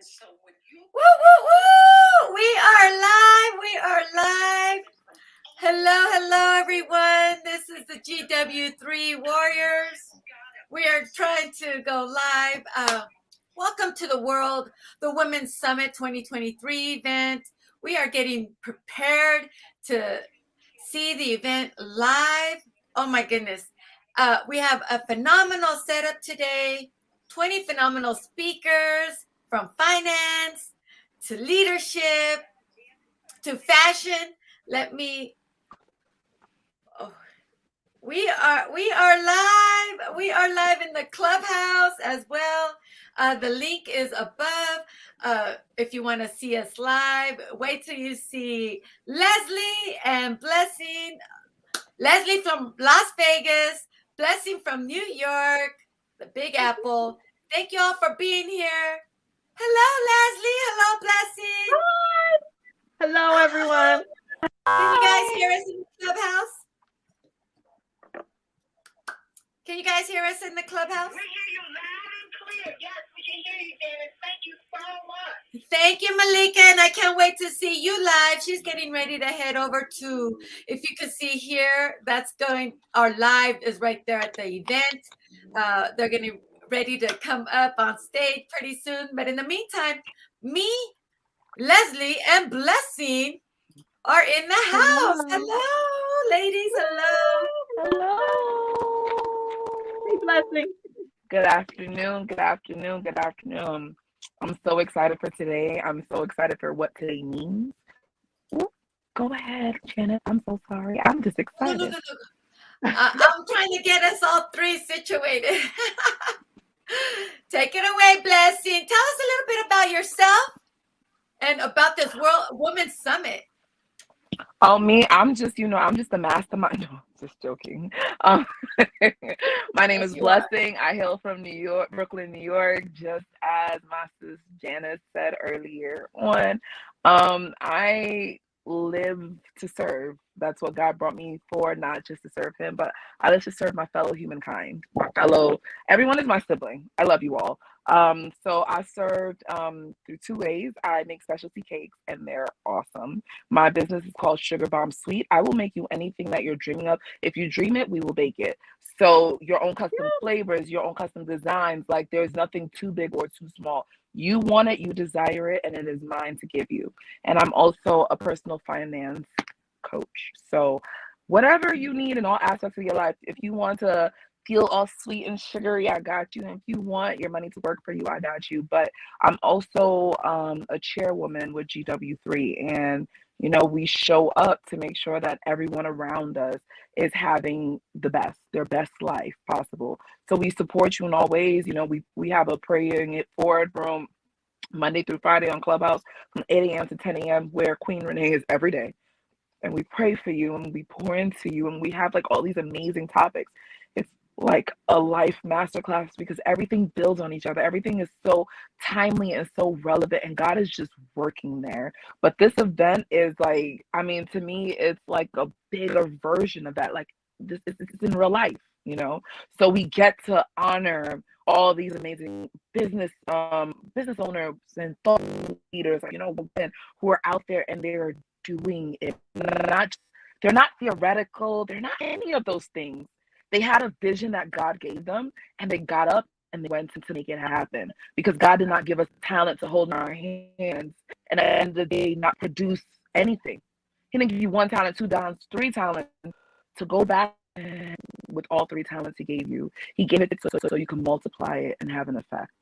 Woo, woo, woo! We are live. We are live. Hello, hello, everyone. This is the GW3 Warriors. We are trying to go live. Welcome to the Women's Summit 2023 event. We are getting prepared to see the event live. Oh my goodness. We have a phenomenal setup today, 20 phenomenal speakers from finance to leadership to fashion. We are live. We are live in the clubhouse as well. The link is above. If you want to see us live, wait till you see Leslie and Blessing. Leslie from Las Vegas, Blessing from New York, the Big Apple. Thank you all for being here. Hello, Leslie. Hello, Blessing. Hi. Hello, everyone. Can you guys hear us in the clubhouse? Can you guys hear us in the clubhouse? We hear you loud and clear. Yes, we can hear you, Janice. Thank you so much. Thank you, Malika, and I can't wait to see you live. She's getting ready to head over to, if you can see here, our live is right there at the event. They're getting ready to come up on stage pretty soon. But in the meantime, me, Leslie, and Blessing are in the house. Hello, ladies. Hello. Hello. Hey, Blessing. Good afternoon. Good afternoon. Good afternoon. I'm so excited for today. I'm so excited for what today means. Ooh, go ahead, Janet. I'm so sorry. I'm just excited. No. I'm trying to get us all three situated. Take it away, Blessing. Tell us a little bit about yourself and about this World Women's Summit. Oh, me, I'm just the mastermind. No, just joking. My name is Blessing. I hail from New York, Brooklyn, New York, just as my sis Janice said earlier on. I live to serve. That's what God brought me for, not just to serve him, but I live to serve my fellow humankind. Everyone is my sibling. I love you all. So I served through 2 ways. I make specialty cakes and they're awesome. My business is called Sugar Bomb Sweet. I will make you anything that you're dreaming of. If you dream it, we will bake it. So your own custom flavors, your own custom designs, like there's nothing too big or too small. You want it, you desire it, and it is mine to give you. And I'm also a personal finance coach. So whatever you need in all aspects of your life, if you want to feel all sweet and sugary, I got you. And if you want your money to work for you, I got you. But I'm also a chairwoman with GW3, and we show up to make sure that everyone around us is having their best life possible. So we support you in all ways. We have a Praying It Forward room Monday through Friday on Clubhouse from 8 a.m. to 10 a.m. where Queen Renee is every day. And we pray for you and we pour into you and we have like all these amazing topics. It's like a life masterclass because everything builds on each other. Everything is so timely and so relevant and God is just working there. But this event is like, to me, it's like a bigger version of that. Like this is in real life, So we get to honor all these amazing business owners and thought leaders, who are out there and they're doing it. They're not theoretical. They're not any of those things. They had a vision that God gave them and they got up and they went to make it happen because God did not give us talent to hold in our hands and at the end of the day not produce anything. He didn't give you 1 talent, 2 talents, 3 talents to go back with all 3 talents he gave you. He gave it so you can multiply it and have an effect.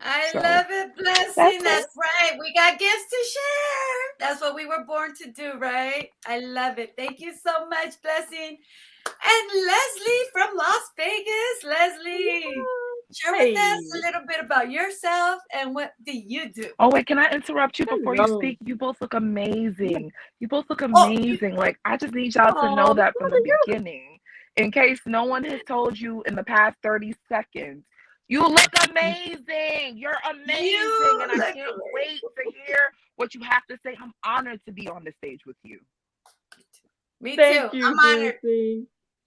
I love it, Blessing. That's right. We got gifts to share. That's what we were born to do, right? I love it. Thank you so much, Blessing. And Leslie from Las Vegas. Leslie, share with us a little bit about yourself and what do you do? Oh, wait, can I interrupt you before you speak? You both look amazing. Like, I just need y'all to know that from the beginning, in case no one has told you in the past 30 seconds. You look amazing. You're amazing. And I can't wait to hear what you have to say. I'm honored to be on the stage with you. Me too. I'm honored.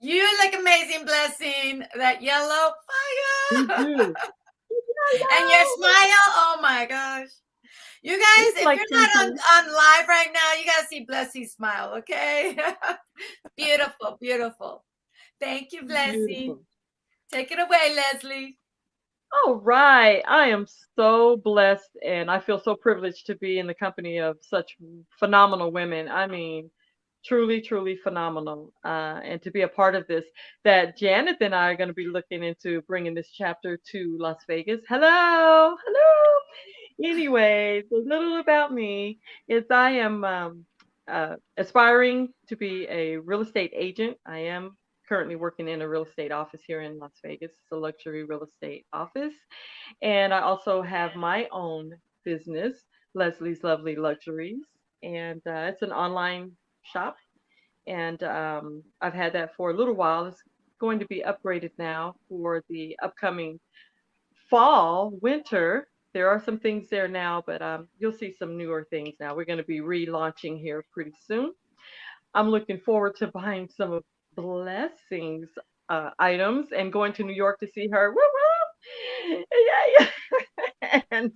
You look amazing, Blessing. That yellow fire. You do. And your smile, oh my gosh. You guys, It's if like you're not twinkling. on live right now, you gotta see Blessing's smile, okay? Beautiful, beautiful. Thank you, Blessing. Beautiful. Take it away, Leslie. All right. I am so blessed and I feel so privileged to be in the company of such phenomenal women. I mean, truly, truly phenomenal. And to be a part of this, that Janet and I are going to be looking into bringing this chapter to Las Vegas. Hello. Hello. Anyways, a little about me is I am aspiring to be a real estate agent. I am currently working in a real estate office here in Las Vegas. It's a luxury real estate office. And I also have my own business, Leslie's Lovely Luxuries. And it's an online shop. And I've had that for a little while. It's going to be upgraded now for the upcoming fall, winter. There are some things there now, but you'll see some newer things now. We're going to be relaunching here pretty soon. I'm looking forward to buying some of Blessing's items and going to New York to see her. Woo woo! Yeah, yeah. And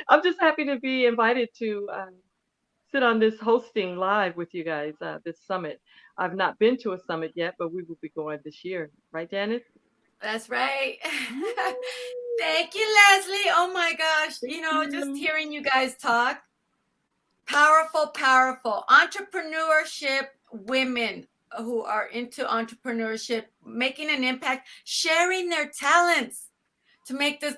I'm just happy to be invited to sit on this hosting live with you guys, this summit. I've not been to a summit yet, but we will be going this year. Right, Janet? That's right. Woo! Thank you, Leslie. Oh my gosh. Thank Just you. hearing you guys talk, powerful, powerful. Entrepreneurship women who are into entrepreneurship, making an impact, sharing their talents to make this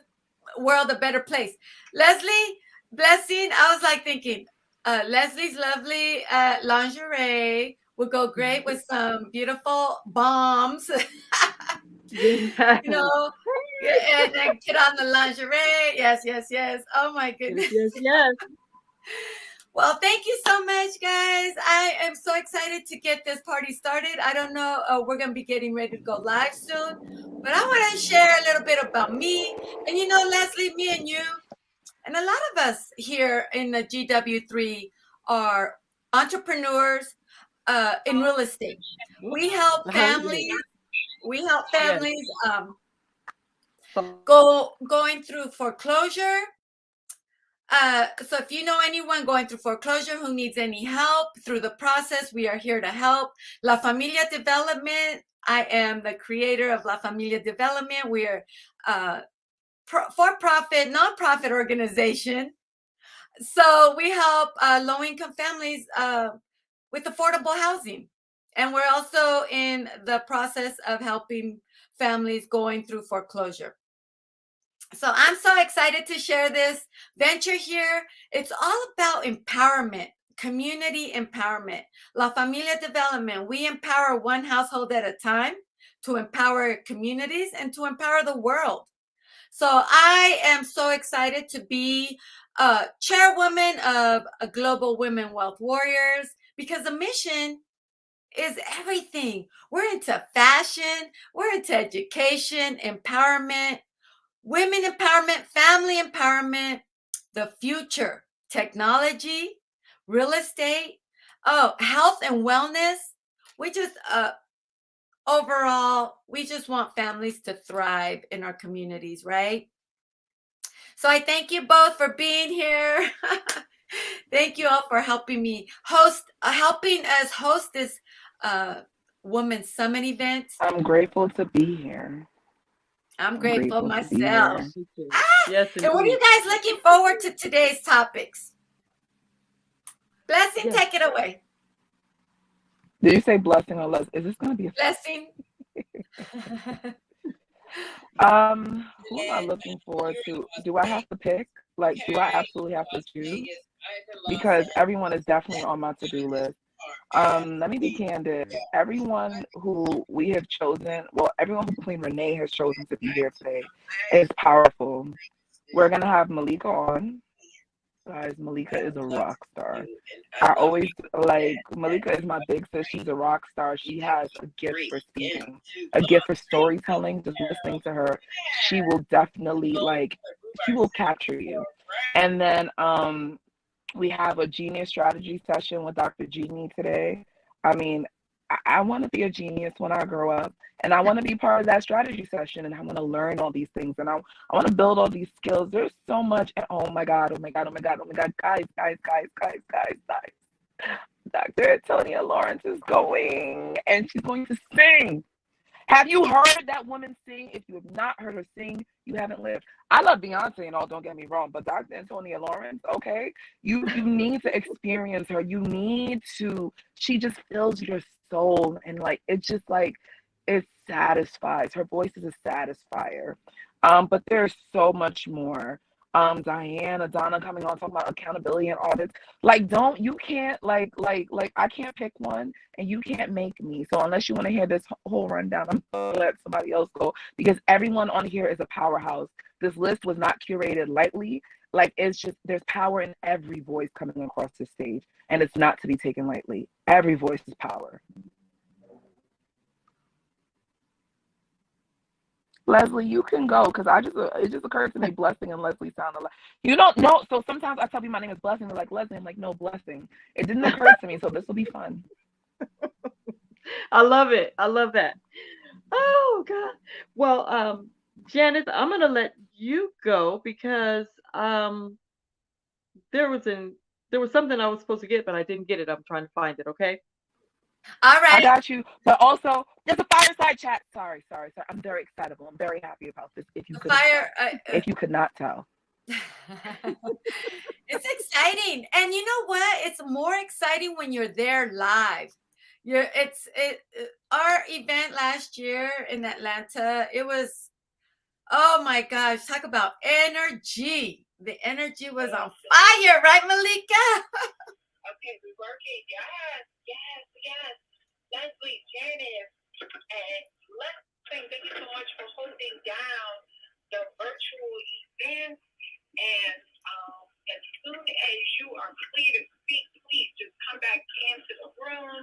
world a better place. Leslie, Blessing, I was like thinking, Leslie's lovely lingerie would go great with some beautiful bombs, Yes. you know, and then get on the lingerie. Yes, yes, yes. Oh my Yes, goodness. yes, yes. Well, thank you so much, guys. I am so excited to get this party started. I don't know, we're going to be getting ready to go live soon, but I want to share a little bit about me. And Leslie, me and you, and a lot of us here in the GW3 are entrepreneurs in real estate. We help Uh-huh. families. We help Yes. families So, going through foreclosure. So if you know anyone going through foreclosure who needs any help through the process, we are here to help. La Familia Development. I am the creator of La Familia Development. We are for-profit, nonprofit organization. So we help low-income families with affordable housing. And we're also in the process of helping families going through foreclosure. So I'm so excited to share this venture here. It's all about empowerment, community empowerment. La Familia Development, we empower one household at a time to empower communities and to empower the world. So I am so excited to be chairwoman of a Global Women Wealth Warriors because the mission is everything. We're into fashion, we're into education, empowerment, women empowerment, family empowerment, the future, technology, real estate, health and wellness. We just overall, we just want families to thrive in our communities, right? So I thank you both for being here. Thank you all for helping me helping us host this Women's Summit event. I'm grateful to be here. I'm I'm grateful grateful to be myself. here. me too. Ah, Yes, and what are you indeed. guys looking forward to today's topics? Blessing, Yes. take it away. Did you say blessing or less? Is this going to be Blessing. who am I looking forward to? Do I have to pick? Like, do I absolutely have to choose? Because everyone is definitely on my to-do list. Let me be candid. Everyone who we have chosen, well, everyone who Queen Renee has chosen to be here today is powerful. We're gonna have Malika on. Guys, Malika is a rock star. I always like Malika is my big sis. She's a rock star. She has a gift for speaking, a gift for storytelling. Just listening to her, she will definitely she will capture you. And then we have a genius strategy session with Dr. Jeannie today. I mean, I want to be a genius when I grow up, and I want to be part of that strategy session, and I want to learn all these things, and I want to build all these skills. There's so much. And oh my God, oh my God, oh my God, oh my God, guys. Dr. Antonia Lawrence is going, and she's going to sing. Have you heard that woman sing? If you have not heard her sing, you haven't lived. I love Beyonce and all, don't get me wrong, but Dr. Antonia Lawrence, okay, you need to experience her. You need to. She just fills your soul, and like it satisfies. Her voice is a satisfier. But there's so much more. Donna coming on talking about accountability and audits. Like, don't you can't like I can't pick one and you can't make me. So unless you want to hear this whole rundown, I'm gonna let somebody else go because everyone on here is a powerhouse. This list was not curated lightly. Like it's just there's power in every voice coming across the stage, and it's not to be taken lightly. Every voice is power. Leslie, you can go because it just occurred to me Blessing and Leslie sound alike. You don't know. So sometimes I tell people my name is Blessing. They're like Leslie. I'm like, no, Blessing. It didn't occur to me, so this will be fun. I love it. I love that. Oh God. Well, Janice, I'm gonna let you go because there was there was something I was supposed to get, but I didn't get it. I'm trying to find it. Okay. All I right. got you. But also, there's a fireside chat. Sorry. I'm very excitable. I'm very happy about this. If you The couldn't fire. tell, if you could not tell. It's exciting, and you know what? It's more exciting when you're there live. Our event last year in Atlanta. It was, oh my gosh, talk about energy. The energy was on fire, right, Malika? Okay, we're working. Yes. Leslie, Janice, and Blessing, thank you so much for holding down the virtual event. And as soon as you are clear to speak, please just come back into the room.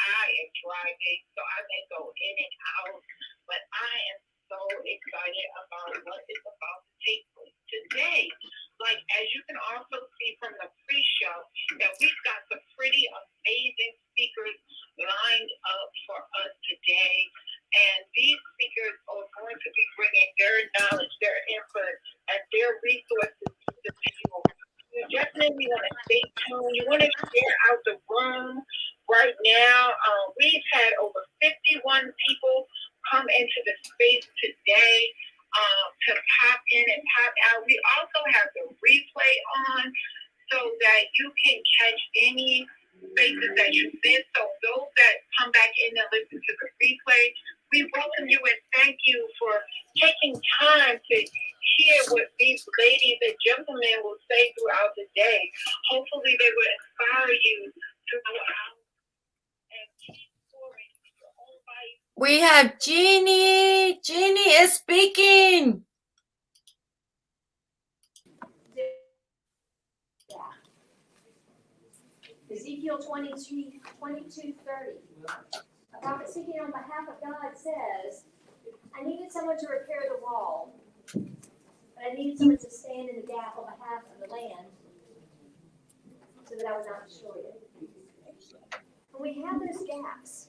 I am driving, so I may go in and out, but I am so excited about what is about to take place today. Like, as you can also see from the pre-show, that we've got some pretty amazing speakers lined up for us today. And these speakers are going to be bringing their knowledge, their input, and their resources to the table. You definitely want to stay tuned. You want to share out the room right now. We've had over 51 people come into the space today to pop in and pop out. We also have the replay on so that you can catch any spaces that you missed. So those that come back in and listen to the replay, we welcome you and thank you for taking time to hear what these ladies and gentlemen will say throughout the day. Hopefully they will inspire you to go out and keep soaring in your own life. We have Jeannie. Jeannie is speaking. Ezekiel 22:30. A prophet speaking on behalf of God says, I needed someone to repair the wall, but I needed someone to stand in the gap on behalf of the land so that I would not destroy it. When we have those gaps,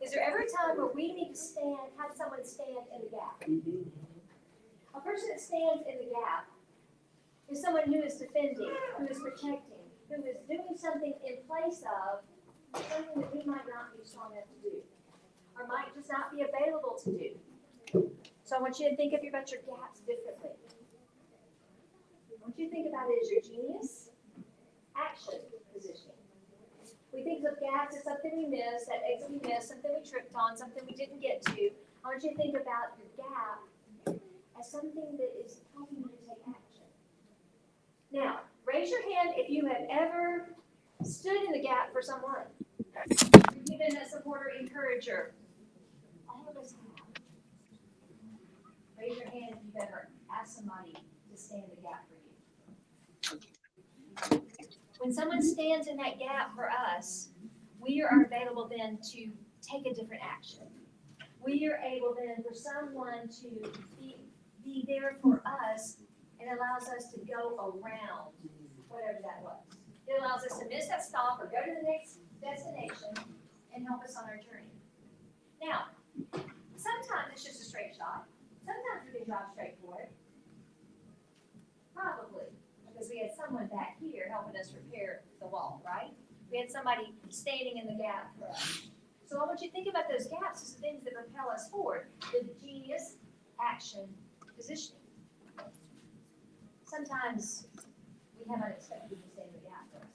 is there ever a time where we need to have someone stand in the gap? A person that stands in the gap is someone who is defending, who is protecting, who is doing something in place of something that we might not be strong enough to do, or might just not be available to do. So I want you to think about your gaps differently. I want you to think about it as your genius action positioning. We think of gaps as something we missed, that exit we missed, something we tripped on, something we didn't get to. I want you to think about your gap as something that is helping you to take action. Now, raise your hand if you have ever stood in the gap for someone. You've been a supporter, encourager. All of us have. Raise your hand if you've ever asked somebody to stand in the gap for you. When someone stands in that gap for us, we are available then to take a different action. We are able then for someone to be there for us, and allows us to go around whatever that was. It allows us to miss that stop or go to the next destination and help us on our journey. Now, sometimes it's just a straight shot. Sometimes we can drive straight for it. Probably, because we had someone back here helping us repair the wall, right? We had somebody standing in the gap for us. So I want you to think about those gaps as the things that propel us forward. The genius, action, positioning. Sometimes we have unexpected people stand in the gap for us.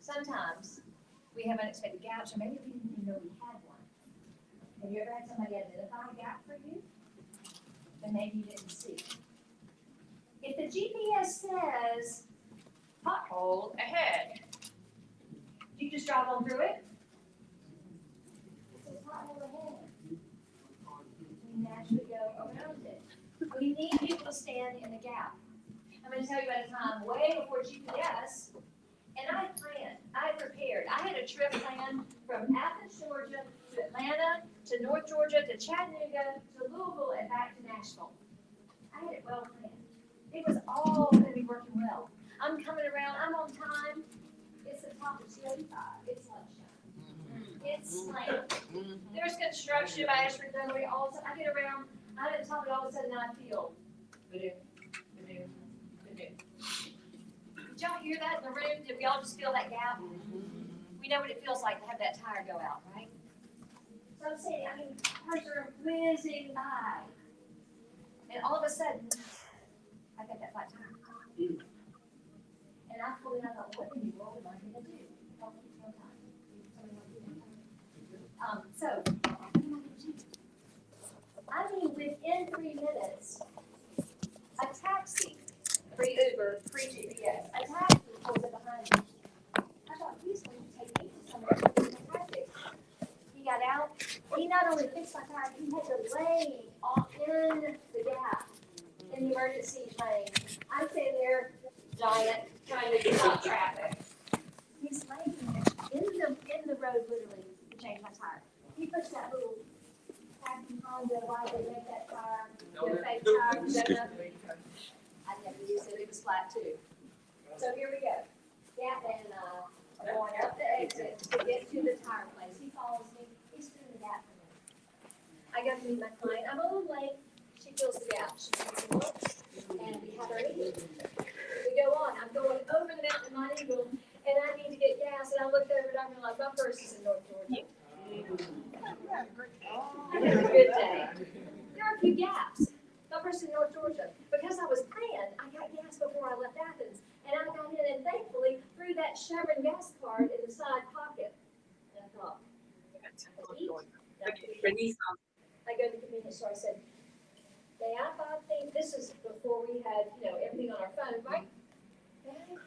Sometimes we have unexpected gaps, or maybe we didn't even know we had one. Have you ever had somebody identify a gap for you that maybe you didn't see? If the GPS says pothole ahead, do you just drive on through it? It says pothole ahead. We naturally go around it. We need people to stand in the gap. I'm going to tell you about a time way before GPS, and I planned, I prepared. I had a trip planned from Athens, Georgia, to Atlanta, to North Georgia, to Chattanooga, to Louisville, and back to Nashville. I had it well planned. It was all going to be working well. I'm coming around, I'm on time. It's the top of 285. It's lunchtime. It's slammed. There's construction by Ashford Dunleary. All of a sudden, I get around, I'm at the top, and all of a sudden I feel, ba-doom, ba-doom, ba-doom. Did y'all hear that in the room? Did we all just feel that gap? We know what it feels like to have that tire go out, right? So I'm saying, cars are whizzing by. And all of a sudden, I got that flat tire. And I pulled it out, I thought, what in the world am I going to do? So, within 3 minutes, a taxi, free Uber, free GPS, a taxi pulls up behind me. I thought, he's going to take me to somewhere fantastic. He got out. He not only fixed my tire, he had to lay in the gap in the emergency lane. I'm sitting there, giant, trying to stop traffic. He's laying in the road, literally, to change my tire. He puts that little packing Honda, why they make that tire, the fake tire, I never used it, it was flat too. So here we go. Gap and are going up the exit to get to the tire place. He follows me, he's filling the gap for me. I go to meet my client, I'm a little late, she fills the gap, she takes a look, and we have our meeting. We go on, I'm going over the mountain Mount Eagle, and I need to get gas, and I looked over and I realized my purse is in North Georgia. I had a good day. There are a few gaps. My purse in North Georgia. Because I was planned, I got gas before I left Athens, and I got in and thankfully threw that Chevron gas card in the side pocket. And I thought, I go to the convenience store, I said, may I buy things? This is before we had, everything on our phone, right? May I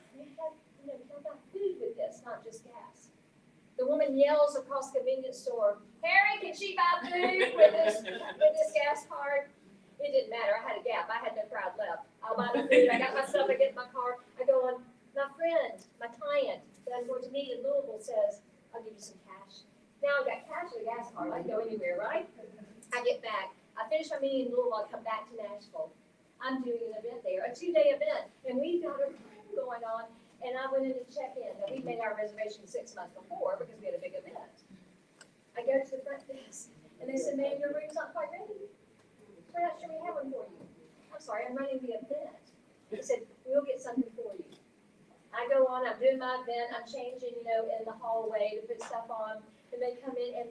buy food with this, not just gas? The woman yells across the convenience store, Harry, can she buy food with this gas card? It didn't matter. I had a gap. I had no crowd left. I'll buy the food. I got my stuff. I get in my car. I go on. My friend, my client that I'm going to meet in Louisville says, I'll give you some cash. Now I've got cash with a gas card. I can go anywhere, right? I get back. I finish my meeting in Louisville. I come back to Nashville. I'm doing an event there, a 2-day event, and we've got a room going on. And I went in to check in. Now, we made our reservation 6 months before because we had a big event. I go to the front desk, and they said, ma'am, your room's not quite ready. We're not sure we have one for you. I'm sorry, I'm running the event. He said, we'll get something for you. I go on, I'm doing my event, I'm changing, in the hallway to put stuff on, and they come in, and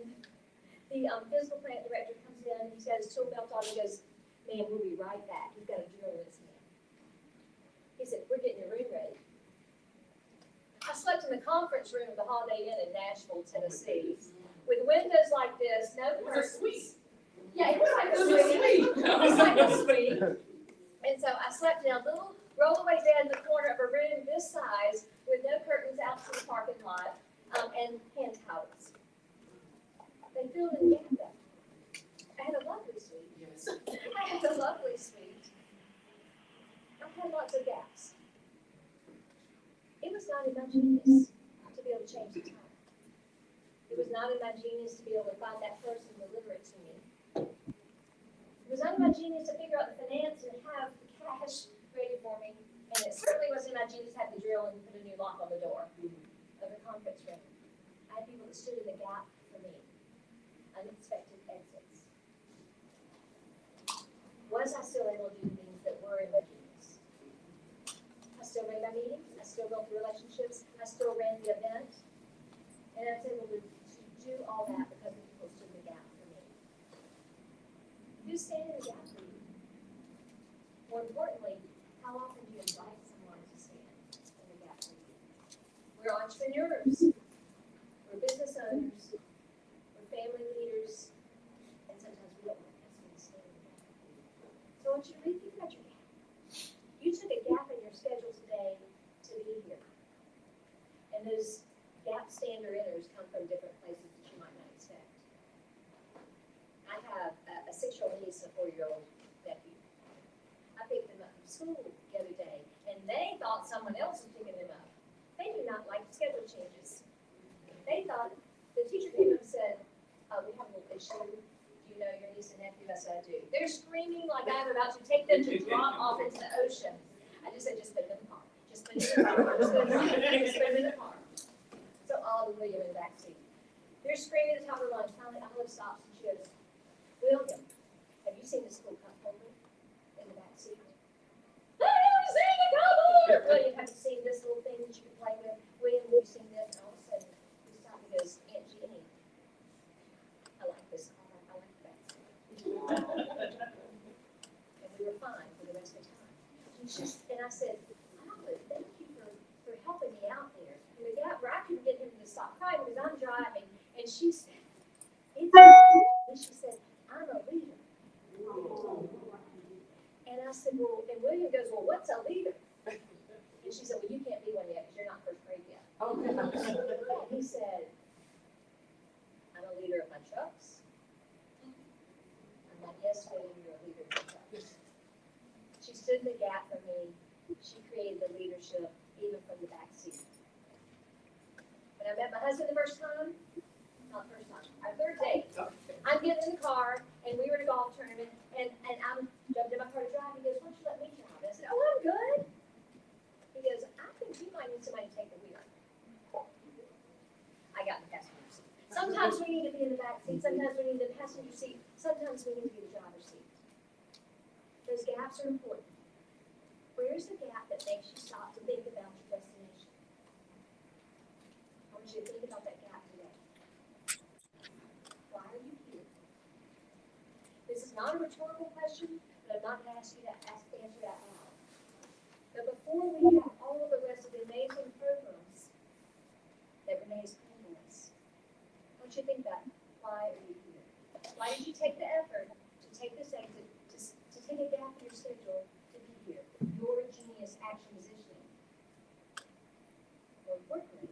the physical plant director comes in, he's got his tool belt on, he goes, ma'am, we'll be right back. We've got a drill in this man. He said, we're getting your room ready. I slept in the conference room of the Holiday Inn in Nashville, Tennessee, with windows like this, no curtains. Yeah, it was like a suite. It was like a suite. And so I slept in a little rollaway bed in the corner of a room this size with no curtains out to the parking lot and hand towels. They filled in the gap though. I had a lovely suite. Yes. I had a lovely suite. I had lots of gaps. It was not in my genius to be able to change the time. It was not in my genius to be able to find that person and deliver it to me. It was not in my genius to figure out the finance and have the cash ready for me. And it certainly wasn't in my genius to have the drill and put a new lock on the door of the conference room. I had people that stood in the gap for me. Unexpected exits. Was I still able to do the things that were in my genius? I still ran my meetings, I still built relationships, I still ran the event, and I was able to do all that because the people stood in the gap for me. Who's standing in the gap for you? More importantly, how often do you invite someone to stand in the gap for you? We're entrepreneurs, we're business owners, we're family leaders, and sometimes we don't want someone to stand in the gap for you. So I want you to rethink about your gap. You took a gap in your schedule today to be here. And those gap stander-inners come from different places that you might not expect. I have a 6-year-old niece and a 4-year-old nephew. I picked them up from school the other day, and they thought someone else was picking them up. They do not like schedule changes. They thought, the teacher came up and said, we have a little issue. Do you know your niece and nephew? I said, I do. They're screaming like I'm about to take them to drop off into the ocean. I just said, just put them in the car. Just put them in the car. Just put them in the car. So Olive and William in the back seat. They're screaming at the top of their lungs. Finally, Olive stops and she goes, William, have you seen the school cup holder in the back seat? I haven't seen the cup holder! William, have you seen this little thing that you can play with? William, have you seen this? And all of a sudden, he stopped and goes, Aunt Jenny, I like this car. I like the back seat. And we were fine for the rest of the time. And I said, Olive, thank you for helping me out there. In the gap where I couldn't get him to stop crying because I'm driving. And she said, and she said, I'm a leader. And I said, well, and William goes, well, what's a leader? And she said, well, you can't be one yet because you're not first grade yet. And he said, I'm a leader of my trucks. I'm like, yes, William, you're a leader of your trucks. She stood in the gap for me. She created the leadership even from the back seat. When I met my husband the first time, not first time, our third date, I'm getting in the car, and we were at a golf tournament, and I'm jumped in my car to drive. He goes, why don't you let me drive? And I said, oh, I'm good. He goes, I think you might need somebody to take the wheel. I got in the passenger seat. Sometimes we need to be in the back seat. Sometimes we need the passenger seat. Sometimes we need to be the driver's seat. Those gaps are important. Where's the gap that makes you stop to think about your destination? I want you to think about that gap today. Why are you here? This is not a rhetorical question, but I'm not going to ask you to answer that out. But before we have all of the rest of the amazing programs that Renee has planned for us, I want you to think about why are you here? Why did you take the effort to take this exit, to take a gap in your schedule to be here? Your genius action positioning. More importantly,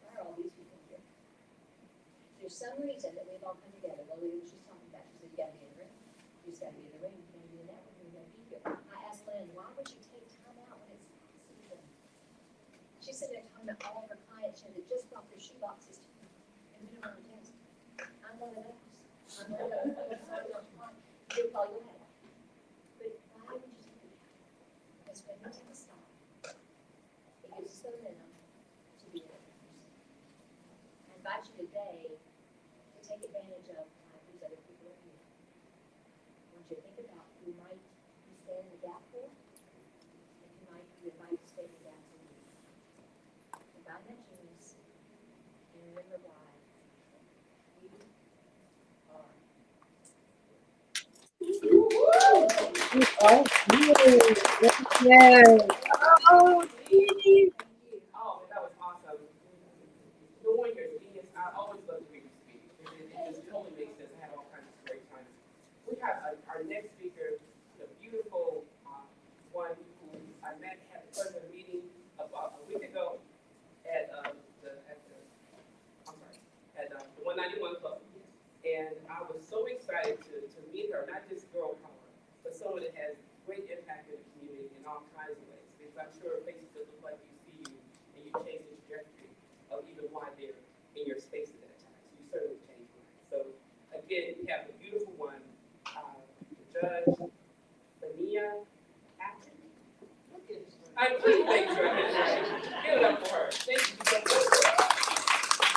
why are all these people here? There's some reason that we've all come together. Lily was just talking about. She said, you got to be in the ring. You just got to be in the ring. You got to be in that room. You got to be here. I asked Lynn, why would you take time out when it's season? She's sitting there talking about all of her clients that just brought their shoe boxes to her. And we don't want to test. I'm one of those. I'm one of those. I'm sorry, I'm fine. You'll call your head. But why would you take it? Because when we take a stop, it gives us the momentum to be a different person. I invite you today to take advantage of whose other people are here. I want you to think about who might you stand in the gap for, and who might you invite to stand in the gap for you. And find that genius, and remember why you are. Oh, that was awesome. Knowing your genius, I always love to hear you speak. It just totally makes sense. I had all kinds of great times. We have our next speaker, the beautiful one who I met, had the pleasure of meeting about a week ago at the 191 Club. And I was so excited to meet her, not just girl power, but someone that has great impact in the community in all kinds of ways. Because I'm sure faces that look like you see you and you change the trajectory of even why they're in your space at that time. So you certainly changed mine. So again, we have the beautiful one, the judge, Bania Acton. I'm pleased to make sure I get it right. Give it up for her. Thank you so much.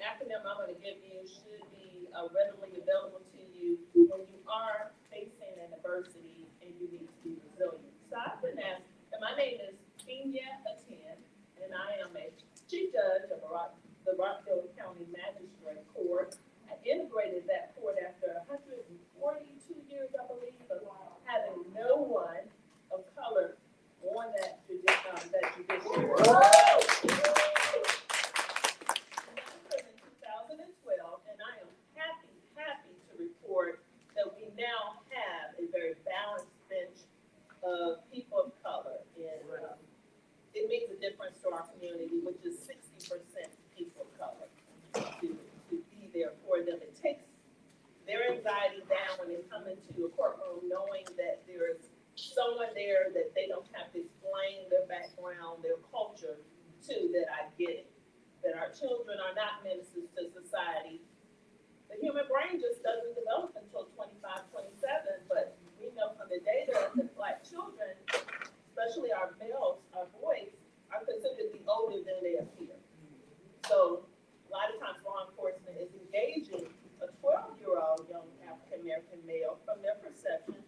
acronym I'm going to give you should be readily available to you when you are facing an adversity and you need to be resilient. So I've been asked, and my name is Kenya Attend, and I am a chief judge of the Rockville County Magistrate Court. I integrated that court after 142 years, I believe, of having no one of color on that judiciary. In 2012, and I am happy to report that we now have a very balanced bench of people of color, and it makes a difference to our community, which is 60% people of color, to be there for them. It takes their anxiety down when they come into a courtroom knowing that there is someone there that they don't have to explain their background, their culture to, that I get it. That our children are not menaces to society. The human brain just doesn't develop until 25, 27, but we know from the data that Black children, especially our males, our boys, are considered to be older than they appear. So a lot of times law enforcement is engaging a 12-year-old young African-American male from their perception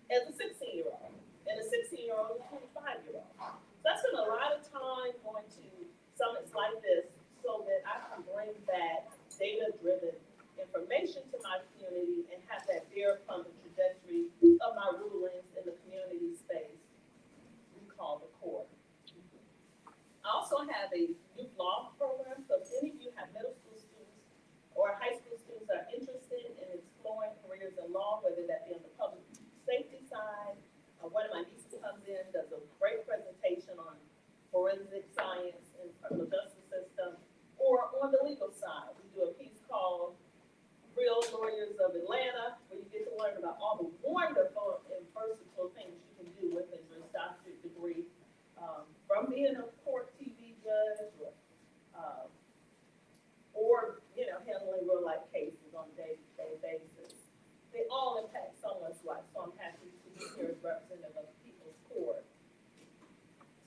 as a 16-year-old, and a 16-year-old is a 25-year-old. So I spent a lot of time going to summits like this so that I can bring back data-driven information to my community and have that bear upon the trajectory of my rulings in the community space we call the court. I also have a youth law program, so if any of you have middle school students or high school students that are interested in exploring careers in law, whether that be on the public safety side, one of my nieces comes in, does a great presentation on forensic science and criminal justice system, or on the legal side, we do a piece called Real Lawyers of Atlanta, where you get to learn about all the wonderful and versatile things you can do with a doctorate degree, from being a court TV judge, or handling real life cases on a day-to-day basis. They all impact someone's life, so I'm happy to be here as representative of the People's Court.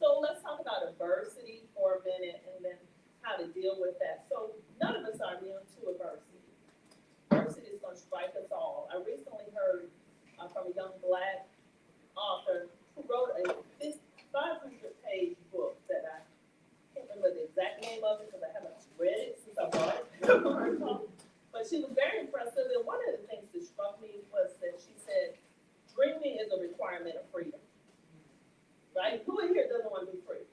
So let's talk about adversity for a minute and then how to deal with that. So none of us are immune to adversity. Adversity is going to strike us all. I recently heard from a young Black author who wrote a 500-page book that I can't remember the exact name of it because I haven't read it since I bought it. But she was very impressive, and one of the things that struck me was that she said, dreaming is a requirement of freedom. Right? Who in here doesn't want to be free?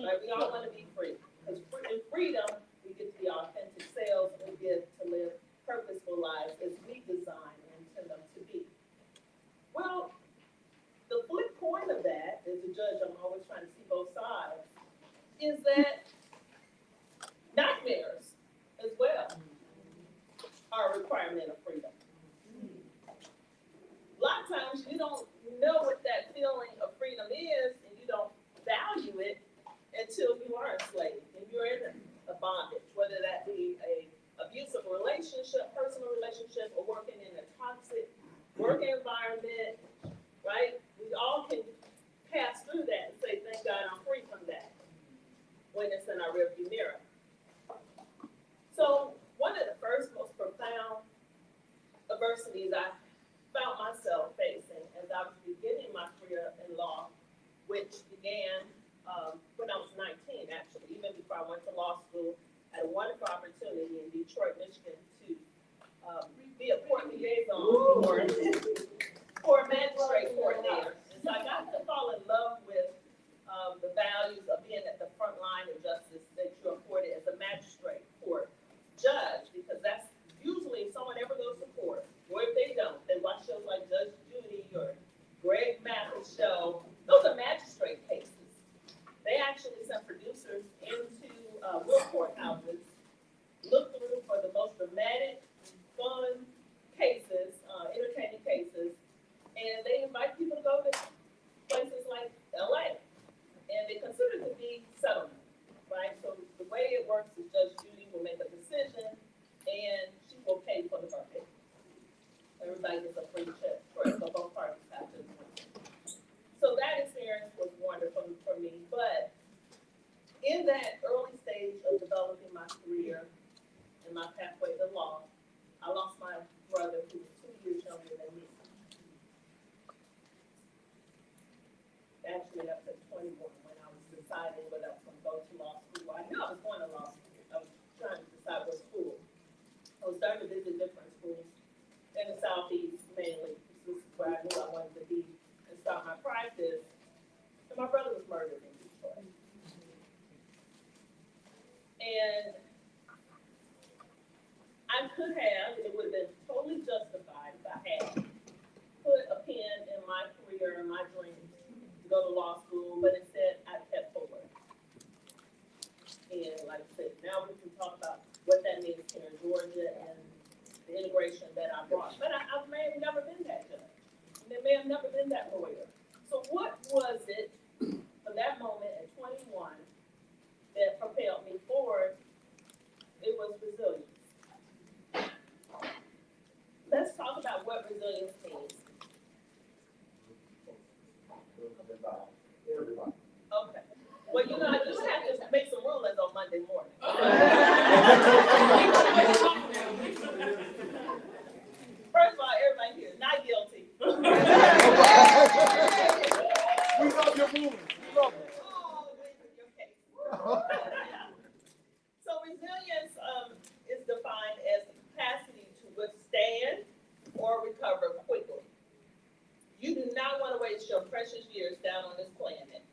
Right? We all want to be free. Because in freedom, we get to be our authentic selves, and we get to live purposeful lives as we design and intend them to be. Well, the flip point of that, as a judge, I'm always trying to see both sides, is that nightmares as well are a requirement of freedom. A lot of times you don't know what that feeling of freedom is, and you don't value it until you are enslaved and you're in a bondage, whether that be a abusive relationship, personal relationship, or working in a toxic work environment, right? We all can pass through that and say, thank God I'm free from that when it's in our rearview mirror. So one of the first most profound adversities I found myself facing as I was beginning my career in law, which began when I was 19, actually, even before I went to law school. I had a wonderful opportunity in Detroit, Michigan, to be a court liaison for a magistrate court there. And so I got to fall in love with the values of being at the front line of justice that you're afforded as a magistrate court judge, because that's usually if someone ever goes to court, or if they don't, they watch shows like Judge Judy or Greg Mathis show. Those are magistrate cases. They actually send producers into real courthouses, look through for the most dramatic, fun cases, entertaining cases, and they invite people to go to places like LA, and they consider it to be settlement, right? So the way it works is Judge Judy will make a decision, and she will pay for the verdict. Everybody gets a free check for it, so both parties have to agree. So that experience was wonderful for me, but in that early stage of developing my career, my pathway to law. I lost my brother who was 2 years younger than me. Actually, up to 21 when I was deciding whether I was going to go to law school. I knew I was going to law school. I was trying to decide what school. I was starting to visit different schools in the Southeast mainly. This is where I knew I wanted to be and start my practice. And my brother was murdered in Detroit. And I could have, it would have been totally justified if I had put a pin in my career and my dreams to go to law school, but instead I kept forward. And like I said, now we can talk about what that means here in Georgia and the integration that I brought. But I may have never been that judge. And I may have never been that lawyer. So what was it from that moment at 21 that propelled me forward? It was resilience. Let's talk about what resilience means. Okay. Well, you know, I just have to make some rulings on Monday morning. First of all, everybody here is not guilty. We love your movement. We love it. Oh, wait for your case. So resilience is defined as the capacity to withstand or recover quickly. You do not want to waste your precious years down on this planet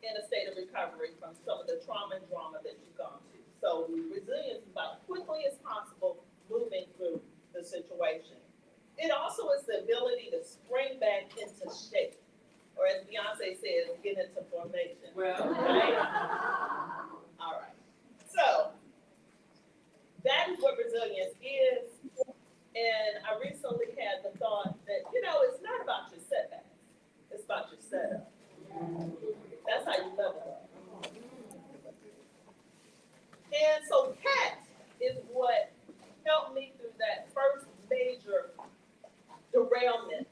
in a state of recovery from some of the trauma and drama that you've gone to. So resilience is about quickly as possible moving through the situation. It also is the ability to spring back into shape, or as Beyonce says, get into formation. Well, right? All right. So that is what resilience is. And I recently had the thought that, you know, it's not about your setbacks. It's about your setup. That's how you level up. And so CAT is what helped me through that first major derailment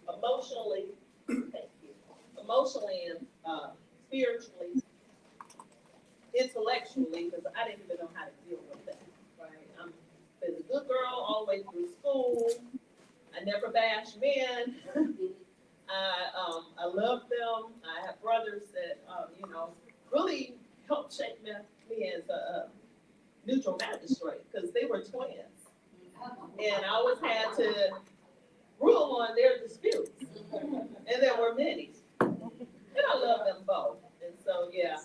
emotionally, thank you, emotionally and spiritually, intellectually, because I didn't even know how to deal with that, right? I'm been a good girl all the way through school. I never bashed men. I love them. I have brothers that, you know, really helped shape me as a neutral magistrate because they were twins. And I always had to rule on their disputes. And there were many. And I love them both. And so, yeah,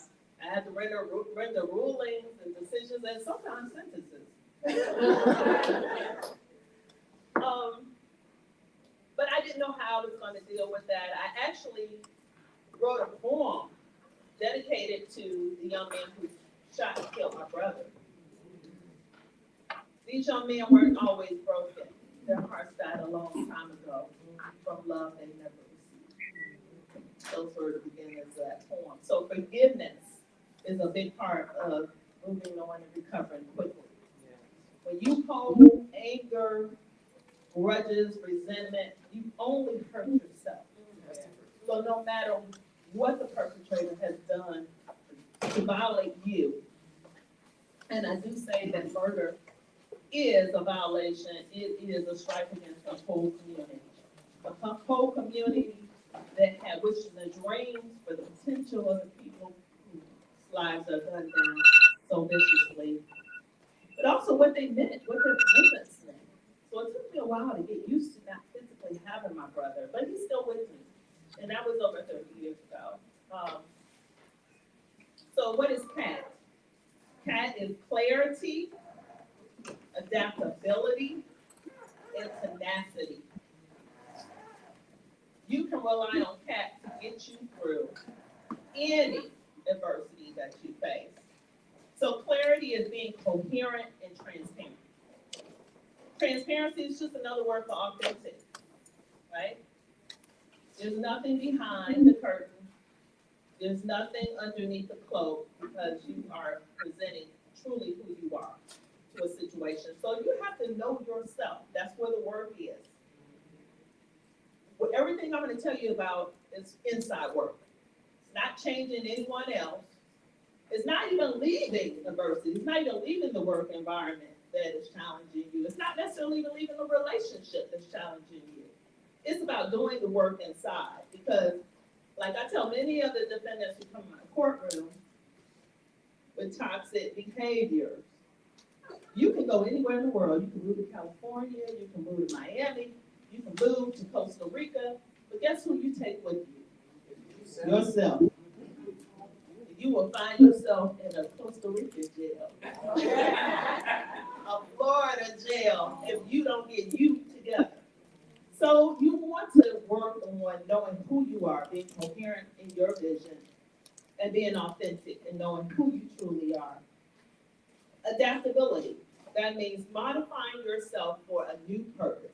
I had to render rulings and decisions and sometimes sentences. But I didn't know how I was going to deal with that. I actually wrote a poem dedicated to the young man who shot and killed my brother. These young men weren't always broken. Their hearts died a long time ago from love they never received. Those were the beginnings of that poem. So forgiveness is a big part of moving on and recovering quickly. When you hold anger, grudges, resentment, you only hurt yourself. So no matter what the perpetrator has done to violate you, and I do say that murder is a violation, it is a strike against the whole community. The whole community that had wished the dreams for the potential of the people whose lives are gunned down so viciously. But also what they meant, what their presence meant. So it took me a while to get used to not physically having my brother, but he's still with me. And that was over 30 years ago. So what is CAT? CAT is clarity, adaptability, and tenacity. You can rely on CAT to get you through any adversity that you face. So clarity is being coherent and transparent. Transparency is just another word for authentic, right? There's nothing behind the curtain. There's nothing underneath the cloak because you are presenting truly who you are to a situation. So you have to know yourself. That's where the work is. Well, everything I'm going to tell you about is inside work. It's not changing anyone else. It's not even leaving adversity. It's not even leaving the work environment that is challenging you. It's not necessarily even leaving the relationship that's challenging you. It's about doing the work inside. Because, like I tell many of the defendants who come in my courtroom with toxic behaviors, you can go anywhere in the world. You can move to California, you can move to Miami, you can move to Costa Rica, but guess who you take with you? Yourself. You will find yourself in a Costa Rica jail, a Florida jail, if you don't get you together. So you want to work on knowing who you are, being coherent in your vision, and being authentic and knowing who you truly are. Adaptability. That means modifying yourself for a new purpose.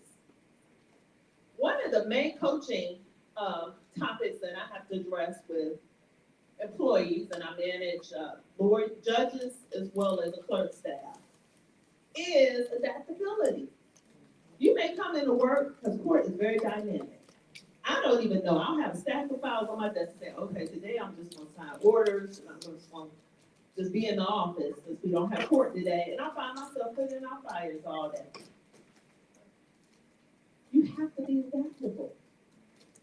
One of the main coaching topics that I have to address with employees, and I manage board judges as well as the clerk staff, is adaptability. You may come into work because court is very dynamic. I don't even know. I'll have a stack of files on my desk and say, okay, today I'm just going to sign orders, and I'm just going to just be in the office since we don't have court today, and I find myself putting out fires all day. You have to be adaptable.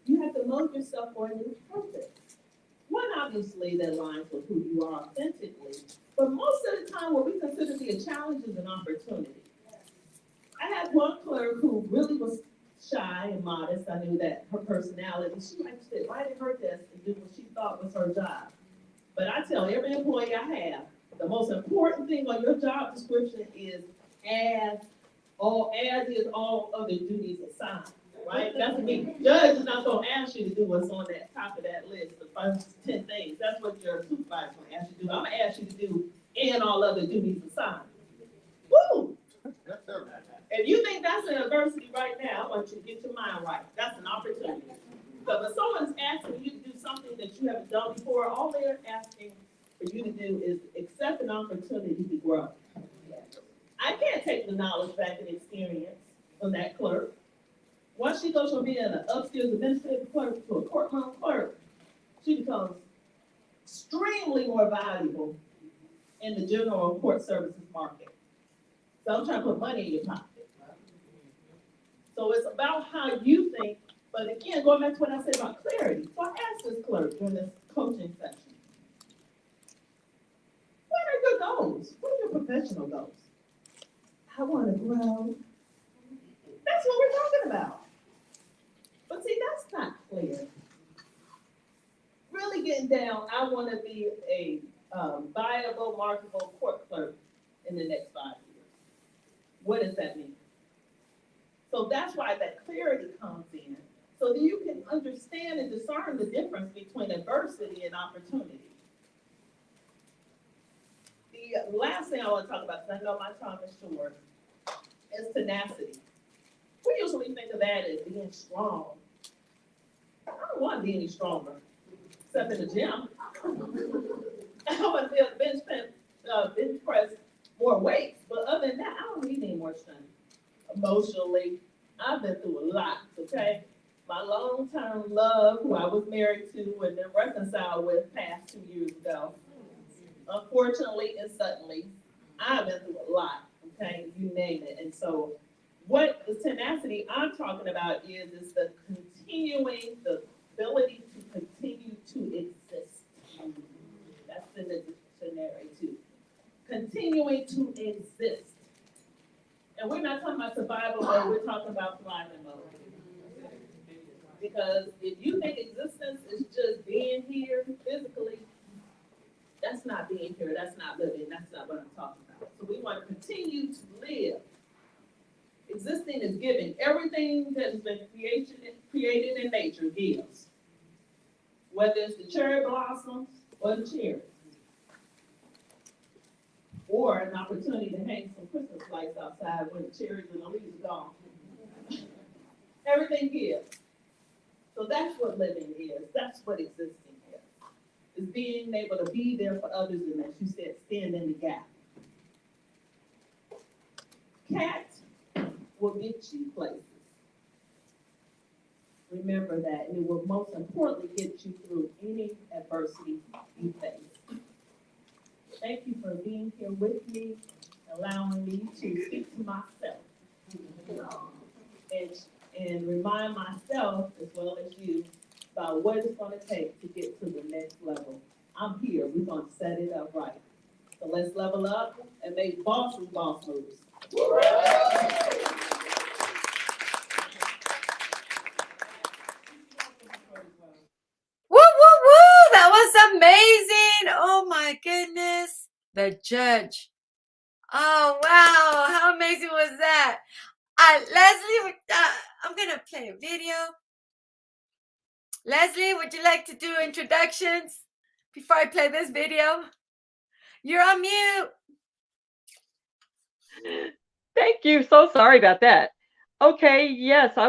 You have to mold yourself for a new purpose. One, obviously, that aligns with who you are authentically, but most of the time what we consider to be a challenge is an opportunity. I had one clerk who really was shy and modest. I knew that her personality, she liked to sit right at her desk and do what she thought was her job. But I tell every employee I have, the most important thing on your job description is as is all other duties assigned, right? That's me. Judge is not going to ask you to do what's on that top of that list, the first 10 things. That's what your supervisor is going to ask you to do. I'm going to ask you to do and all other duties assigned. Woo! If you think that's an adversity right now, I want you to get your mind right. That's an opportunity. So when someone's asking you to do something that you haven't done before, all they're asking for you to do is accept an opportunity to grow. I can't take the knowledge back and experience from that clerk. Once she goes from being an upstairs administrative clerk to a courtroom clerk, she becomes extremely more valuable in the general court services market. So I'm trying to put money in your pocket. So it's about how you think, but again, going back to what I said about clarity. So I asked this clerk during this coaching session, what are your goals? What are your professional goals? I want to grow. That's what we're talking about. But see, that's not clear. Really getting down, I want to be a viable, marketable court clerk in the next 5 years. What does that mean? So that's why that clarity comes in, so that you can understand and discern the difference between adversity and opportunity. The last thing I want to talk about, because I know my time is short, is tenacity. We usually think of that as being strong. I don't want to be any stronger, except in the gym. I want to be a bench press more weights, but other than that, I don't need any more strength. Emotionally, I've been through a lot, okay? My long-term love, who I was married to and then reconciled with, passed 2 years ago. Unfortunately and suddenly, I've been through a lot, okay? You name it. And so what the tenacity I'm talking about is the continuing, the ability to continue to exist. That's in the dictionary too. Continuing to exist. And we're not talking about survival mode, we're talking about thriving mode. Because if you think existence is just being here physically, that's not being here, that's not living, that's not what I'm talking about. So we want to continue to live. Existing is giving. Everything that has been created in nature gives. Whether it's the cherry blossoms or the cherries. Or an opportunity to hang some Christmas lights outside when the cherries and the leaves are gone. Everything gives. So that's what living is. That's what existing is being able to be there for others and, as you said, stand in the gap. Cat will get you places. Remember that, and it will most importantly get you through any adversity you face. Thank you for being here with me, allowing me to speak to myself and, and remind myself as well as you about what it's going to take to get to the next level. I'm here. We're going to set it up right. So let's level up and make boss moves. Woo, woo, woo! That was amazing. Oh my goodness. The judge. Oh wow. How amazing was that? Leslie, I'm going to play a video. Leslie, would you like to do introductions before I play this video? You're on mute. Thank you. So sorry about that. Okay, yes, I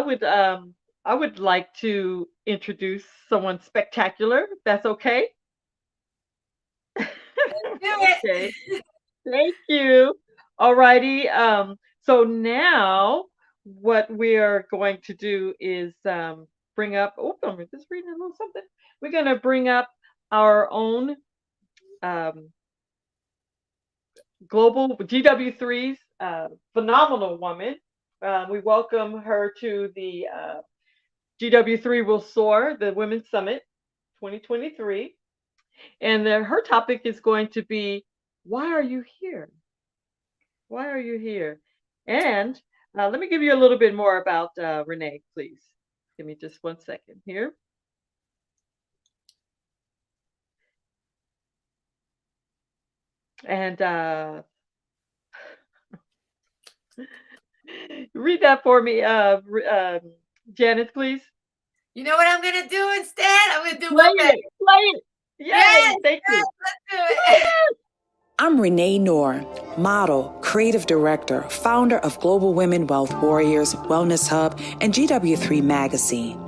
would like to introduce someone spectacular, if that's okay. Do it. Okay. Thank you. Alrighty. So now what we are going to do is bring up, oh, I'm just reading a little something. We're going to bring up our own global GW3's phenomenal woman. We welcome her to the GW3 Will Soar, the Women's Summit 2023. And her topic is going to be, why are you here? Why are you here? And let me give you a little bit more about Renee, please. Give me just 1 second here. And read that for me, Janice, please. You know what I'm going to do instead? I'm going to do Play one better. it. Play it. Yay. Yes, Thank you. let's do it. I'm Renee Noor, model, creative director, founder of Global Women Wealth Warriors, Wellness Hub, and GW3 Magazine.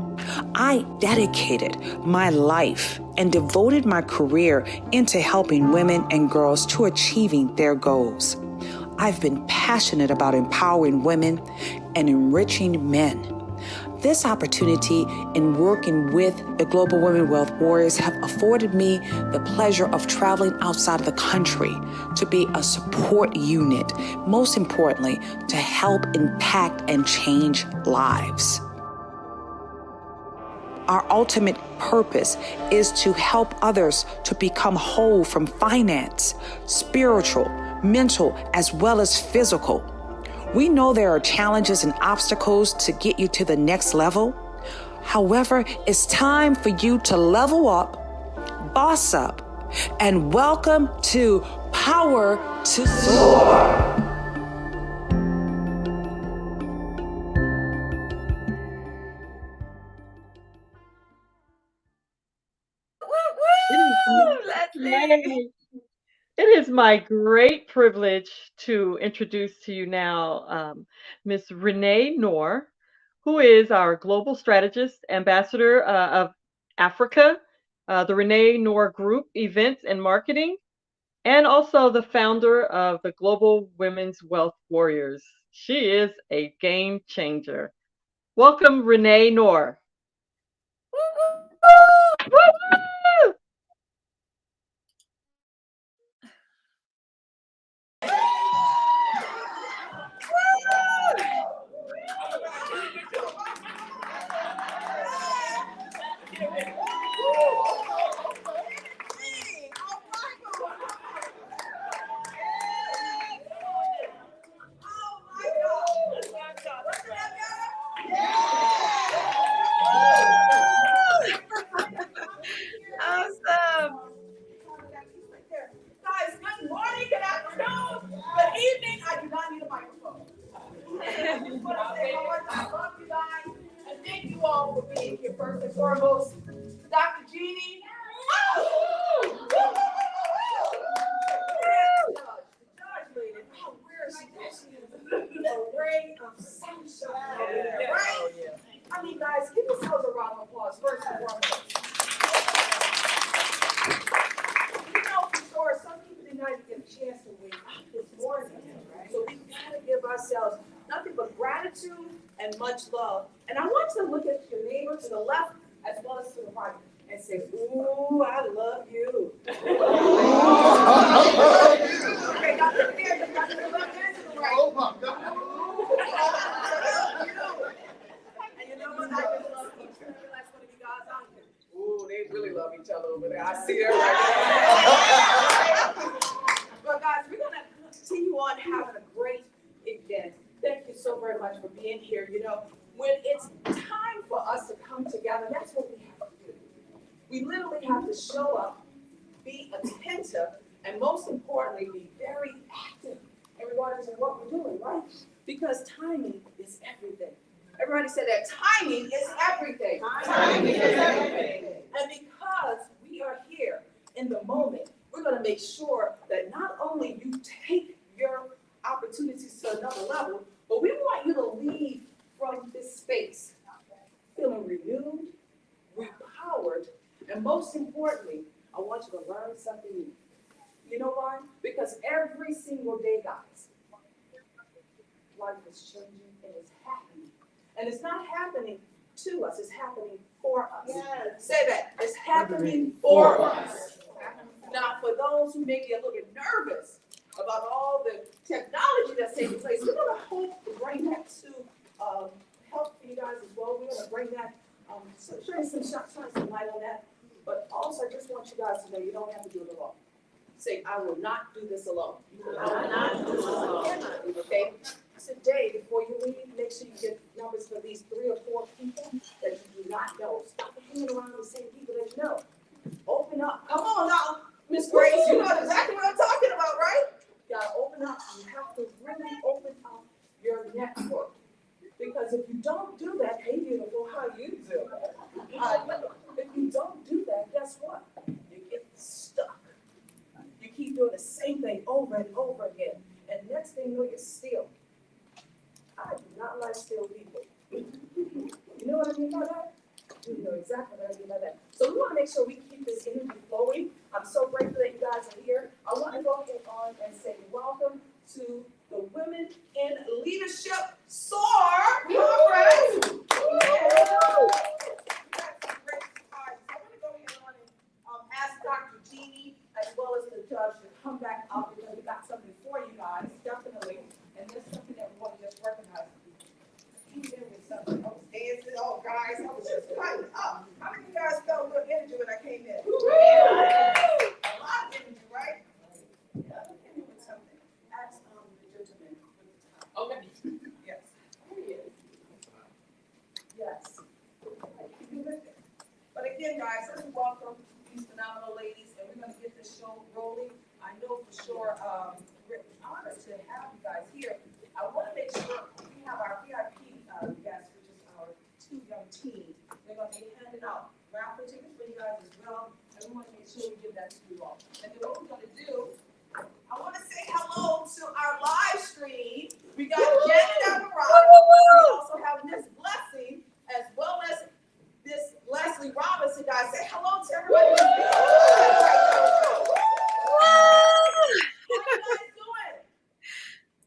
I dedicated my life and devoted my career into helping women and girls to achieving their goals. I've been passionate about empowering women and enriching men. This opportunity in working with the Global Women Wealth Warriors have afforded me the pleasure of traveling outside of the country to be a support unit, most importantly, to help impact and change lives. Our ultimate purpose is to help others to become whole from finance, spiritual, mental, as well as physical. We know there are challenges and obstacles to get you to the next level. However, it's time for you to level up, boss up, and welcome to Power to Soar. Leslie. It is my great privilege to introduce to you now Miss Renee Noor, who is our global strategist, ambassador of Africa, the Renee Noor Group Events and Marketing, and also the founder of the Global Women's Wealth Warriors. She is a game changer. Welcome, Renee Noor. Woo-woo! Awesome. Guys, good morning, good afternoon, good evening. I do not need a microphone. I just want to say how much I love you guys and thank you all for being here first and foremost. Dr. Jeannie. Where is she? A ray of sunshine over there, right? I mean, guys, give yourselves a round of applause first and foremost. You know, for sure, some people did not even get a chance to wake up this morning. So we gotta give ourselves nothing but gratitude and much love. And I want you to look at your neighbor to the left as well as to the right and say, ooh, I love you. Okay, y'all sit there, you got to love Angela, right? Oh my God. And you know what? I just love each other. That's one of you guys out here. Ooh, they really love each other over there. I see it right now. But guys, we're going to continue on having a great event. Thank you so very much for being here. You know, when it's time for us to come together, that's what we have to do. We literally have to show up, be attentive, and most importantly, be very active in regards to what we're doing, right? Because timing is everything. Everybody said that timing is everything. Timing is everything. And because we are here in the moment, we're going to make sure that not only you take your opportunities to another level, but we want you to leave from this space feeling renewed, repowered, and most importantly, I want you to learn something new. You know why? Because every single day, guys, life is changing and it's happening. And it's not happening to us, it's happening for us. Yes. Say that. It's happening for us. Now, for those who may be a little bit nervous about all the technology that's taking place, we're going to hope to bring that to help for you guys as well. We're going to bring that, shine some light on that. But also, I just want you guys to know you don't have to do it alone. Say, I will not do this alone. I will not do this alone. Okay? Today, before you leave, make sure you get numbers for these 3 or 4 people that you do not know. Stop hanging around the same people that you know. Open up. Come on now, Miss Grace. You know exactly what I'm talking about, right? You gotta open up. You have to really open up your network. Because if you don't do that, hey beautiful, how you do? If you don't do that, guess what? You get stuck. You keep doing the same thing over and over again. And next thing you know, you're still. I do not like still people. You know what I mean by that? You know exactly what I mean by that. So we want to make sure we keep this energy flowing. I'm so grateful that you guys are here. I want to go ahead on and say welcome to the Women in Leadership Soar Conference. I'm going to go ahead on and ask Dr. Jeannie as well as the judge to come back up because we got something for you guys, definitely. And there's something that we want to just recognize. Came in with something. I was dancing, oh guys, I was just cutting up. How many of you guys felt good energy when I came in? A lot of energy, right? Yeah, I came in with something. Ask the gentleman with the tie. Okay. Yes. Here he is. Yes. But again, guys, let's welcome these phenomenal ladies, and we're going to get this show rolling. I know for sure we're honored to have you guys here. I want to make sure we have our VIP guests, which is our 2 young teens. They're going to be handing out raffle tickets for you guys as well, and we want to make sure we give that to you all. And then what we're going to do, I want to say hello to our live stream. We got Janet Alvarado. We also have Miss Blessing, as well as this Leslie Robinson. Guys, say hello to everybody.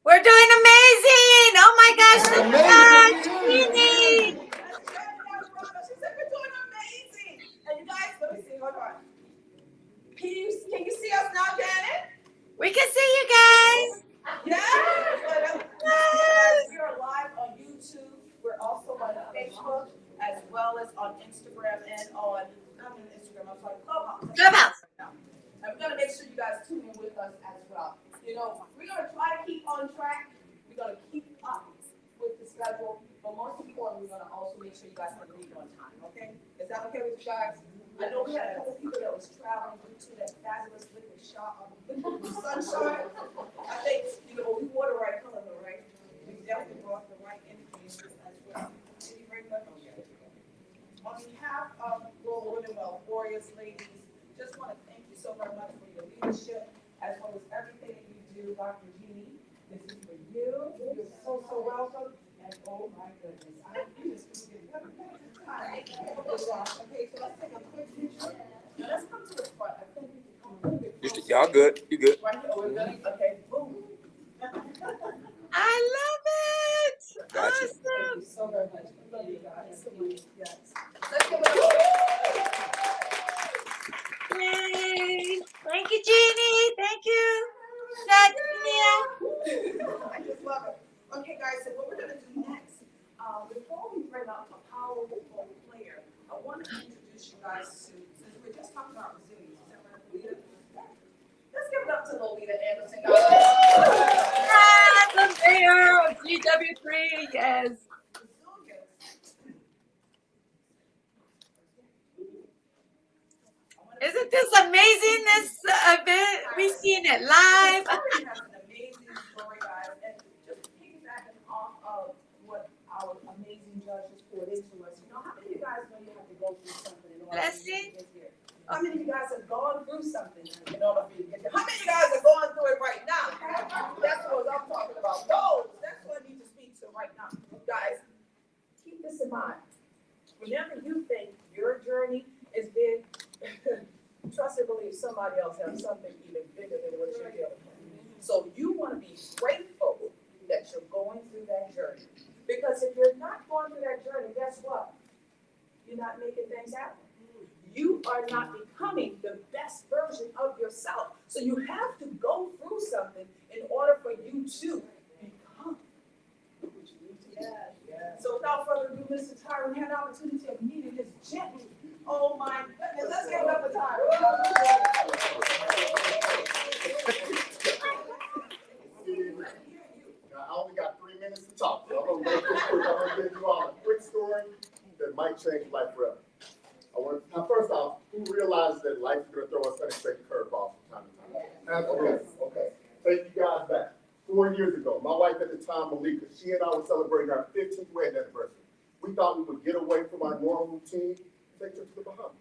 We're doing amazing. Oh my gosh. Jeannie. She said we're doing amazing. And you guys, let me see, hold on. Can you see us now, Janet? We can see you guys. Yes. We are live on YouTube. We're also on Facebook as well as on Instagram and on, not on Instagram, I'm sorry, Clubhouse. And we're going to make sure you guys tune in with us as well. You know, we're going to try to keep on track. We're going to keep up with the schedule. But most importantly, we're going to also make sure you guys can leave on time, okay? Is that okay with you guys? I know we had a couple people that was traveling due to that fabulous liquid sunshine. I think, you know, we wore the right color, though, right? We definitely brought the right indicators as well. Did you bring that? On behalf of Global Women Wealth Warriors, ladies, just want to thank you so very much for your leadership, as well as everything that you do, Dr. Jeannie. This is for you. You're so welcome. And oh my goodness, you just get better. Okay, so let's take a quick picture. Now let's come to the front. I think we can come a little bit. Y'all good? You good? Right here. We're good. Okay, boom. I love it. Gotcha. Awesome. Thank you so very much. I love you guys. Yes. Let's give it a Yay. Thank you, Jeannie. Thank Yeah. I just love it. Okay, guys, so what we're gonna do next, before we bring up a powerful player, I want to introduce you guys to, since we're just talking about resilience, is that right, Lolita? Let's give it up to Lolita Anderson, guys. The mayor of GW3, yes. Isn't this amazing, this event? We've seen it live. Soar has an amazing story, guys, and just piggybacking off of what our amazing judges poured into us. You know, how many of you guys know you have to go through something in order for you to get here? How many of you guys have gone through something in order for you to get here? How many of you guys are going through it right now? That's what I'm talking about. Those, that's what I need to speak to right now. Guys, keep this in mind. Whenever you think your journey is big, trust and believe somebody else has something even bigger than what you're dealing with. So you want to be grateful that you're going through that journey. Because if you're not going through that journey, guess what? You're not making things happen. You are not becoming the best version of yourself. So you have to go through something in order for you to become what you need to be. So without further ado, Mr. Tyron had an opportunity of meeting his jet. Oh my goodness, let's give it up for Tyron. Now, I only got 3 minutes to talk, so I'm gonna give you all a quick story that might change life forever. Now, first off, who realizes that life is gonna throw us unexpected curveballs from time to time? Absolutely. Okay. Take you guys back. 4 years ago, my wife at the time, Malika, she and I were celebrating our 15th wedding anniversary. We thought we would get away from our normal routine and take a trip to the Bahamas.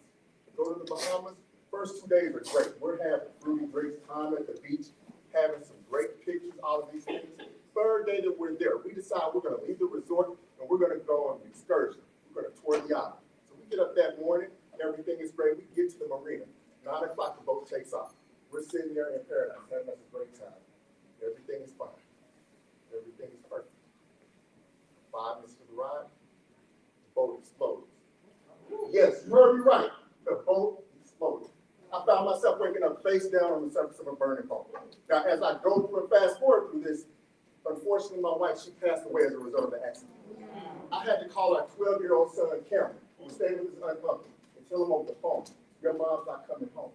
Go to the Bahamas. First 2 days are great. We're having fruity drinks, time at the beach, having some great pictures, all of these things. Third day that we're there, we decide we're going to leave the resort and we're going to go on an excursion. We're going to tour the island. So we get up that morning, everything is great. We get to the marina. 9 o'clock, the boat takes off. We're sitting there in paradise, having us a great time. Everything is fine. Everything is perfect. 5 minutes to the ride, the boat explodes. Yes, you heard me right. The boat exploded. I found myself waking up face down on the surface of a burning boat. Now, as I go through and fast forward through this, unfortunately, my wife, she passed away as a result of the accident. I had to call our 12-year-old son, Cameron, who was staying with his uncle, and tell him over the phone, your mom's not coming home.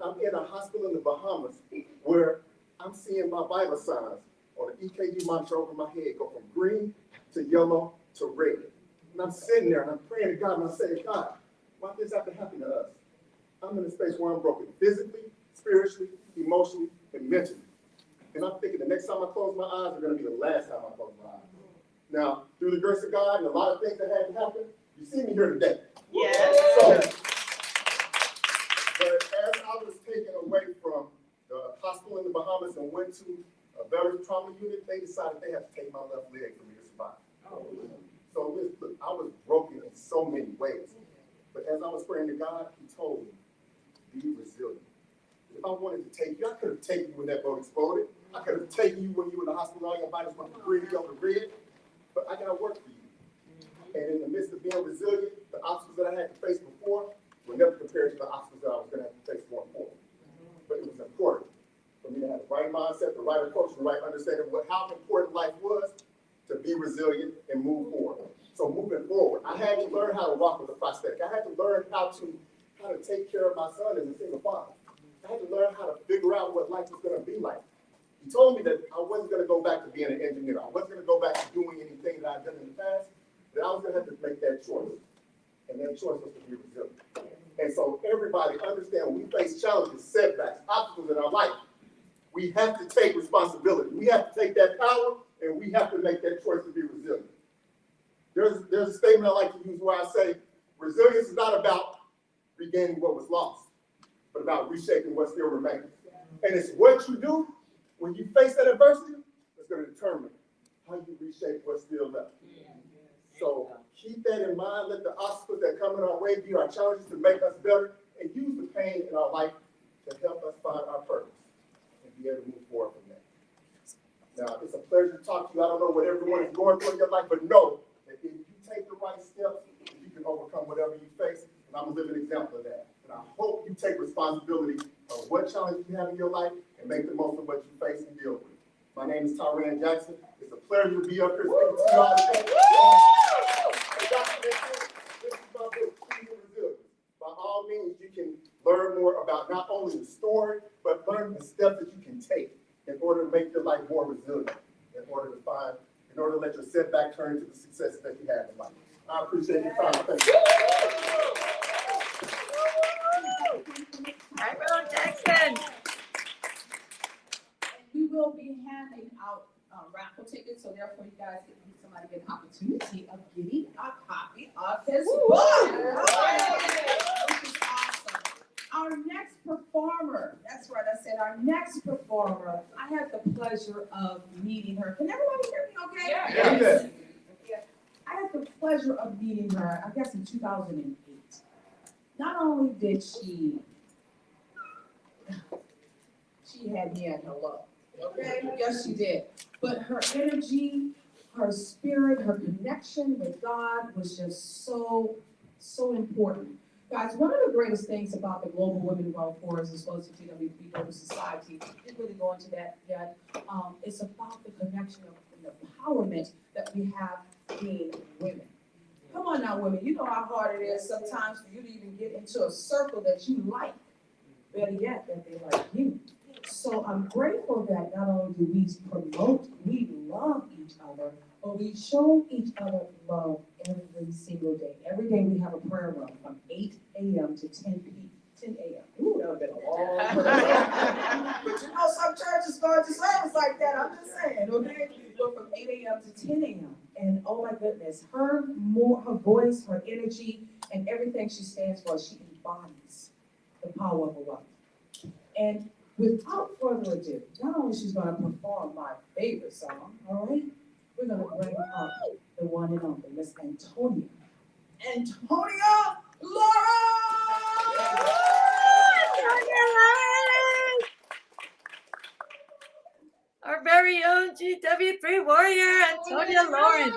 I'm in a hospital in the Bahamas where I'm seeing my vital signs on the EKG monitor over my head go from green to yellow to red. And I'm sitting there and I'm praying to God and I'm saying, God, why did this have to happen to us? I'm in a space where I'm broken physically, spiritually, emotionally, and mentally. And I'm thinking the next time I close my eyes are going to be the last time I close my eyes. Now, through the grace of God and a lot of things that had to happen, you see me here today. Yes. So, but as I was taken away from the hospital in the Bahamas and went to a veterans trauma unit, they decided they had to take my left leg for me to survive. So look, I was broken in so many ways. But as I was praying to God, he told me, be resilient. If I wanted to take you, I could have taken you when that boat exploded. I could have taken you when you were in the hospital, all your body's going to green, yellow, red. But I got work for you. And in the midst of being resilient, the obstacles that I had to face before were never compared to the obstacles that I was going to have to face going forward. But it was important for me to have the right mindset, the right approach, the right understanding of how important life was to be resilient and move forward. So moving forward, I had to learn how to walk with a prosthetic. I had to learn how to take care of my son as a single father. I had to learn how to figure out what life was going to be like. He told me that I wasn't going to go back to being an engineer. I wasn't going to go back to doing anything that I'd done in the past. That I was going to have to make that choice. And that choice was to be resilient. And so everybody understand when we face challenges, setbacks, obstacles in our life, we have to take responsibility. We have to take that power and we have to make that choice to be resilient. There's a statement I like to use where I say, resilience is not about regaining what was lost, but about reshaping what still remains. And it's what you do when you face that adversity that's going to determine how you reshape what's still left. So keep that in mind. Let the obstacles that come in our way be our challenges to make us better, and use the pain in our life to help us find our purpose and be able to move forward from there. Now, it's a pleasure to talk to you. I don't know what everyone is going through in your life, but know that if you take the right steps, you can overcome whatever you face, and I'm a living example of that. And I hope you take responsibility of what challenges you have in your life and make the most of what you face and deal with. My name is Tyran Jackson. It's a pleasure to be up here speaking to y'all today. This is my book, Keys to Resilience. By all means, you can learn more about not only the story, but learn the steps that you can take in order to make your life more resilient, in order to let your setback turn into the success that you have in life. I appreciate your time. Thank you. Tyrone Jackson. We will be handing out raffle tickets, so therefore you guys somebody get an opportunity of getting a copy of his book. Which is awesome. Our next performer, that's right, I said our next performer, I had the pleasure of meeting her. Can everybody hear me okay? Yes. Yeah. I had the pleasure of meeting her, I guess in 2008. Not only did she had me at her love. Okay? Yes, she did. But her energy, her spirit, her connection with God was just so important. Guys, one of the greatest things about the Global Women Wealth Force as well as the GWP Global Society, I didn't really go into that yet, it's about the connection and the empowerment that we have being women. Come on now, women. You know how hard it is sometimes for you to even get into a circle that you like. Better yet, that they like you. So I'm grateful that not only do we promote, we love each other, but we show each other love every single day. Every day we have a prayer run from 8 a.m. to 10 a.m. Ooh, that would have been a long prayer. But you know, some churches start to service like that. I'm just saying, okay? But from 8 a.m. to 10 a.m. And oh my goodness, her voice, her energy, and everything she stands for, she embodies the power of a wife. And without further ado, not only she's going to perform my favorite song, all right, we're going to bring up the one and only Miss Antonia. Antonia Laura! Our very own GW3 warrior, Antonia Lawrence.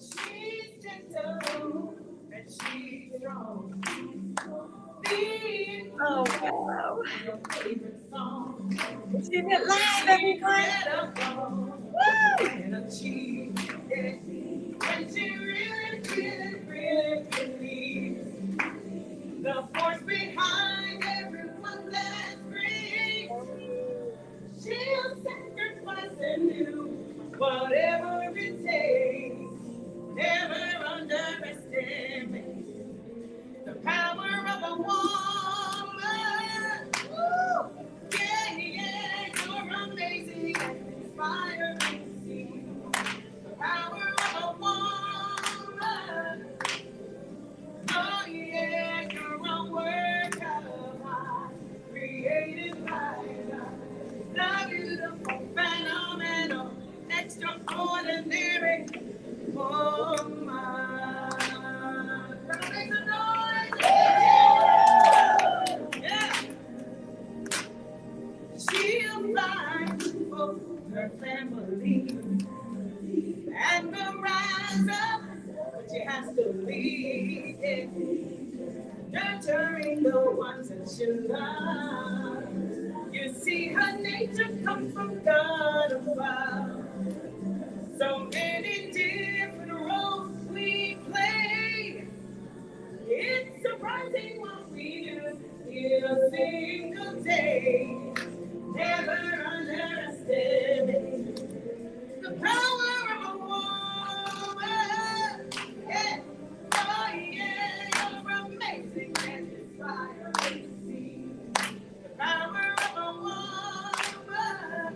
She's gentle and she's strong. Oh, wow. Your favorite song. Sing it live, everyone. Woo! And achieve it. And she really believes the force behind everyone that's free. She'll sacrifice and do whatever it takes. Never underestimate the power of a woman. Woo! Yeah, yeah, you're amazing and inspiring. See the power of a woman. Oh yeah, you're a work of art, created by God. The beautiful, phenomenal, extraordinary woman. Make the noise. Yeah. She'll fight for her family and will rise up, but she has to lead it, nurturing the ones that she loves. You see, her nature comes from God above. So many different roles we play. It's surprising what we do in a single day. Never underestimate the power of a woman. Yeah. Oh yeah, you're amazing and inspiring. See the power of a woman.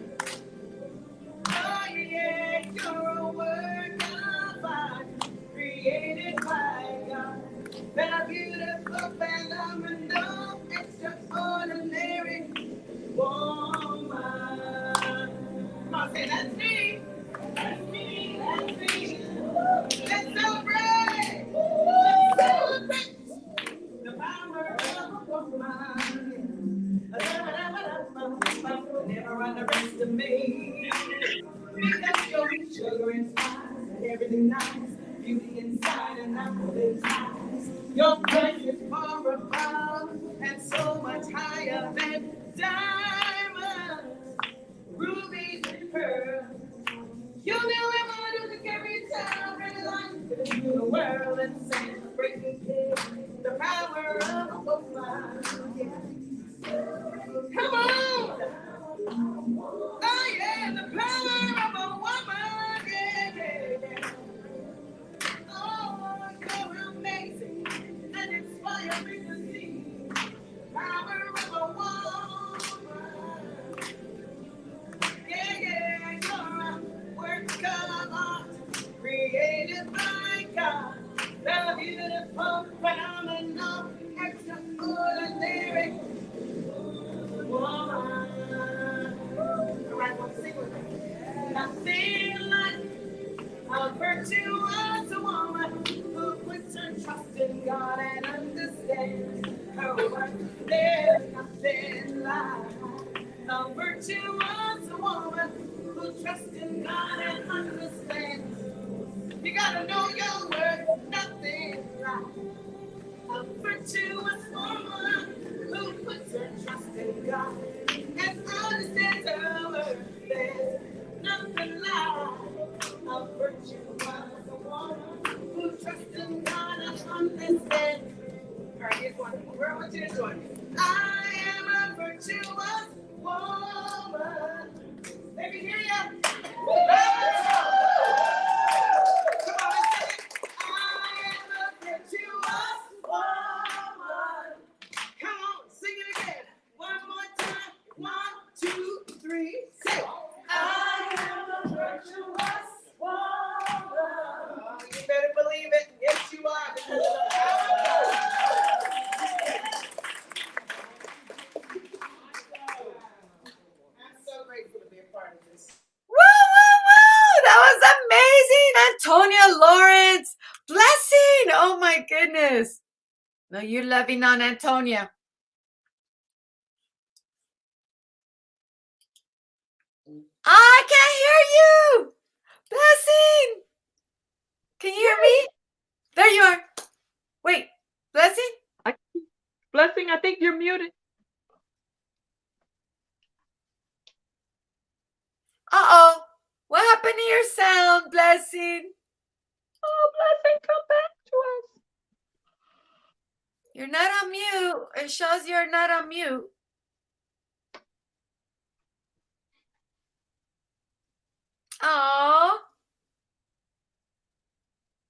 Oh yeah, you're a work of art, created by God. That beautiful, phenomenal, extraordinary woman. woman. Never underestimate. Because you're sugar and spice and everything nice. Beauty inside and out eyes. Your price is far above and so much higher than diamonds, rubies, and pearls. You're the only one who can carry town, bring life to the world and celebrate the power of a woman. Come on! Oh yeah, the power of a woman. Yeah. Oh, you're amazing and inspiring to see. The power of a woman. Yeah, you're a work of art created by God. The beautiful, phenomenal, extraordinary woman. All right, want to sing with me? Nothing like a virtuous woman who puts her trust in God and understands her work. There's nothing like a virtuous woman who trusts in God and understands. You gotta know your worth. Nothing like a virtuous woman who puts her trust in God and understands her worth. There's nothing like a virtuous woman who trusts in God and understands. All right, here's one. Where I want you to join me. I am a virtuous woman. Let me hear ya. Let's go. Come on, let's sing it. I am a virtuous woman. Come on, sing it again. One more time. 1, 2, 3, say it. I am a virtuous woman. Oh, you better believe it. Yes, you are. Because of the power of God. I'm so grateful to be a part of this. Woo, woo, woo! That was amazing, Antonia Lawrence. Blessing. Oh my goodness. No, you're loving on Antonia. I can't hear you. Blessing. Can you hear me? There you are. Wait, Blessing? Blessing, I think you're muted. Uh-oh. What happened to your sound, Blessing? Oh, Blessing, come back to us. You're not on mute. It shows you're not on mute. Oh,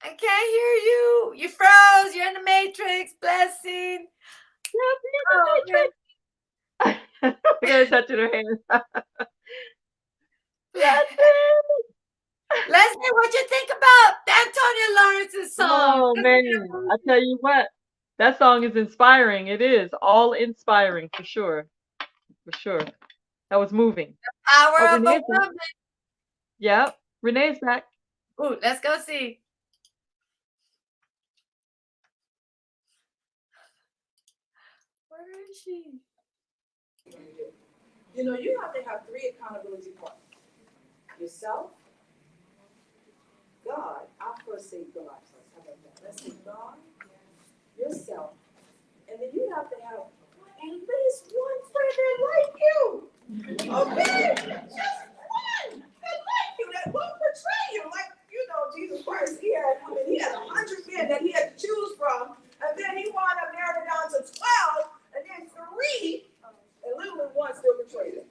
I can't hear you. You froze. You're in the Matrix. Blessing. Yes, Oh, you're the Matrix. I gotta touch her hand. Blessing. Leslie, what'd you think about Antonia Lawrence's song? Oh man, I tell you what, that song is inspiring. It is all inspiring for sure. For sure. That was moving. Power Oh, of a Renee's back. Woman. Yep, Renee's back. Ooh, let's go see. Where is she? You know, you have to have 3 accountability partners. Yourself, God. I'll first say God first. How about that? Let's say God, yourself, and then you have to have at least one friend that like you. Okay? Just one that like you, that won't betray you. Like, you know, Jesus Christ, he had 100 men that he had to choose from, and then he wound up narrowing down to 12, and then 3, and literally one still betrayed him.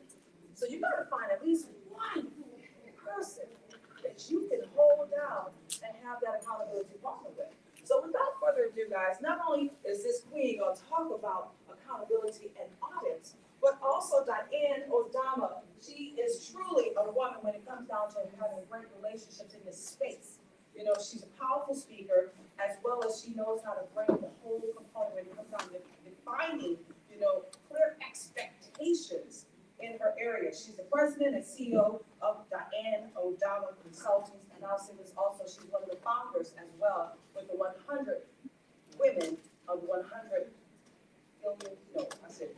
So you gotta find at least one person that you can hold down and have that accountability partner with. So without further ado, guys, not only is this queen gonna talk about accountability and audits, but also Diane Odama. She is truly a woman when it comes down to having great relationships in this space. You know, she's a powerful speaker, as well as she knows how to bring the whole component when it comes down to defining, you know, clear expectations in her area. She's the president and CEO of Diane Odama Consultants, and I'll say this also, she's one of the founders as well with the 100 women of 100 billion, no,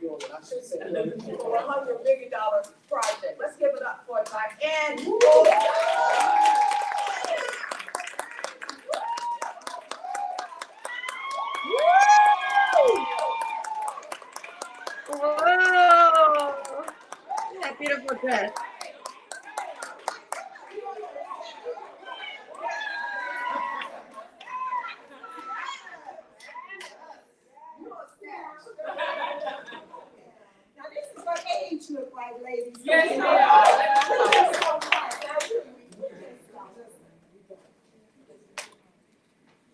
I should say, for $100 million project. Let's give it up for Black and Whoa! That beautiful dress. Now this is what age look like, ladies. Yes, You they know, are. we just so fun.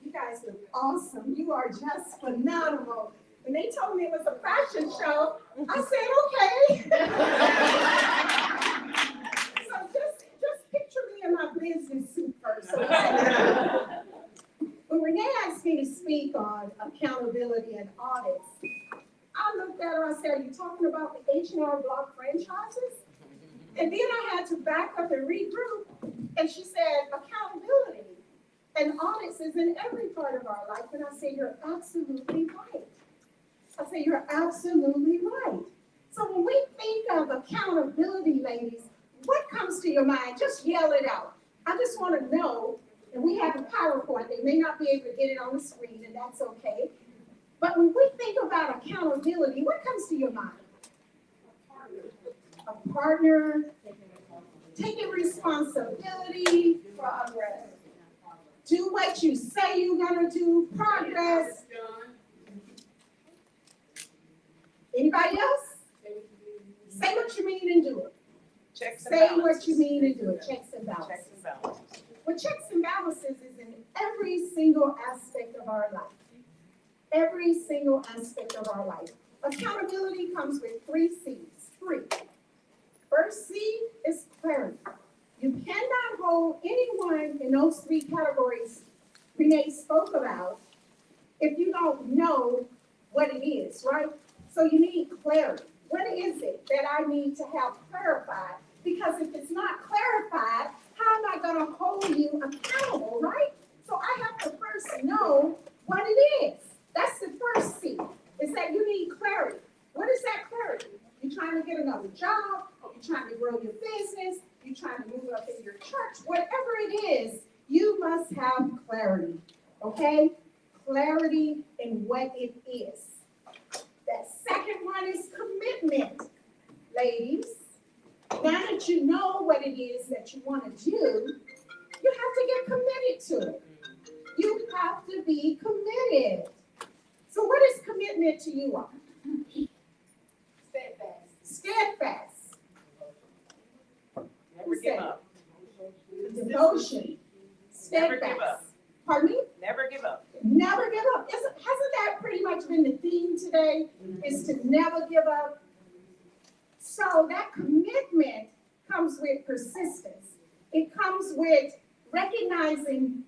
You guys look awesome. You are just phenomenal. When they told me it was a fashion show, I said, okay. So just picture me in my business suit first, okay? When Renee asked me to speak on accountability and audits, I looked at her, I said, are you talking about the H&R Block franchises? And then I had to back up and regroup, and she said, accountability and audits is in every part of our life. And I said, you're absolutely right. I said, you're absolutely right. So when we think of accountability, ladies, what comes to your mind? Just yell it out. I just want to know, and we have a PowerPoint. They may not be able to get it on the screen, and that's okay. But when we think about accountability, what comes to your mind? A partner, taking responsibility for others. Do what you say you're gonna do, progress. Anybody else? Say what you mean and do it. Say what you mean and do it. Checks and balances. Well, checks and balances is in every single aspect of our life. Every single aspect of our life. Accountability comes with 3 C's. 3. First C is clarity. You cannot hold anyone in those 3 categories Renee spoke about if you don't know what it is, right? So you need clarity. What is it that I need to have clarified? Because if it's not clarified, how am I going to hold you accountable, right? So I have to first know what it is. That's the first C, is that you need clarity. What is that clarity? You're trying to get another job, you're trying to grow your business, you're trying to move up in your church, whatever it is, you must have clarity, okay? Clarity in what it is. That second one is commitment, ladies. Now that you know what it is that you want to do, you have to get committed to it. You have to be committed. So what is commitment to you all? Steadfast. Never give up. Devotion. Never Steadfast. give up. Pardon me? Never give up. Never give up. Hasn't that pretty much been the theme today? Is to never give up. So that commitment comes with persistence. It comes with recognizing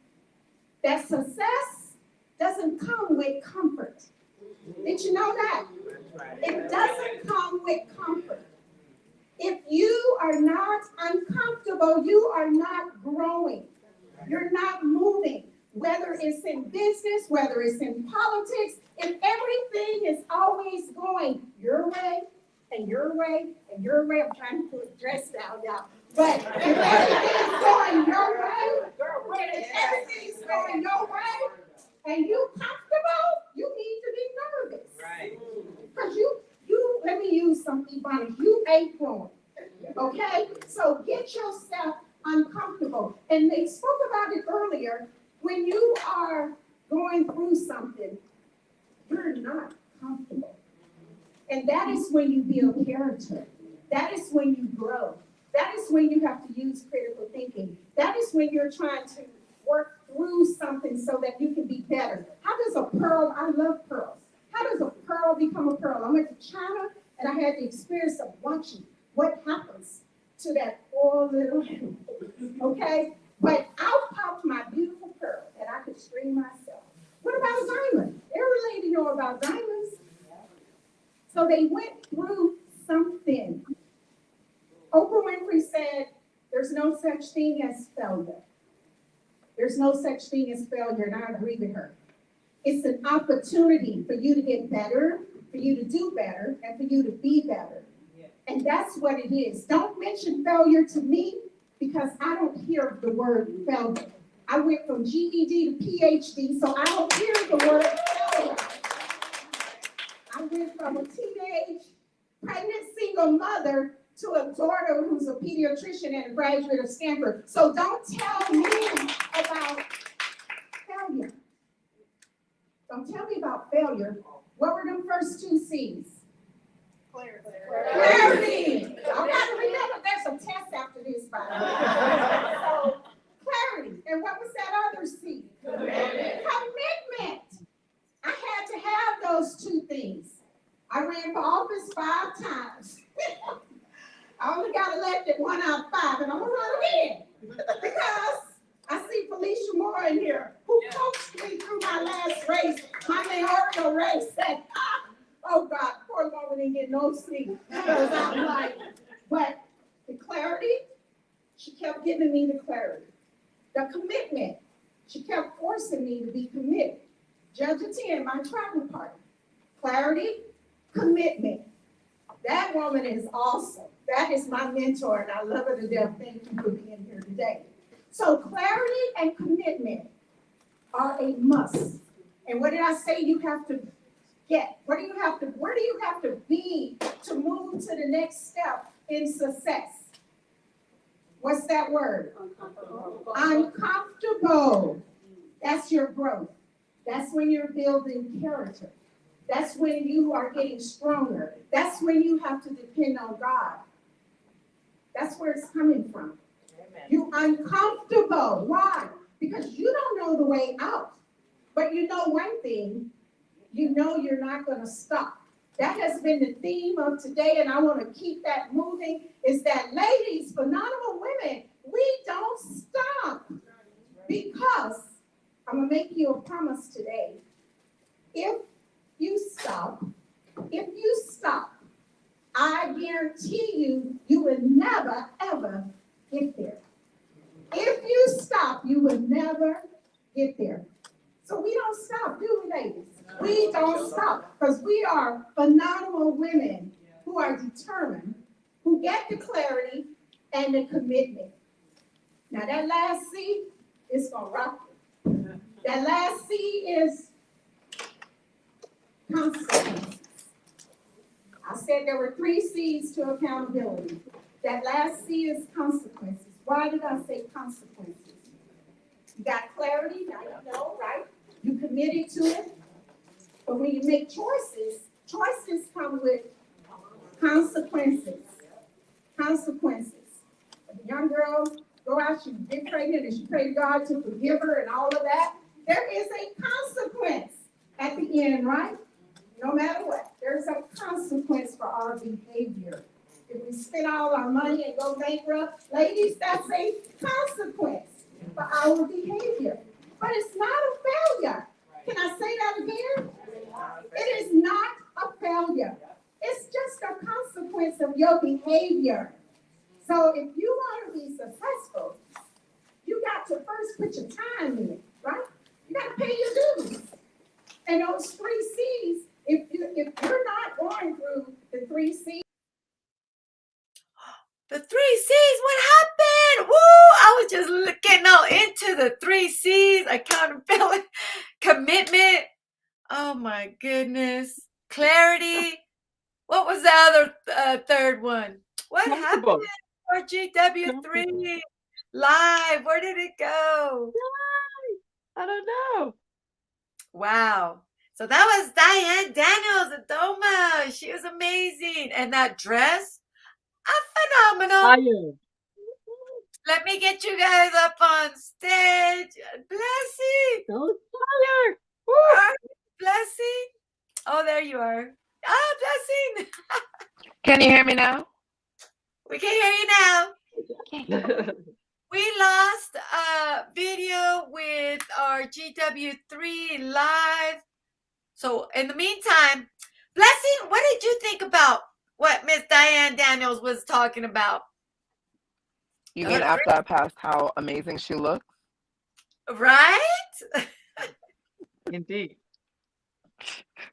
that success doesn't come with comfort. Did you know that? It doesn't come with comfort. If you are not uncomfortable, you are not growing. You're not moving. Whether it's in business, whether it's in politics, if everything is always going your way and your way and your way, I'm trying to put a dress down, y'all. But if everything's going your way, if everything's going your way, and you comfortable, you need to be nervous. Right. Because you, let me use some Ebonics, you ain't growing. Okay? So get yourself uncomfortable. And they spoke about it earlier. When you are going through something, you're not comfortable. And that is when you build character. That is when you grow. That is when you have to use critical thinking. That is when you're trying to work through something so that you can be better. How does a pearl, I love pearls. How does a pearl become a pearl? I went to China and I had the experience of watching what happens to that poor little animal. Okay? But out popped my beautiful pearl and I could string myself. What about a diamond? Every lady know about diamonds. So they went through something. Oprah Winfrey said, there's no such thing as failure. There's no such thing as failure, and I agree with her. It's an opportunity for you to get better, for you to do better, and for you to be better. And that's what it is. Don't mention failure to me because I don't hear the word failure. I went from GED to PhD, so I don't hear the word failure. I went from a teenage pregnant single mother to a daughter who's a pediatrician and a graduate of Stanford. So don't tell me about failure. Don't tell me about failure. What were them first two C's? Clarity. I gotta remember there's a test after this, by the way. So, clarity. And what was that other C? Commitment. I had to have those two things. I ran for office 5 times. I only got elected 1 out of 5, and I'm gonna run again. Because I see Felicia Moore in here, who coached me through my last race, my mayoral race. Said, oh God, poor woman didn't get no sleep. Because I'm like, but the clarity, she kept giving me the clarity. The commitment, she kept forcing me to be committed. Judge of 10, my travel partner. Clarity, commitment. That woman is awesome. That is my mentor, and I love her to death. Thank you for being here today. So clarity and commitment are a must. And what did I say you have to get? Where do you have to be to move to the next step in success? What's that word? Uncomfortable. That's your growth. That's when you're building character. That's when you are getting stronger. That's when you have to depend on God. That's where it's coming from. You're uncomfortable. Why? Because you don't know the way out. But you know one thing, you know you're not going to stop. That has been the theme of today, and I want to keep that moving, is that ladies, phenomenal women, we don't stop. Because I'm going to make you a promise today. If you stop, I guarantee you, you will never, ever get there. If you stop, you will never get there. So we don't stop, do we, ladies? We don't stop, because we are phenomenal women who are determined, who get the clarity and the commitment. Now that last C is gonna rock you. That last C is consequences. I said there were 3 C's to accountability. That last C is consequences. Why did I say consequences? You got clarity, now you know, right? You committed to it. But when you make choices come with consequences. Consequences. If a young girl go out, she get pregnant, and she pray to God to forgive her and all of that, there is a consequence at the end, right? No matter what, there's a consequence for our behavior. If we spend all our money and go bankrupt, ladies, that's a consequence for our behavior. But it's not a failure. Can I say that again? It is not a failure. It's just a consequence of your behavior. So if you want to be successful, you got to first put your time in, right? You got to pay your dues. And those 3 C's, if you're not going through the 3 C's. The 3 C's, what happened? Woo! I was just getting all into the 3 C's, accountability, commitment. Oh my goodness. Clarity. What was the other third one? What happened for GW3 live? Where did it go? I don't know. Wow. So that was Diane Daniels at Doma. She was amazing. And that dress, phenomenal. Fire. Let me get you guys up on stage. Blessing. That was fire. Blessing. Oh, there you are. Blessing. Can you hear me now? We can hear you now. We lost a video with our GW3 live. So in the meantime, Blessing, what did you think about what Miss Diane Daniels was talking about? You mean after I passed how amazing she looks? Right? Indeed.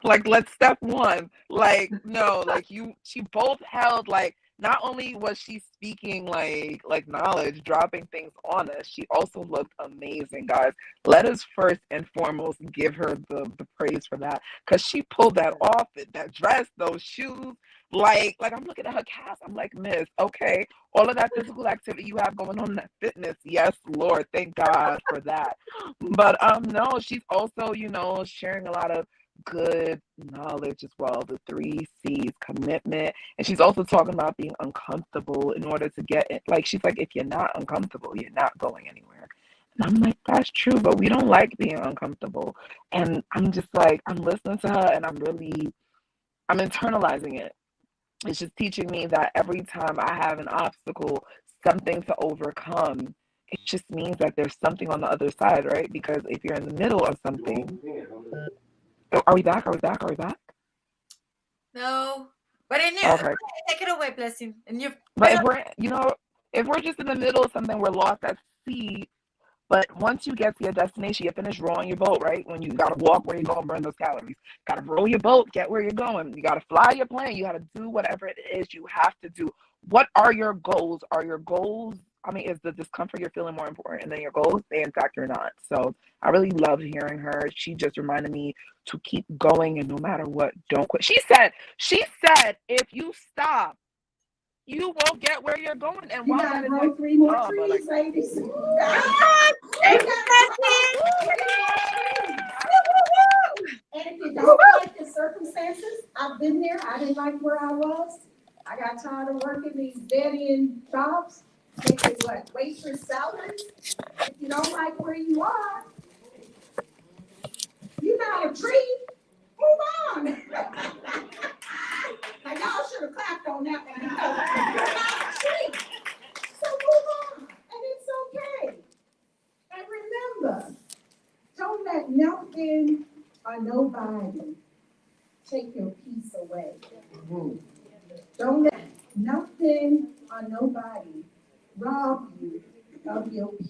Like, let's step one. Like, no, like she both held like not only was she speaking like knowledge, dropping things on us, she also looked amazing, guys. Let us first and foremost give her the praise for that. Cause she pulled that off, that dress, those shoes. Like I'm looking at her cast. I'm like, Miss, okay, all of that physical activity you have going on, that fitness, yes, Lord, thank God for that. But no, she's also, sharing a lot of good knowledge as well. The 3 C's: commitment. And she's also talking about being uncomfortable in order to get it. Like, she's like, if you're not uncomfortable, you're not going anywhere. And I'm like, that's true, but we don't like being uncomfortable. And I'm just like, I'm listening to her and I'm internalizing it. It's just teaching me that every time I have an obstacle, something to overcome, it just means that there's something on the other side, right? Because if you're in the middle of something, are we back? Are we back? Are we back? No. But in you, Okay. take it away, Blessing. And you. But if we're just in the middle of something, we're lost at sea. But once you get to your destination, you finish rowing your boat, right? When you gotta walk where you're going, burn those calories. Gotta row your boat, get where you're going. You gotta fly your plane. You gotta do whatever it is you have to do. What are your goals? Are your goals? I mean, is the discomfort you're feeling more important than your goals? In fact, you're not. So I really loved hearing her. She just reminded me to keep going, and no matter what, don't quit. She said, if you stop, you won't get where you're going. And You while gotta that is grow like, 3 more but trees, ladies. Thank you, Blessing. And if you don't like the circumstances, I've been there. I didn't like where I was. I got tired of working these dead-end jobs, making waitress salaries. If you don't like where you are, you're not a tree. Move on. Now y'all should have clapped on that one. You're not a tree. So move on, and it's okay. And remember, don't let nothing or nobody take your peace away. Don't let nothing or nobody rob you of your peace.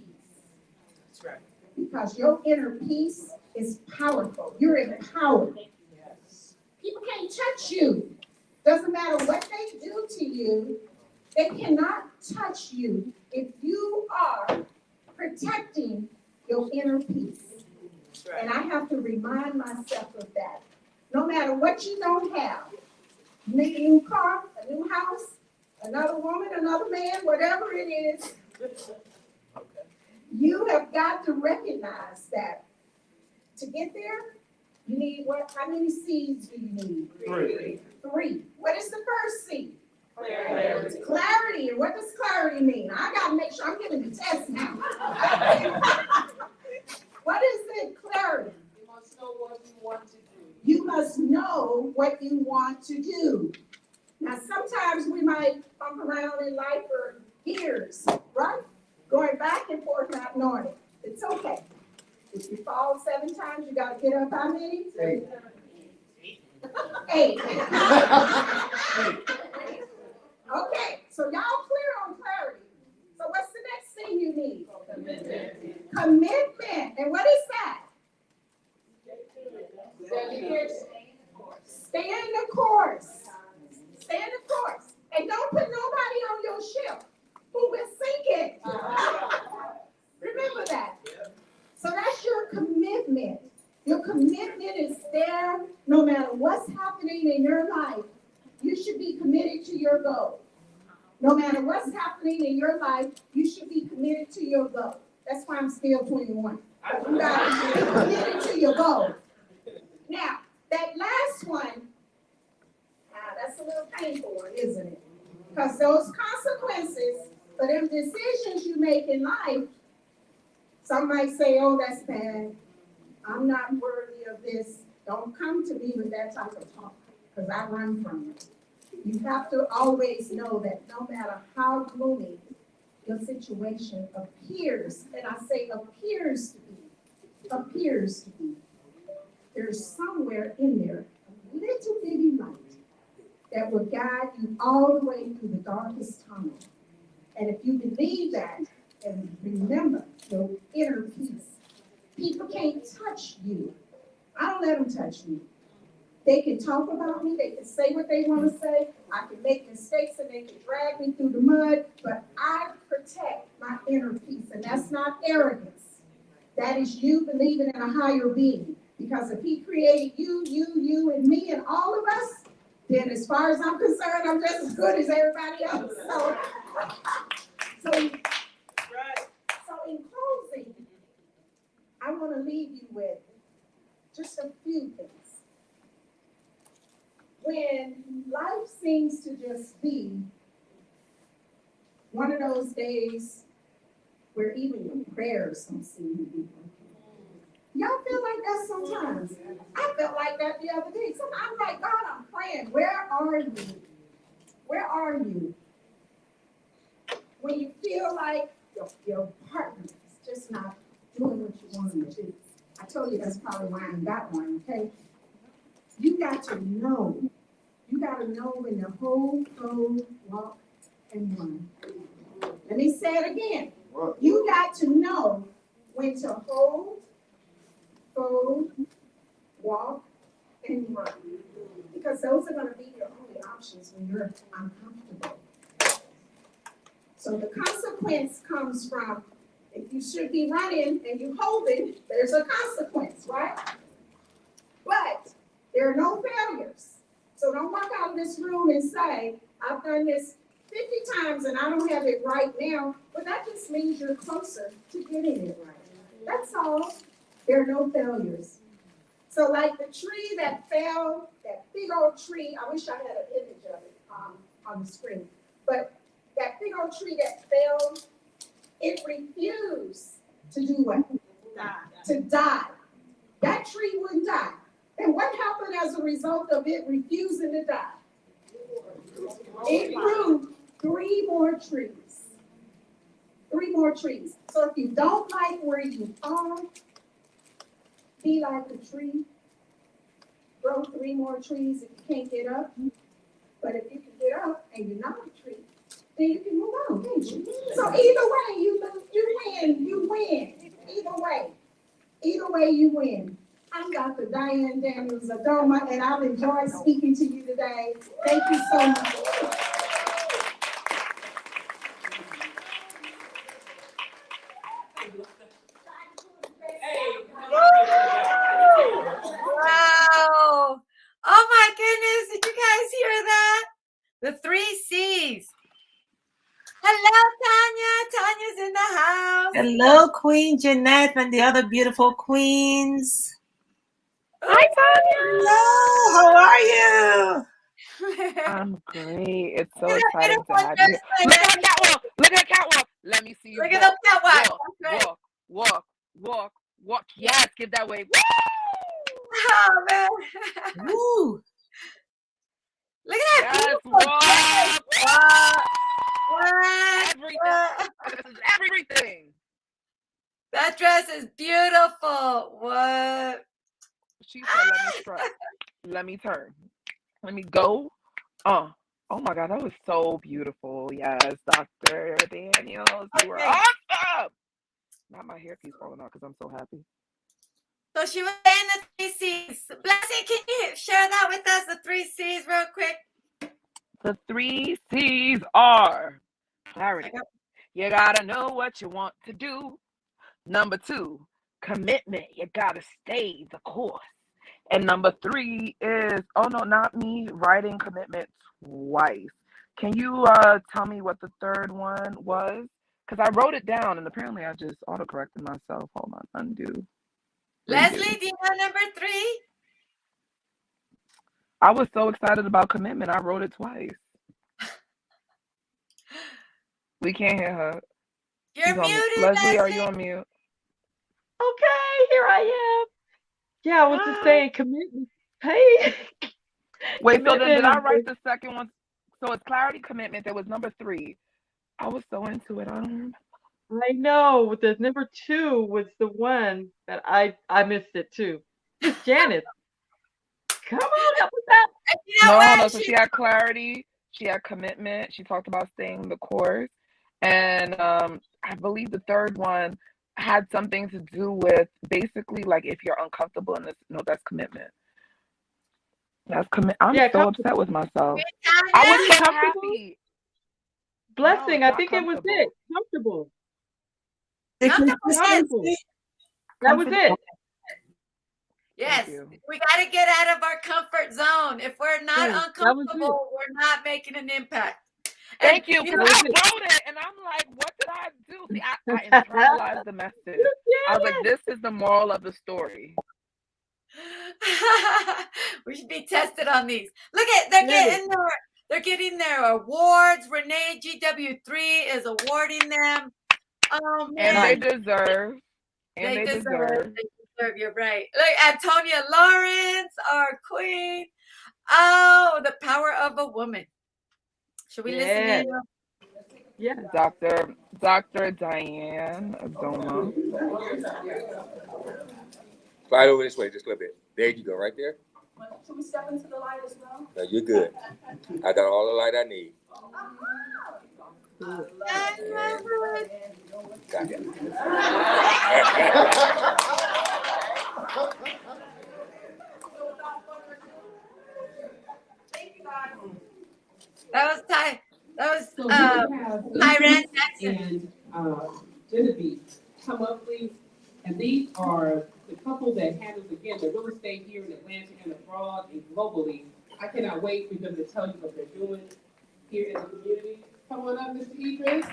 That's right. Because your inner peace is powerful. You're empowered. Yes. People can't touch you. Doesn't matter what they do to you, they cannot touch you if you are protecting your inner peace. That's right. And I have to remind myself of that. No matter what you don't have, you make a new car, a new house, another woman, another man, whatever it is, you have got to recognize that to get there, you need what? How many C's do you need? 3. What is the first C? Clarity. Clarity. And what does clarity mean? I got to make sure I'm giving the test now. What is it, clarity? You must know what you want to do. You must know what you want to do. Now, sometimes we might bump around in life for years, right? Going back and forth, not knowing it. It's okay. If you fall 7 times, you got to get up how many? 8. 8. Okay, so y'all clear on clarity. So what's the next thing you need? Commitment. Commitment. And what is that? Stay in the course. Stay in the course. And don't put nobody on your ship who will sink it. Remember that. So that's your commitment. Your commitment is there no matter what's happening in your life. You should be committed to your goal. No matter what's happening in your life, you should be committed to your goal. That's why I'm still 21. You got to be committed to your goal. Now, that last one, that's a little painful, isn't it? Because those consequences for them decisions you make in life, some might say, oh, that's bad. I'm not worthy of this. Don't come to me with that type of talk, because I run from it. You have to always know that no matter how gloomy your situation appears, and I say appears to be, there's somewhere in there a little bitty light that will guide you all the way through the darkest tunnel. And if you believe that, and remember your inner peace, people can't touch you. I don't let them touch me. They can talk about me, they can say what they want to say, I can make mistakes and they can drag me through the mud, but I protect my inner peace, and that's not arrogance. That is you believing in a higher being. Because if he created you, and me, and all of us, then as far as I'm concerned, I'm just as good as everybody else. So in closing, I want to leave you with just a few things. When life seems to just be one of those days where even your prayers don't seem to be working. Y'all feel like that sometimes? I felt like that the other day. So I'm like, God, I'm praying. Where are you? Where are you? When you feel like your partner is just not doing what you want them to do. I told you that's probably why I ain't got one, okay? You got to know. You got to know when to hold, walk, and run. Let me say it again. You got to know when to hold, walk, and run. Because those are going to be your only options when you're uncomfortable. So the consequence comes from, if you should be running and you hold it, there's a consequence, right? But there are no failures. So don't walk out of this room and say, I've done this 50 times and I don't have it right now. But that just means you're closer to getting it right. That's all. There are no failures. So like the tree that fell, that big old tree, I wish I had an image of it on the screen. But that big old tree that fell, it refused to do what? To die. That tree wouldn't die. And what happened as a result of it refusing to die? It grew 3 more trees. 3 more trees. So if you don't like where you are, be like a tree. Grow 3 more trees if you can't get up. But if you can get up and you're not a tree, then you can move on, can't you? So either way, you win. Either way, you win. I'm Dr. Diane Daniels Adoma, and I've enjoyed speaking to you today. Thank you so much. Wow. Oh my goodness. Did you guys hear that? The 3 C's. Hello, Tanya. Tanya's in the house. Hello, Queen Jeanette and the other beautiful queens. Hi, Tanya. Hello, how are you? I'm great. It's so exciting to have you. Look at the catwalk. Look at the catwalk. Let me see you. Look at the catwalk. Walk. Yes, give that way. Woo! Oh, man. Woo! Look at that. Yes, walk. Everything. That dress is beautiful. What? She said, let me strut. Let me turn. Let me go. Oh my God, that was so beautiful. Yes, Dr. Daniels, you were awesome. Now my hair keeps falling out because I'm so happy. So she was saying the 3 C's. Blessing, can you share that with us, the 3 C's real quick? The 3 C's are clarity. You gotta know what you want to do. Number 2, commitment. You gotta stay the course. And number 3 is, oh no, not me, writing commitment twice. Can you tell me what the third one was? Because I wrote it down and apparently I just autocorrected myself. Hold on, undo. Leslie, do you know number 3? I was so excited about commitment, I wrote it twice. We can't hear her. You're muted, Leslie, are you on mute? Okay, here I am. Yeah, I was just saying commitment. Hey. Wait, so then did I write the second one? So it's clarity, commitment. There was number 3. I was so into it. I don't remember. I know. The number 2 was the one that I missed it too. Miss Janice. Come on, help us out. You know no. So she had clarity. She had commitment. She talked about staying the course. And I believe the third one had something to do with basically like if you're uncomfortable in this, no, that's commitment. I'm Yeah, so upset with myself. Tanya? I was was it so comfortable? happy. No, Blessing, it's I not think it was it. comfortable. Comfortable. Comfortable, yes. Comfortable. That was it. Yes, you. we got to get out of our comfort zone. If we're not Yes, that was it. uncomfortable, we're not making an impact. Thank you, You because know, That was I it. wrote it and I'm like, what did I do? See, I internalized the message. I was like, Yes. this is the moral of the story. we should be tested on these. Look at they're getting their awards. Renee GW3 is awarding them. Oh And man, they deserve. And they they deserve. deserve. They deserve. You're right. Look, Antonia Lawrence, our queen. Oh, the power of a woman. Should we listen Yes. in? Yes. Dr. Diane Adoma. Slide over this way just a little bit. There you go, right there. Should we step into the light as well? No, you're good. I got all the light I need. Got it. That was Ty. That was So we have Tyran Jackson and Genevieve. Come up, please. And these are the couple that handles, again, the real estate here in Atlanta and abroad and globally. I cannot wait for them to tell you what they're doing here in the community. Come on up, Mr. Idris.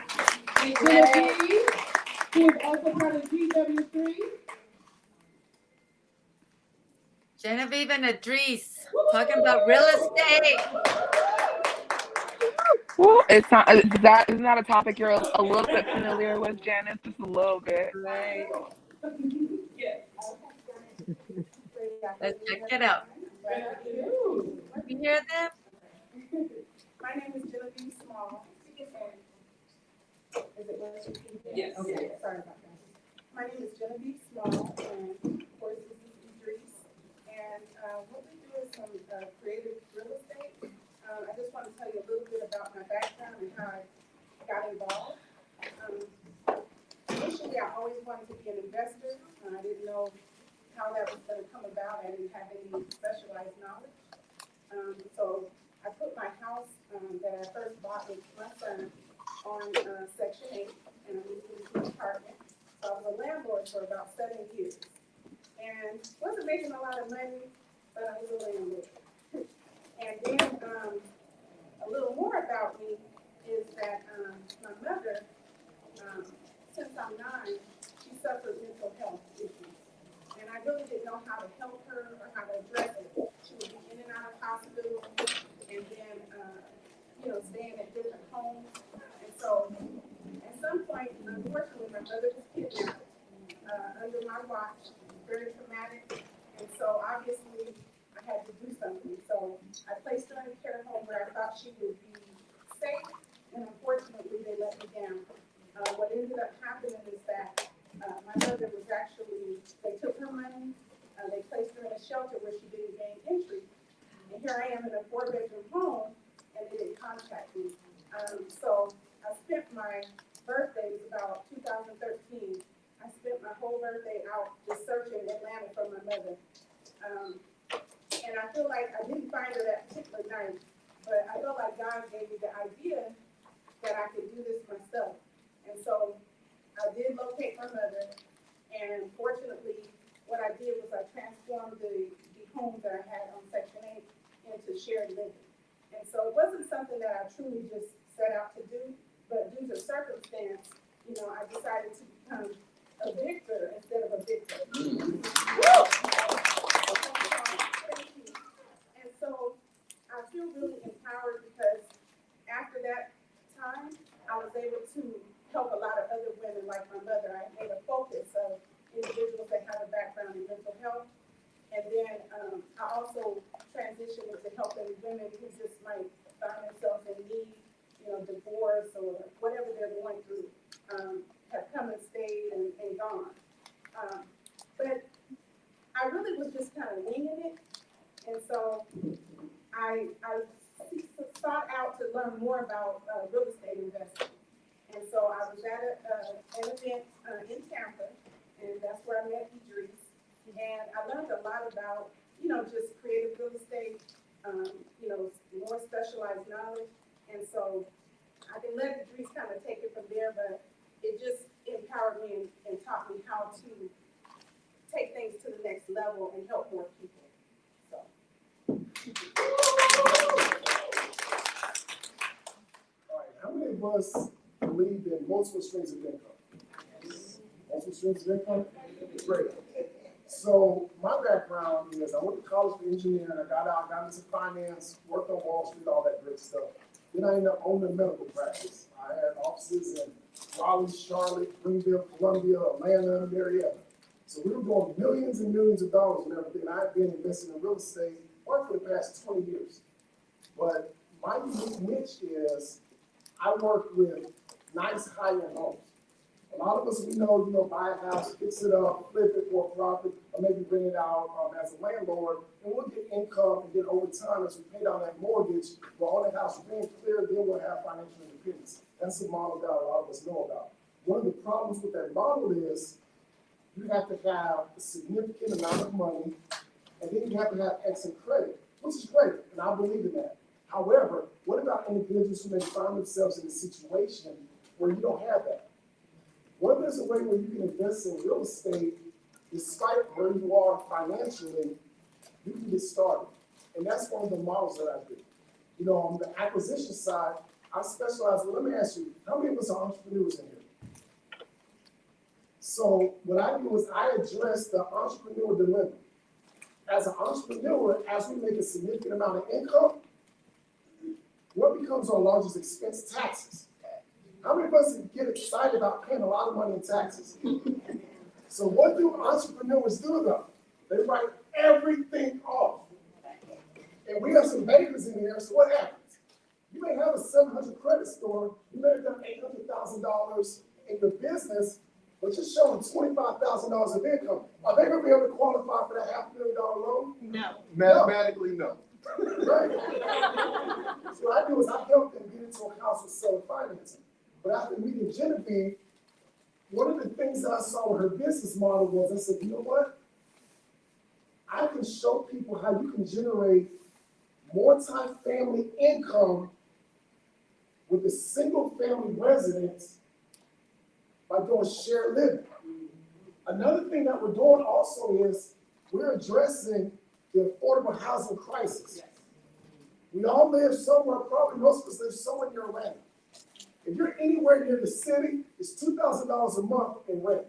And Genevieve, who is also part of GW3. Genevieve and Idris talking about real estate. Well, it's not. Isn't that a topic you're a little bit familiar with, Janice? Just a little bit. Right. Yes. Let's check it out. You hear them? My name is Genevieve Small. Is it working? Yes. Okay, sorry about that. My name is Genevieve Small, and of course, this is Idris. And what we do is some creative real estate. I just want to tell you a little bit about my background and how I got involved. Initially, I always wanted to be an investor. I didn't know how that was going to come about. I didn't have any specialized knowledge. So I put my house that I first bought with my son on Section 8, and I moved into an apartment. So I was a landlord for about 7 years. And wasn't making a lot of money, but I was a landlord. And then a little more about me is that my mother, since I'm 9, she suffered mental health issues. And I really didn't know how to help her or how to address it. She would be in and out of hospital and then, staying at different homes. And so at some point, unfortunately, my mother was kidnapped under my watch, very traumatic. And so obviously, I had to do something. So I placed her in a care home where I thought she would be safe. And unfortunately, they let me down. What ended up happening is that my mother was actually, they took her money, they placed her in a shelter where she didn't gain entry. And here I am in a 4-bedroom home, and they didn't contact me. So I spent my birthday, it was about 2013, I spent my whole birthday out just searching Atlanta for my mother. And I feel like I didn't find her that particular night, but I felt like God gave me the idea that I could do this myself. And so I did locate my mother, and fortunately, what I did was I transformed the homes that I had on Section 8 into shared living. And so it wasn't something that I truly just set out to do, but due to circumstance, I decided to become a victor instead of a victim. Thank you. And so I feel really empowered because after that time, I was able to help a lot of other women like my mother. I made a focus of individuals that have a background in mental health. And then I also transitioned into helping women who just might find themselves in need, divorce or whatever they're going through, have come and stayed and gone. But I really was just kind of winging it. And so I sought out to learn more about real estate investing. And so I was at an event in Tampa, and that's where I met Idris. And I learned a lot about, just creative real estate, you know, more specialized knowledge. And so I can let Idris kind of take it from there, but it just empowered me and taught me how to take things to the next level and help more people. So. All right, how many of us believe in multiple streams of income? Multiple streams of income? Great. So my background is I went to college for engineering, I got out, got into finance, worked on Wall Street, all that great stuff. Then I ended up owning a medical practice. I had offices in Raleigh, Charlotte, Greenville, Columbia, Atlanta, Marietta. So we were doing millions and millions of dollars and everything. I had been investing in real estate for the past 20 years. But my unique niche is I work with nice high-end homes. A lot of us, we know, buy a house, fix it up, flip it for a profit, or maybe rent it out as a landlord, and we'll get income, and then over time, as we pay down that mortgage, we'll own the house being clear, then we'll have financial independence. That's the model that a lot of us know about. One of the problems with that model is you have to have a significant amount of money, and then you have to have excellent credit, which is great, and I believe in that. However, what about individuals who may find themselves in a situation where you don't have that? What if there's a way where you can invest in real estate despite where you are financially, you can get started. And that's one of the models that I do. You know, on the acquisition side, I specialize, well, let me ask you, how many of us are entrepreneurs in here? So what I do is I address the entrepreneur dilemma. As an entrepreneur, as we make a significant amount of income, what becomes our largest expense? Taxes. How many of us get excited about paying a lot of money in taxes? So what do entrepreneurs do though? They write everything off. And we have some bankers in here, so what happens? You may have a 700 credit score, you may have done $800,000 in your business, but you're showing $25,000 of income. Are they gonna be able to qualify for that $500,000 loan? No. Mathematically, no. Right? So what I do is I help them get into a house with seller financing. But after meeting Genevieve, one of the things that I saw with her business model was I said, you know what? I can show people how you can generate multi-family income with a single family residence by doing shared living. Another thing that we're doing also is we're addressing the affordable housing crisis. We all live somewhere, probably most of us live somewhere near Atlanta. If you're anywhere near the city, it's $2,000 a month in rent.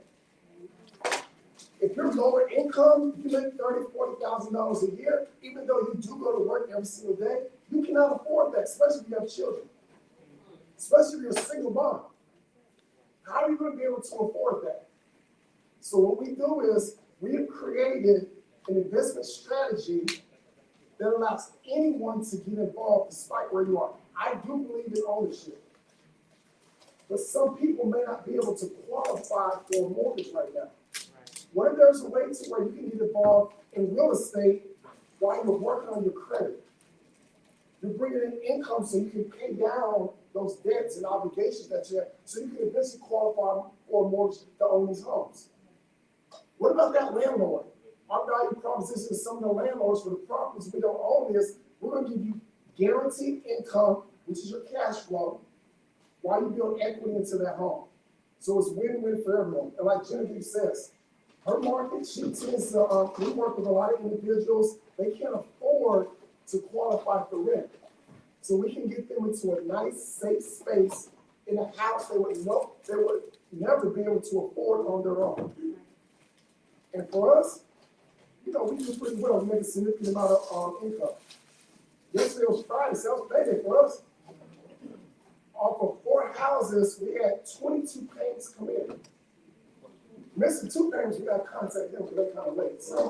If you're lower income, you make $30,000, $40,000 a year, even though you do go to work every single day, you cannot afford that, especially if you have children, especially if you're a single mom. How are you going to be able to afford that? So what we do is we have created an investment strategy that allows anyone to get involved despite where you are. I do believe in ownership. But some people may not be able to qualify for a mortgage right now. What if there's a way to where you can get involved in real estate while you're working on your credit? You're bringing in income so you can pay down those debts and obligations that you have, so you can eventually qualify for a mortgage to own these homes. What about that landlord? Our value proposition to some of the landlords for the properties we don't own is we're going to give you guaranteed income, which is your cash flow, while you build equity into that home. So it's win-win for everyone. And like Genevieve says, her market, she tends to, we work with a lot of individuals, they can't afford to qualify for rent. So we can get them into a nice, safe space in a house they would never be able to afford on their own. And for us, you know, we do pretty well. We make a significant amount of income. Yesterday was Friday, sales payday for us. Off of 4 houses, we had 22 payments come in. Missing 2 payments, we got to contact them because they're kind of late. So,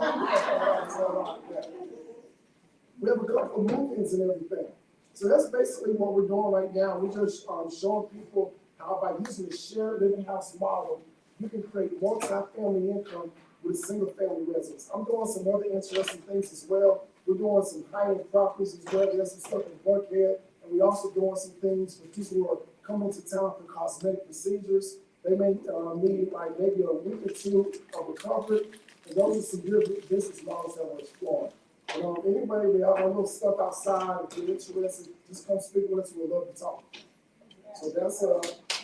we have a couple of move-ins and everything. So that's basically what we're doing right now. We're just showing people how by using the shared living house model, you can create multi-family income with a single family residence. I'm doing some other interesting things as well. We're doing some high-end properties as well. There's some stuff in Buckhead. And we're also doing some things for people who are coming to town for cosmetic procedures. They may need like maybe a week or 2 of recovery. And those are some good business models that we're exploring. Anybody that want to know stuff outside, if you're interested, just come speak with us. We'd love to talk. So that's a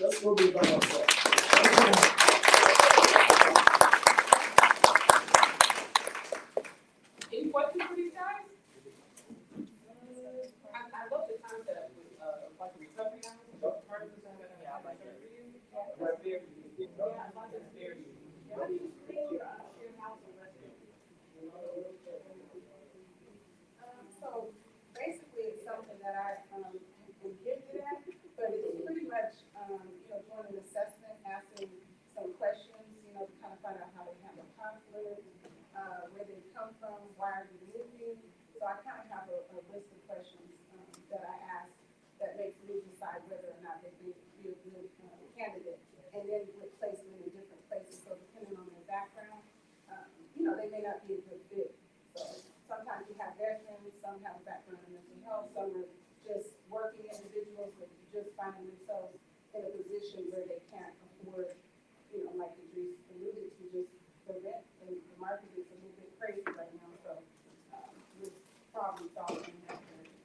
little bit about myself. Any questions for these guys? I love the concept with like a recovery house. Yeah, I like that. That's very unique. Yeah, I like that's very unique. How do you explain your shared house and residence? So basically, it's something that I am gifted at, but it's pretty much, doing an assessment, asking some questions, to kind of find out how they handle conflict, where they come from, why are they moving. So I kind of have a list of questions that I ask that makes me decide whether or not they be a good candidate. And then with placement in different places, so depending on their background, they may not be a good fit. So sometimes you have veterans, some have a background in mental health, some are just working individuals that just finding themselves in a position where they can't afford, like Idris alluded to, just the rent. And the market is a little bit crazy right now, so with problem solving.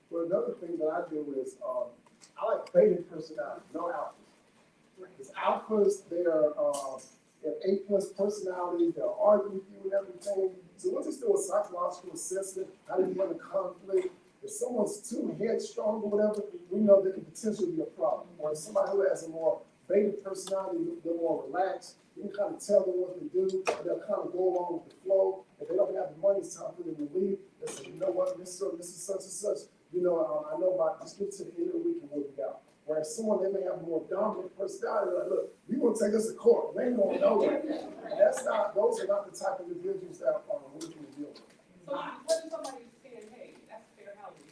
Well, another thing that I do is I like beta personality, no alphas. Because alphas, they are have A+ personalities, they'll argue with you and everything. So we'll just do a psychological assessment. How do you handle conflict? If someone's too headstrong or whatever, we know there could potentially be a problem. Or if somebody who has a more beta personality, they're more relaxed, you can kind of tell them what to do, and they'll kind of go along with the flow. If they don't have the money, it's time for them to leave. They say, you know what, Mr. or Mrs. Such and such, I know about just get to the end of the week and we'll be out. Whereas someone, they may have a more dominant personality, like, look, you want to take us to court, they ain't going nowhere. Those are not the type of individuals that we can deal with. So what if somebody's saying, hey, that's fair housing?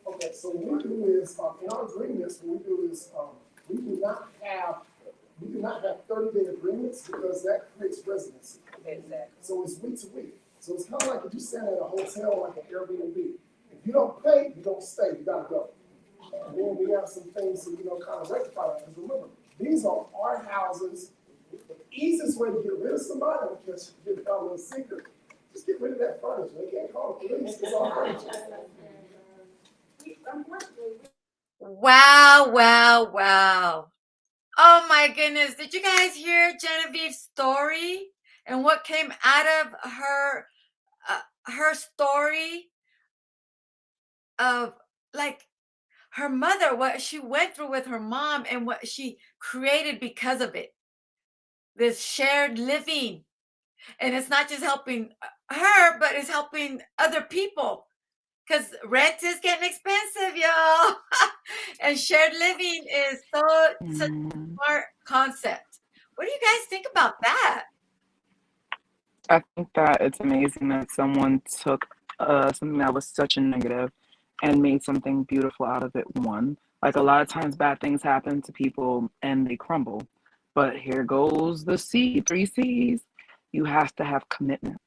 Okay, so what we do is, in our agreements, what we do is, we do not have 30-day agreements because that creates residency. Exactly. So it's week to week. So it's kind of like if you stand at a hotel, like an Airbnb. If you don't pay, you don't stay, you gotta go. And then we have some things to, kind of rectify that. Because remember, these are our houses. The easiest way to get rid of somebody, I don't care if you get a little secret, just get rid of that furniture. They can't call the police, it's all furniture. Wow, wow, wow. Oh my goodness. Did you guys hear Genevieve's story and what came out of her story of like her mother, what she went through with her mom and what she created because of it? This shared living. And it's not just helping her, but it's helping other people. Because rent is getting expensive, y'all. And shared living is such a smart concept. What do you guys think about that? I think that it's amazing that someone took something that was such a negative and made something beautiful out of it. One, like a lot of times bad things happen to people and they crumble. But here goes the three C's. You have to have commitment.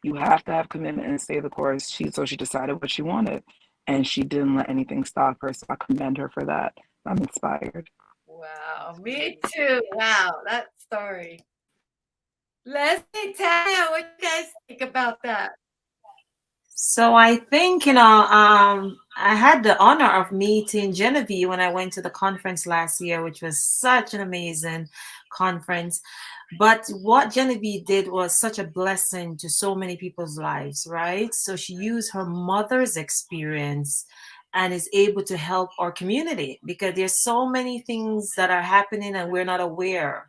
You have to have commitment and stay the course. She decided what she wanted and she didn't let anything stop her. So I commend her for that. I'm inspired. Wow, me too. Wow, that story. Leslie, Tanya, what do you guys think about that? So I think, I had the honor of meeting Genevieve when I went to the conference last year, which was such an amazing conference. But what Genevieve did was such a blessing to so many people's lives, right? So she used her mother's experience and is able to help our community because there's so many things that are happening and we're not aware.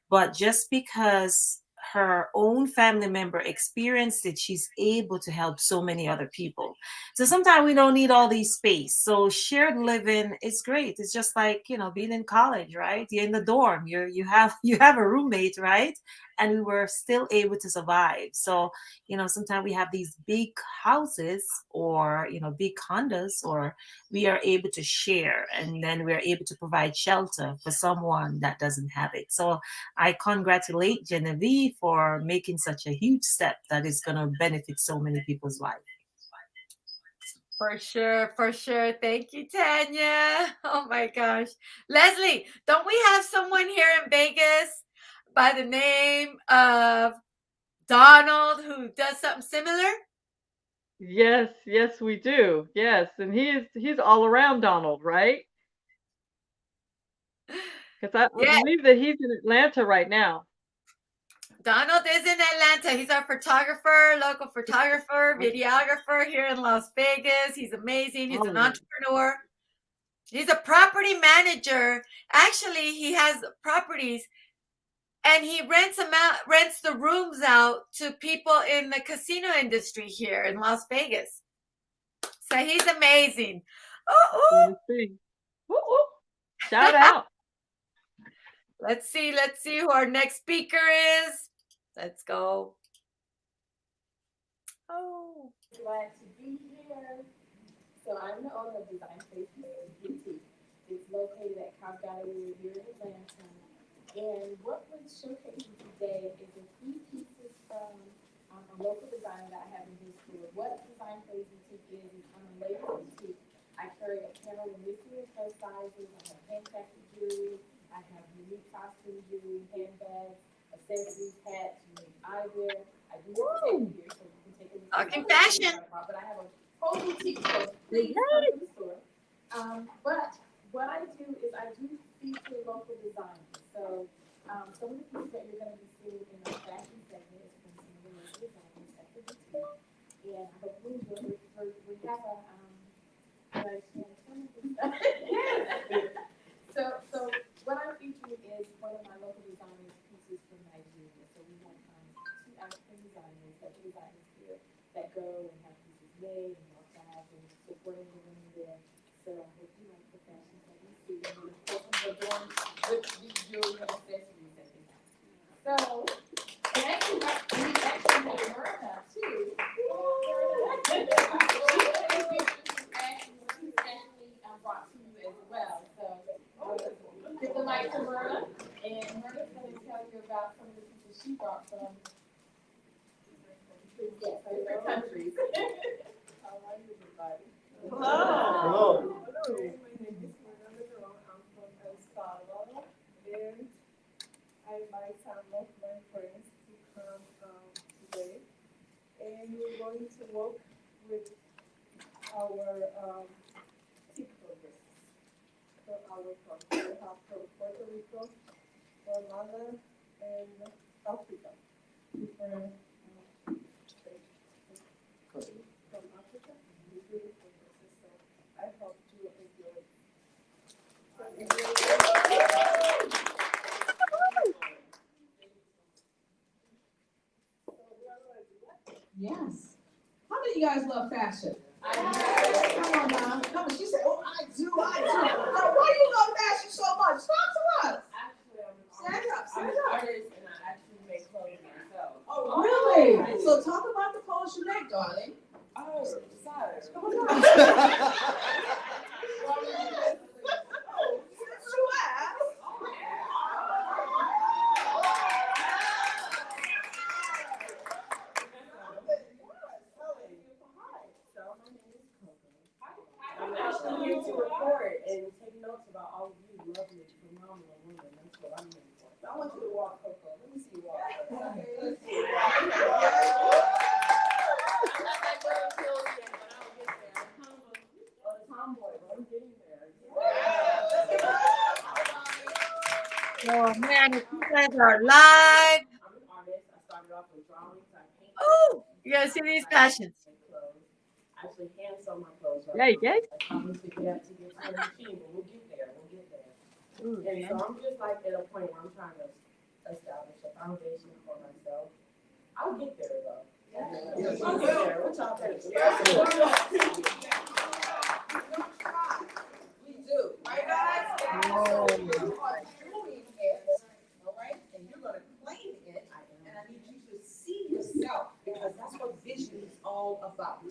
But just because her own family member experienced it, she's able to help so many other people. So sometimes we don't need all these space. So shared living is great. It's just like, being in college, right? You're in the dorm, you have a roommate, right? And we were still able to survive. So, sometimes we have these big houses or, big condos, or we are able to share and then we're able to provide shelter for someone that doesn't have it. So I congratulate Genevieve for making such a huge step that is going to benefit so many people's lives. For sure, for sure. Thank you, Tanya. Oh my gosh. Leslie, don't we have someone here in Vegas by the name of Donald, who does something similar? Yes, yes, we do. Yes, and he's all around Donald, right? Because I Yeah, believe that he's in Atlanta right now. Donald is in Atlanta. He's our photographer, local photographer, videographer here in Las Vegas. He's amazing. He's an entrepreneur. He's a property manager. Actually, he has properties and he rents the rooms out to people in the casino industry here in Las Vegas. So he's amazing. Ooh, ooh. Shout out. Let's see who our next speaker is. Let's go. Oh, glad to be here. So I'm the owner of Design Spaces Boutique. It's located at Cobb Gallery here in Atlanta. And what we're showcasing today is a few pieces from a local designer that I have in his store. What Design Spaces Boutique is I'm a lady boutique. I carry a panel of miscellaneous hair sizes. I have handcrafted jewelry. I have unique costume jewelry, handbags, accessories, hats, unique eyewear. I do have a here, so you can take a look. Talking fashion. But I have a whole boutique, so please come to the store. But what I do is I do feature local designers. So some of the pieces that you're going to be seeing in our fashion segment is from some of the local designers at the boutique. And I hope you enjoy it. We have a so what I'm featuring is one of my local designers' pieces from Nigeria. So we have two African designers that here that go and have pieces made and also have them supporting the women there. So I hope you like the fashion that you see. And of course, we're doing with these jewelry and accessories that they have. So, and actually, we actually have Myrna too. Brought to you as well. So give the mic to Myrna, and Myrna's going to tell you about some of the people she brought from different countries. How are you, everybody? Hello. Hello. My name is Myrna Legrand. I'm from El Salvador, and I invite some of my friends to come today, and we're going to walk with our from our country. We have from Puerto Rico, Guatemala, and Africa. Different from Africa, beautiful dresses. So I hope you enjoy. Yes. How many of you guys love fashion? Come on now. Come on. She said, oh, I do. Why do you love fashion so much? Talk to us. Actually, I'm an artist and I actually make clothes myself. Oh, really? So talk about the clothes you make, darling. Oh, sorry. I'm actually here to record and take notes about all of you lovely, phenomenal women. That's what I'm here for. I want you to walk, Coco. Let me see you walk. Okay, let's see you walk. I'm not that girl kills yet, but I'll get there. I'm kind of a tomboy, but I'm getting there. Oh man, if you guys are live. I'm an artist. I started off with drawings. I paint. Oh, you guys see these passions. I actually hand sew my clothes right Yeah, now. yeah. I promise to get to the machine, but we'll get there. And so I'm just like at a point where I'm trying to establish a foundation for myself. I'll get there though. I'll get there. What y'all think? We do. Right, guys? So you are doing it, all right? And you're going to claim it. And I need you to see yourself because that's what vision is all about.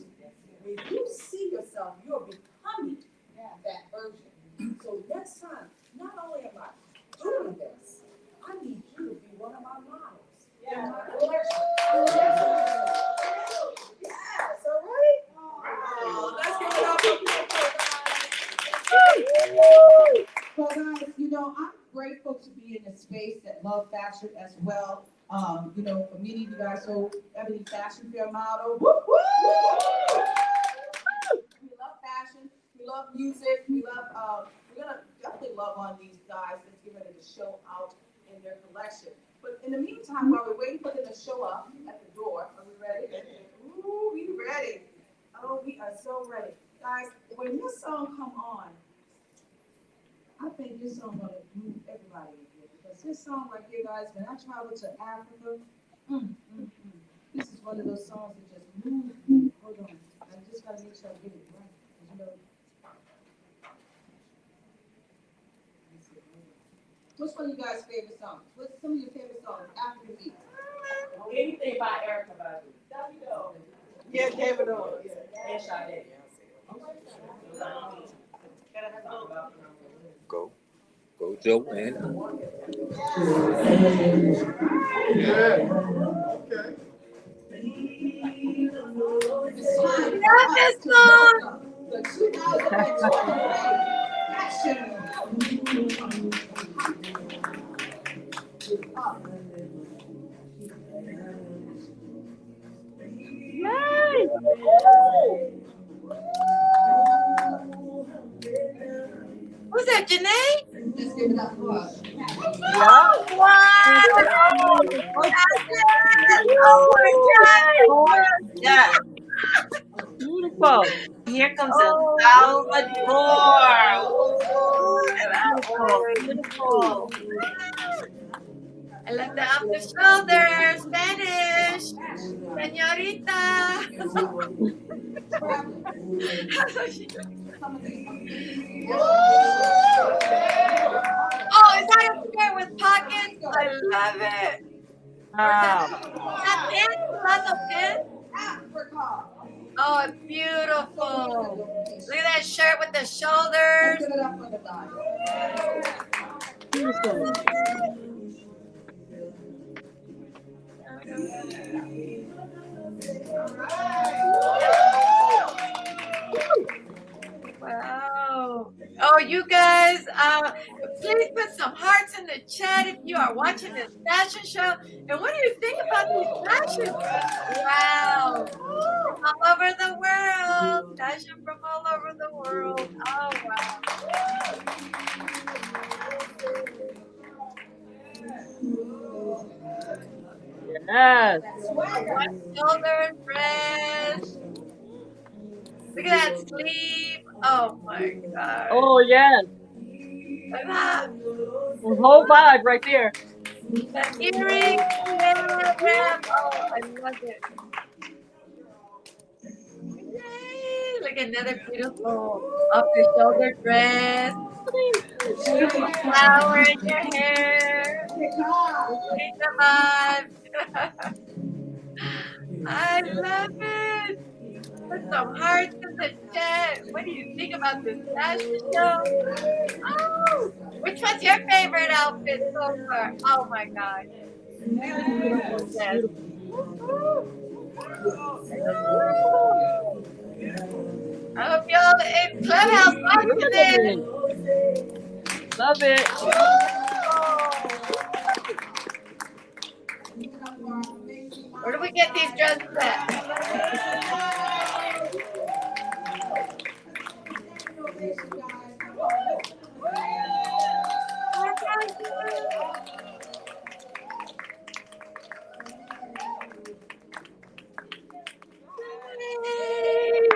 When you see yourself, you're becoming that version. So next time, not only am I doing this, I need you to be one of my models. Yeah. Yes, all right? Let's give it up. So guys, you know, grateful to be in a space that love fashion as well. You know, for many of you guys, so Ebony Fashion Fair model. Woo, woo! We love fashion. We love music. We love. We're gonna definitely love on these guys that's getting ready to show out in their collection. But in the meantime, while we're waiting for them to show up at the door, are we ready? Ooh, we ready. Oh, we are so ready. Guys, when this song come on, I think this song gonna move everybody in here. Because this song right here, guys, when I travel to Africa, this is one of those songs that just moves me. Hold on. I just gotta make sure I get it right. 'Cause, you know, what's one of you guys' favorite songs? What's some of your favorite songs after the beat? Anything by Erica Badu. Davido. Yeah, Davido. And Sade. Go. Go, Joe, and Yeah. Okay. It's time for Love us this to song. welcome the 2023 Fashion. Yay! Who's that, Janae? Let's give it up for us. Yeah. Wow! Oh my God! Yeah. Beautiful. Here comes El Oh, Salvador. Ooh, beautiful, I beautiful. love the off the shoulder Spanish, señorita. Oh, is that a skirt with pockets? I love it. Or is that pants? Plazo pants? Africa. Oh, it's beautiful. Look at that shirt with the shoulders. Give it up for the guys. Beautiful. Wow. Oh, you guys, please put some hearts in the chat if you are watching this fashion show. And what do you think about these fashions? Wow. From all over the world. Fashion from all over the world. Oh, wow. Yes. One shoulder dress. Look at that sleeve. Oh my God. Oh, yes. Look at that. The whole vibe right there. The earrings. Yeah, yeah. Oh, I love it. Yay. Look, another beautiful off the shoulder dress. Beautiful flower in your hair. Keep the vibe. I love it. Put some hearts in the chat. What do you think about this fashion show? Oh, which one's your favorite outfit so far? Oh my God. Look at this beautiful dress. Woo! I hope y'all in Clubhouse watching this. Love it. Where do we get these dresses at?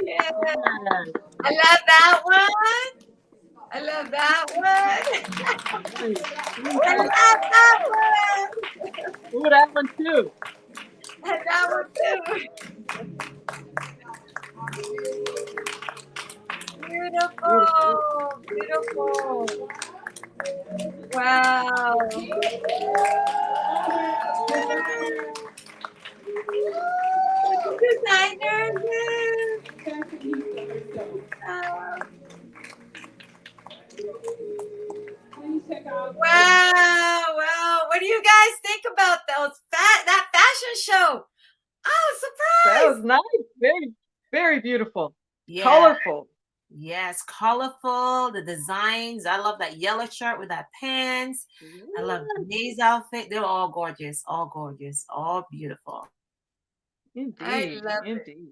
Yeah. I love that one. I love that one. I love that one. Ooh, that one too. And that one too. Beautiful. Beautiful. Wow. Designers. Wow, wow. What do you guys think about that fashion show? Oh, surprise. That was nice. Very, very beautiful. Yeah. Colorful. Yes, colorful, the designs. I love that yellow shirt with that pants. I love Renee's outfit. They're all gorgeous, all beautiful. I Indeed, love it. indeed.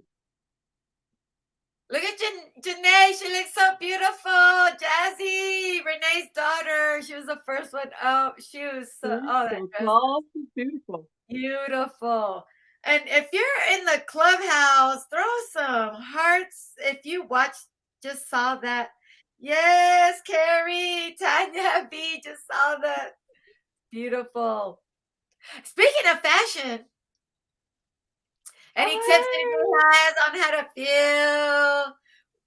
Look at Janae. She looks so beautiful. Jazzy, Renee's daughter. She was the first one up. She was so, She's oh, that so dress tall, she's beautiful. beautiful. And if you're in the clubhouse, throw some hearts. If you just saw that. Yes, Carrie, Tanya B just saw that. Beautiful. Speaking of fashion, any tips anybody has on how to feel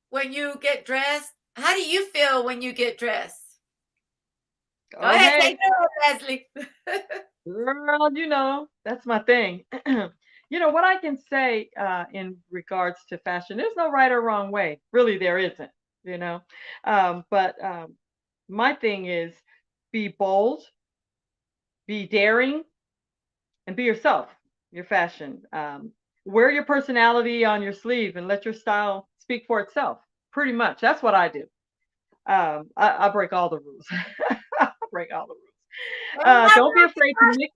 when you get dressed? How do you feel when you get dressed? Go ahead, take it over, Leslie. Girl, that's my thing. What I can say in regards to fashion, there's no right or wrong way. Really, there isn't, you know. But my thing is be bold, be daring, and be yourself, your fashion. Wear your personality on your sleeve and let your style speak for itself. Pretty much. That's what I do. I break all the rules. I break all the rules. Don't be afraid to mix.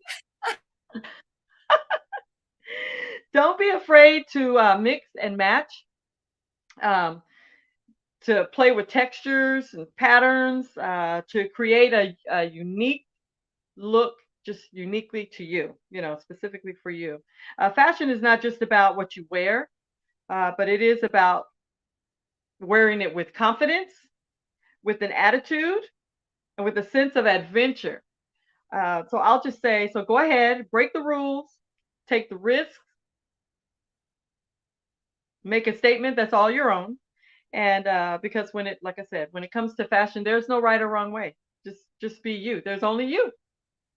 Don't be afraid to mix and match. Um, to play with textures and patterns, to create a unique look just uniquely to you, specifically for you. Fashion is not just about what you wear, but it is about wearing it with confidence, with an attitude, and with a sense of adventure. So I'll just say, so go ahead, break the rules, take the risk, make a statement that's all your own. And because like I said, when it comes to fashion, there's no right or wrong way. Just be you. There's only you.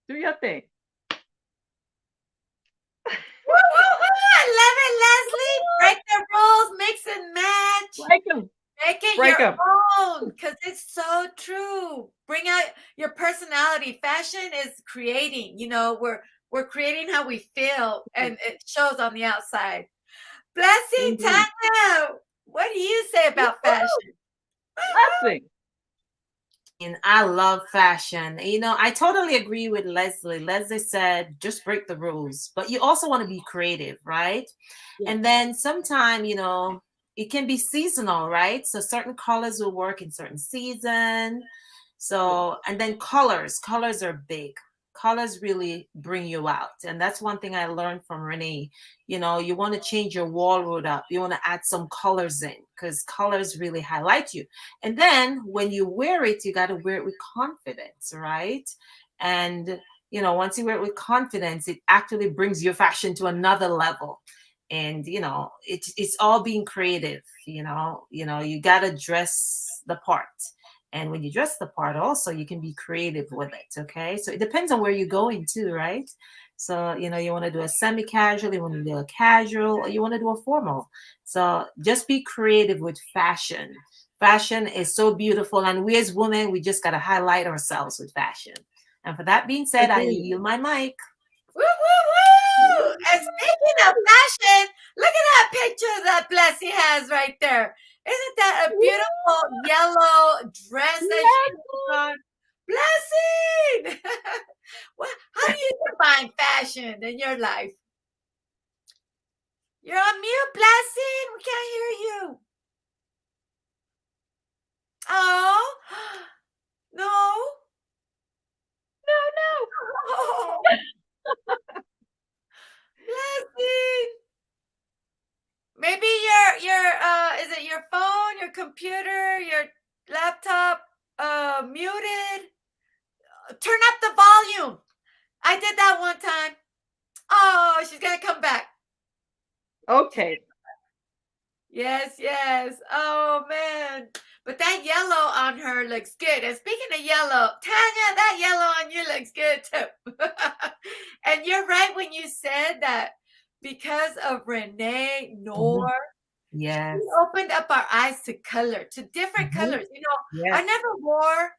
Do your thing. Woo, woo, woo. I love it, Leslie. Break the rules, mix and match. Break them. Make it Break your 'em. own, because it's so true. Bring out your personality. Fashion is creating. We're creating how we feel, and it shows on the outside. Blessing, Indeed. Tanya, what do you say about fashion? Blessing. And I love fashion. I totally agree with Leslie. Leslie said, just break the rules, but you also want to be creative, right? Yeah. And then sometime, it can be seasonal, right? So certain colors will work in certain season. So, and then colors are big. Colors really bring you out. And that's one thing I learned from Renee. You want to change your wardrobe up. You want to add some colors in because colors really highlight you. And then when you wear it, you got to wear it with confidence, right? And, once you wear it with confidence, it actually brings your fashion to another level. And, it's all being creative, you got to dress the part. And when you dress the part, also, you can be creative with it. Okay. So it depends on where you're going to, right? So, you want to do a semi casual, you want to do a casual, or you want to do a formal. So just be creative with fashion. Fashion is so beautiful. And we as women, we just got to highlight ourselves with fashion. And for that being said, I yield my mic. Woo, woo, woo! And speaking of fashion, look at that picture that Blessy has right there. Isn't that a beautiful yellow dress that she put on? Blessing! How do you define fashion in your life? You're on mute, Blessing. We can't hear you. Oh, no. No. Blessing. Maybe is it your phone, your computer, your laptop muted? Turn up the volume. I did that one time. Oh, she's gonna come back. Okay. Yes. Oh man. But that yellow on her looks good. And speaking of yellow, Tanya, that yellow on you looks good too. And you're right when you said that because of Renee Noor. Yes. She opened up our eyes to color, to different colors. Yes. I never wore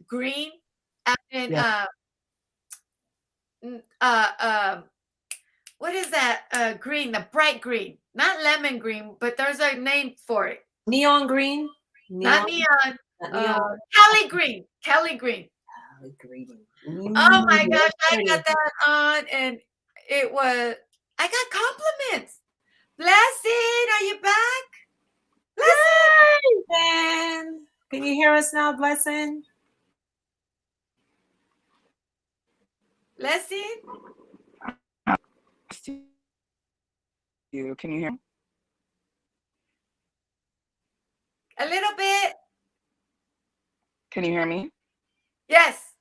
green and what is that green? The bright green, not lemon green, but there's a name for it. Neon green? Not neon. Not neon. Kelly green. Kelly green. Kelly green. Oh my gosh, I pretty. got that on and I got compliments. Blessing, are you back? Blessing. Can you hear us now, Blessing? Blessing? You can you hear me? A little bit. Can you hear me? Yes.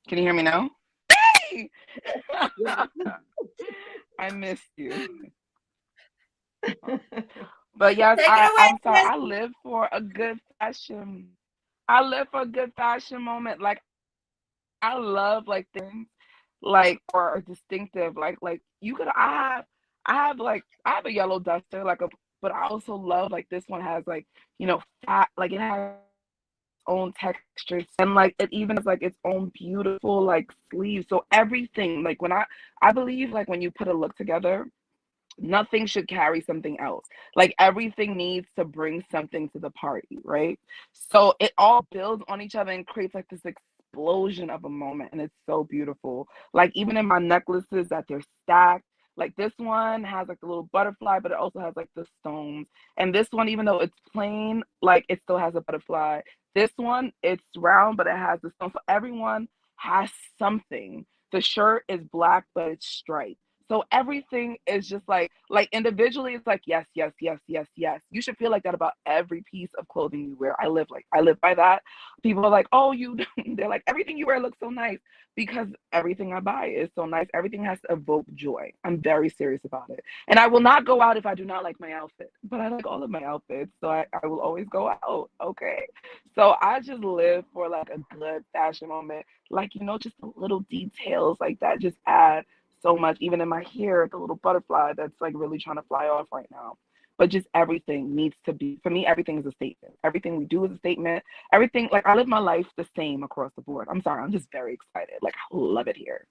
Can you hear me now? Hey! I missed you. But yes, I'm sorry. I live for a good fashion. I live for a good fashion moment. Like I love like things like or distinctive. Like you could I have a yellow duster but I also love like this one has like fat like it has own textures and like it even has like its own beautiful like sleeves. So everything like I believe like when you put a look together, nothing should carry something else. Like everything needs to bring something to the party, right? So it all builds on each other and creates like this explosion of a moment. And it's so beautiful. Like even in my necklaces that they're stacked. Like this one has like the little butterfly, but it also has like the stones. And this one, even though it's plain, like it still has a butterfly. This one, it's round, but it has the stone. So everyone has something. The shirt is black, but it's striped. So everything is just like individually, it's like yes, yes, yes, yes, yes. You should feel like that about every piece of clothing you wear. I live by that. People are like, oh, they're like, everything you wear looks so nice because everything I buy is so nice. Everything has to evoke joy. I'm very serious about it. And I will not go out if I do not like my outfit, but I like all of my outfits. So I will always go out. Okay. So I just live for like a good fashion moment. Like, just the little details like that just add so much. Even in my hair, the little butterfly that's like really trying to fly off right now. But just everything needs to be, for me, everything is a statement. Everything we do is a statement. Everything, like I live my life the same across the board. I'm sorry, I'm just very excited. Like I love it here.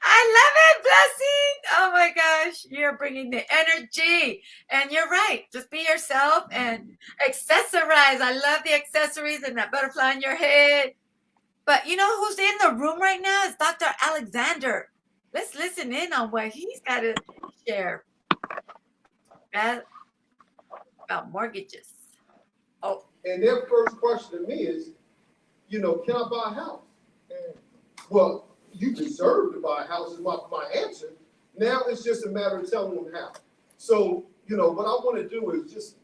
I love it, Blessing. Oh my gosh, you're bringing the energy. And you're right. Just be yourself and accessorize. I love the accessories and that butterfly on your head. But you know who's in the room right now is Dr. Alexander. Let's listen in on what he's got to share about mortgages. Oh. And their first question to me is, can I buy a house? Well, you deserve to buy a house is my answer. Now it's just a matter of telling them how. So, what I want to do is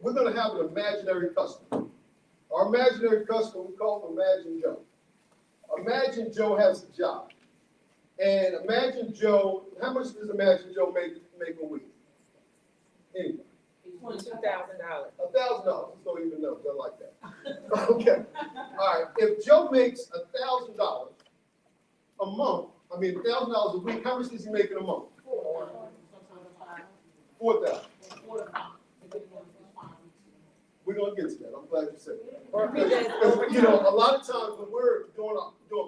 we're going to have an imaginary customer. Our imaginary customer, we call him Imagine Joe. Imagine Joe has a job. And Imagine Joe, how much does Imagine Joe make a week? Anyway. $22,000. $1,000. Just don't even know. Don't like that. Okay. All right. If Joe makes $1,000 a month, $1,000 a week, how much does he make in a month? $4,000. We're gonna get to that. I'm glad you said that. Because, a lot of times when we're doing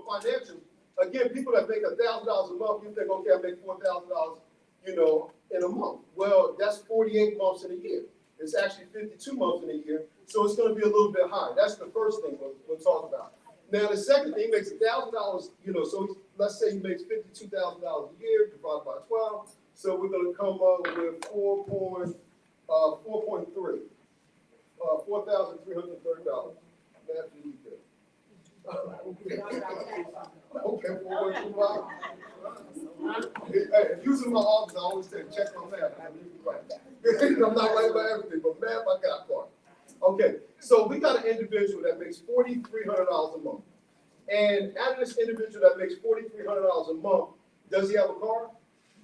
financial, again, people that make $1,000 a month, you think, okay, I make $4,000, in a month. Well, that's 48 months in a year. It's actually 52 months in a year, so it's going to be a little bit higher. That's the first thing we'll talk about. Now, the second thing, he makes $1,000, so let's say he makes $52,000 a year divided by 12. So we're going to come up with 4.3. $4,330. That's really good. Okay, 4.25. Hey, using my office, I always say, check my math. I'm not right about everything, but math, I got part. Okay, so we got an individual that makes $4,300 a month. And out of this individual that makes $4,300 a month, does he have a car?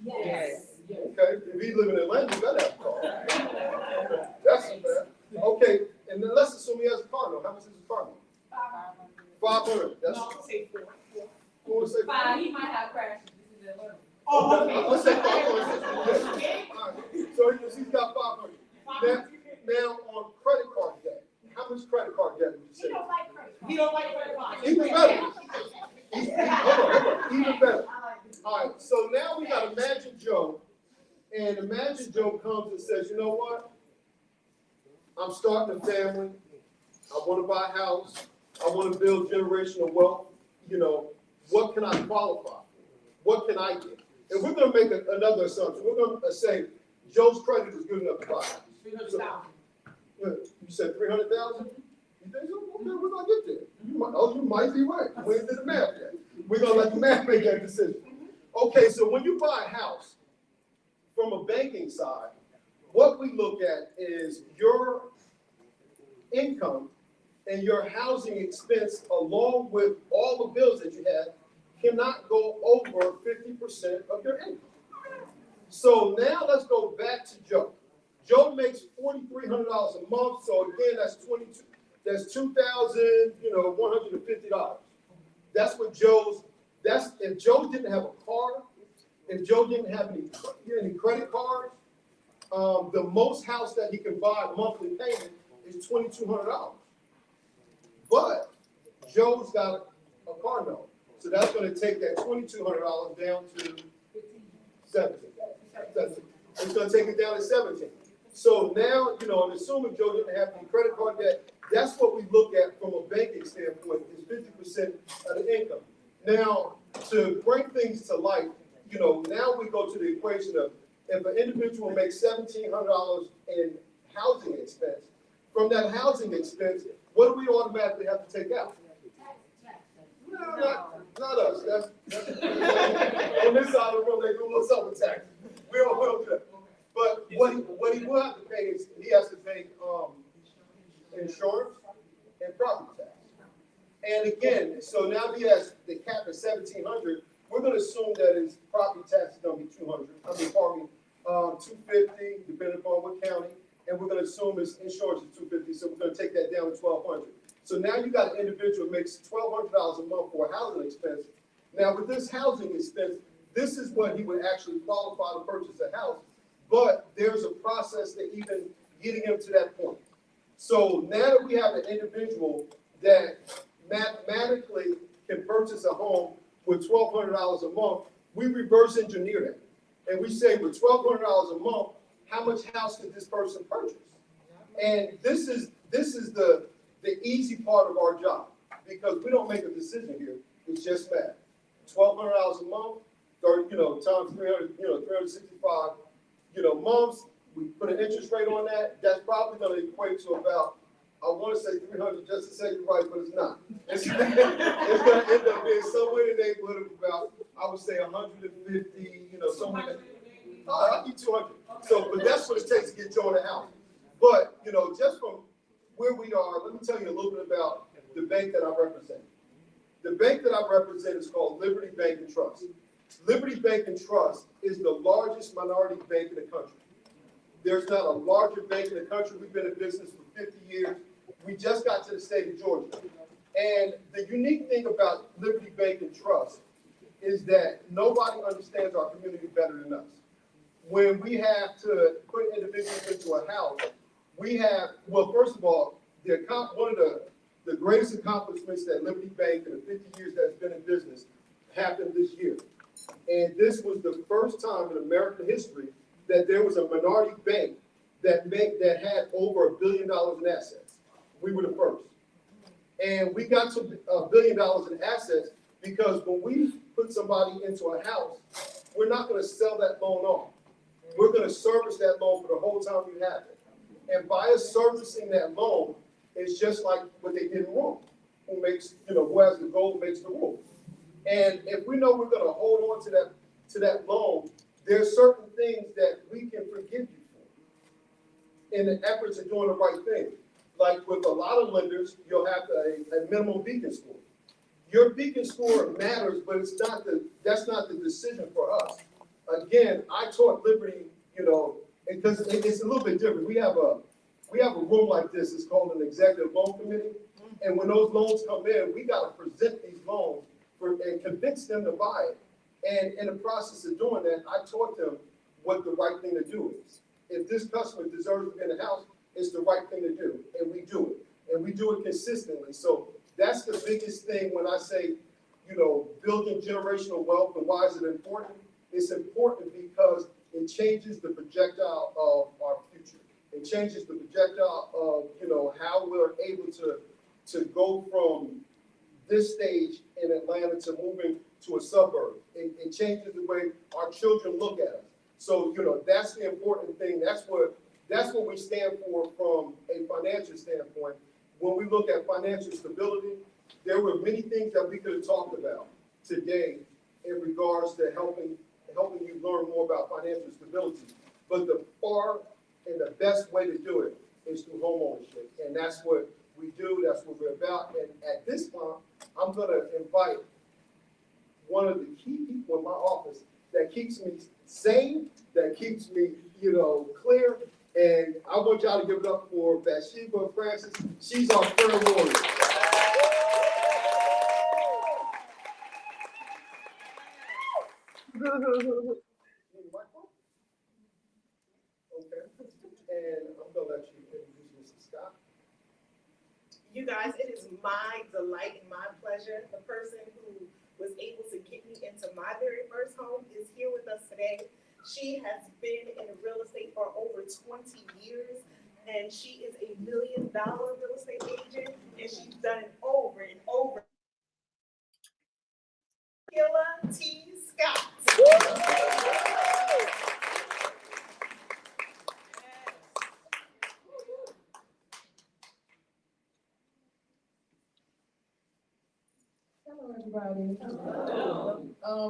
Yes. Okay, if he's living in Atlanta, he gotta have a car. That's fair. Okay, and then let's assume he has a car note. How much is his car note? 500. That's say 4. You want to say 5? He might have crashes. Oh, okay. Let's say 500. All right. So he's got 500. Now on credit card debt, how much credit card debt would you say? He don't like credit cards. Even better. Hold on. Even better. All right. So now we got Imagine Joe And imagine Joe comes and says, you know what? I'm starting a family. I want to buy a house. I want to build generational wealth. You know, what can I qualify for? What can I get? And we're going to make another assumption. We're going to say Joe's credit is good enough to buy a house. 300,000. You said 300,000? You think so? Okay, we're going to get there. You might be right. We ain't did the math yet. We're going to let the math make that decision. Okay, so when you buy a house, from a banking side, what we look at is your income and your housing expense, along with all the bills that you have, cannot go over 50% of your income. So now let's go back to Joe. Joe makes $4,300 a month. So again, that's $2,000, $150. That's what if Joe didn't have a car, if Joe didn't have any credit cards, the most house that he can buy monthly payment is $2,200. But Joe's got a car note, so that's going to take that $2,200 down to 17. It's going to take it down to 17. So now, and assuming Joe didn't have any credit card debt, that's what we look at from a banking standpoint is 50% of the income. Now, to bring things to life, now we go to the equation of if an individual makes $1,700 in housing expense, from that housing expense, what do we automatically have to take out? No, not us. That's on this side of the room, they do a little something tax. We don't do that. But what he will have to pay is he has to pay insurance and property tax. And again, so now he has the cap at $1,700. We're going to assume that his property tax is going to be $200. $250, depending upon what county. And we're going to assume his insurance is $250, so we're going to take that down to $1,200. So now you got an individual who makes $1,200 a month for a housing expense. Now with this housing expense, this is what he would actually qualify to purchase a house. But there's a process to even getting him to that point. So now that we have an individual that mathematically can purchase a home with $1,200 a month, we reverse engineer that. And we say with $1,200 a month, how much house could this person purchase? And this is the easy part of our job, because we don't make a decision here. It's just math. $1,200 a month, 30, times 300, 365, months. We put an interest rate on that. That's probably going to equate to about, I want to say 300 just to say you're right, but it's not. It's going to end up being somewhere in the neighborhood of about, I would say 150, somewhere. I'll give 200. So, but that's what it takes to get Joe in the house. But, just from where we are, let me tell you a little bit about the bank that I represent. The bank that I represent is called Liberty Bank and Trust. Liberty Bank and Trust is the largest minority bank in the country. There's not a larger bank in the country. We've been in business for 50 years. We just got to the state of Georgia. And the unique thing about Liberty Bank and Trust is that nobody understands our community better than us. When we have to put individuals into a house, we have, well, first of all, one of the greatest accomplishments that Liberty Bank in the 50 years that it's been in business happened this year. And this was the first time in American history that there was a minority bank that had over $1 billion in assets. We were the first. And we got to $1 billion in assets because when we put somebody into a house, we're not going to sell that loan off. We're going to service that loan for the whole time you have it. And by us servicing that loan, it's just like what they did in Rome. Who has the gold makes the rule. And if we know we're going to hold on to that loan, there's certain things that we can forgive you for in the efforts of doing the right thing. Like with a lot of lenders, you'll have a minimum beacon score. Your beacon score matters, but that's not the decision for us. Again, I taught Liberty, because it's a little bit different. We have a room like this. It's called an executive loan committee. And when those loans come in, we got to present these loans and convince them to buy it. And in the process of doing that, I taught them what the right thing to do is. If this customer deserves to be in the house, it's the right thing to do. And we do it. And we do it consistently. So that's the biggest thing when I say, building generational wealth and why is it important? It's important because it changes the projectile of our future. It changes the projectile of, how we're able to go from this stage in Atlanta to moving to a suburb. It changes the way our children look at us. So, that's the important thing. That's what we stand for from a financial standpoint. When we look at financial stability, there were many things that we could have talked about today in regards to helping you learn more about financial stability. But the far and the best way to do it is through homeownership. And that's what we do. That's what we're about. And at this point, I'm going to invite one of the key people in my office that keeps me sane, that keeps me, clear. And I want y'all to give it up for Bathsheba Francis. She's our prayer warrior. Okay. And I'm going to let you introduce Mrs. Scott. You guys, it is my delight and my pleasure. The person who was able to get me into my very first home is here with us today. She has been in real estate for over 20 years, and she is a $1 million real estate agent, and she's done it over and over. Killa T. Scott. Hello, everybody.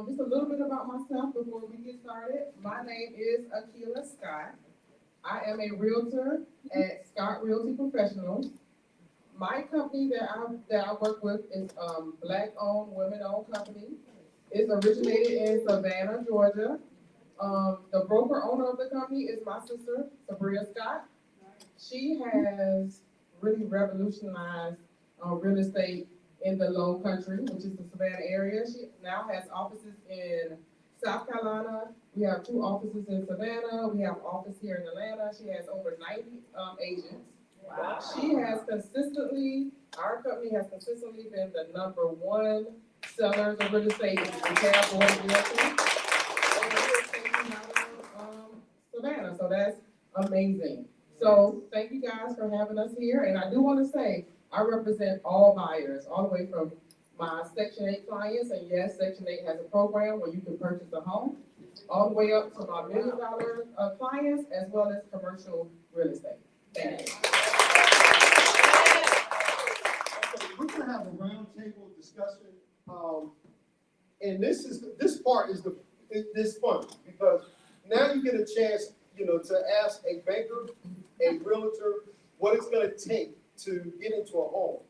Just a little bit about myself before we get started. My name is Akila Scott. I am a realtor at Scott Realty Professionals. My company that I work with is Black-owned, women-owned company. It's originated in Savannah, Georgia. The broker owner of the company is my sister, Sabria Scott. She has really revolutionized real estate in the Low Country, which is the Savannah area. She now has offices in South Carolina. We have 2 offices in Savannah. We have an office here in Atlanta. She has over 90 agents. Wow. She has our company has consistently been the #1 sellers of real estate in California, Savannah. So that's amazing. So thank you guys for having us here. And I do want to say, I represent all buyers, all the way from my Section 8 clients, and yes, Section 8 has a program where you can purchase a home, all the way up to my $1 million clients, as well as commercial real estate. Thank you. We're going to have a roundtable discussion, and this part is fun because now you get a chance, to ask a banker, a realtor, what it's going to take to get into a home.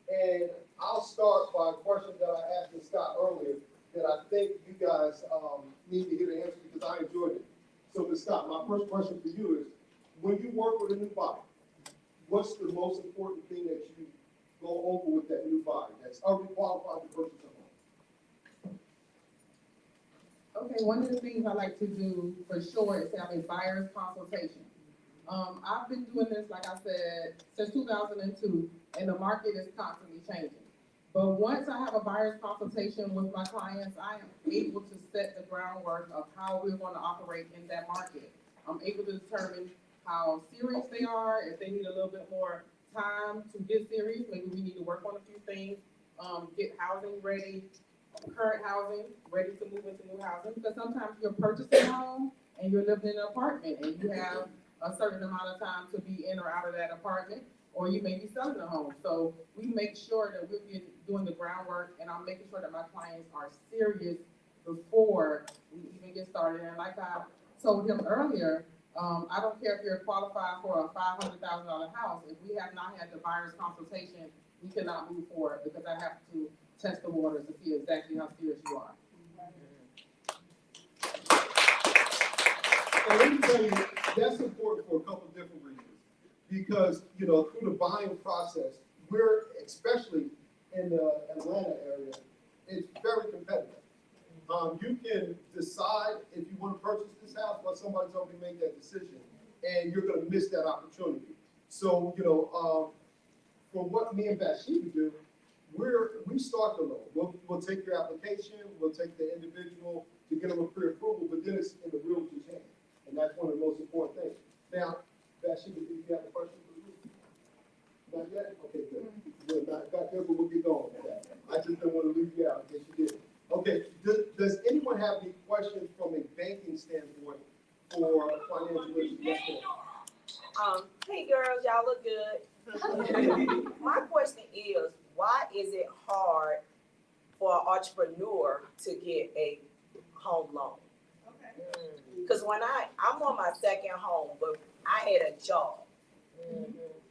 And I'll start by a question that I asked Scott earlier that I think you guys need to hear the answer because I enjoyed it. So, Ms. Scott, my first question for you is, when you work with a new buyer, what's the most important thing that you go over with that new buyer that's already qualified to purchase a home? Okay, one of the things I like to do for sure is have a buyer's consultation. I've been doing this, like I said, since 2002, and the market is constantly changing. But once I have a buyer's consultation with my clients, I am able to set the groundwork of how we're going to operate in that market. I'm able to determine how serious they are, if they need a little bit more time to get serious, maybe we need to work on a few things, get housing ready, current housing, ready to move into new housing, because sometimes you're purchasing a home and you're living in an apartment and you have a certain amount of time to be in or out of that apartment, or you may be selling a home. So we make sure that we're doing the groundwork, and I'm making sure that my clients are serious before we even get started. And like I told him earlier, I don't care if you're qualified for a $500,000 house. If we have not had the buyer's consultation, we cannot move forward because I have to test the waters to see exactly how serious you are. And let me tell you, that's important for a couple of different reasons. Because, through the buying process, we're, especially in the Atlanta area, it's very competitive. You can decide if you want to purchase this house, but somebody's already made that decision, and you're going to miss that opportunity. So, from what me and Bathsheba do, we start the loan. We'll take your application, we'll take the individual to get them a pre-approval, but then it's in the realtor's hand. And that's one of the most important things. Now, Bathsheba, do you have a question for me? Not yet? Okay, good. Good. Not good, but we'll get going with that. I just didn't want to leave you out in case you did. Okay, does anyone have any questions from a banking standpoint for financial literacy? Yes, ma'am. Hey girls, y'all look good. My question is, why is it hard for an entrepreneur to get a home loan? Because when I'm on my second home, but I had a job.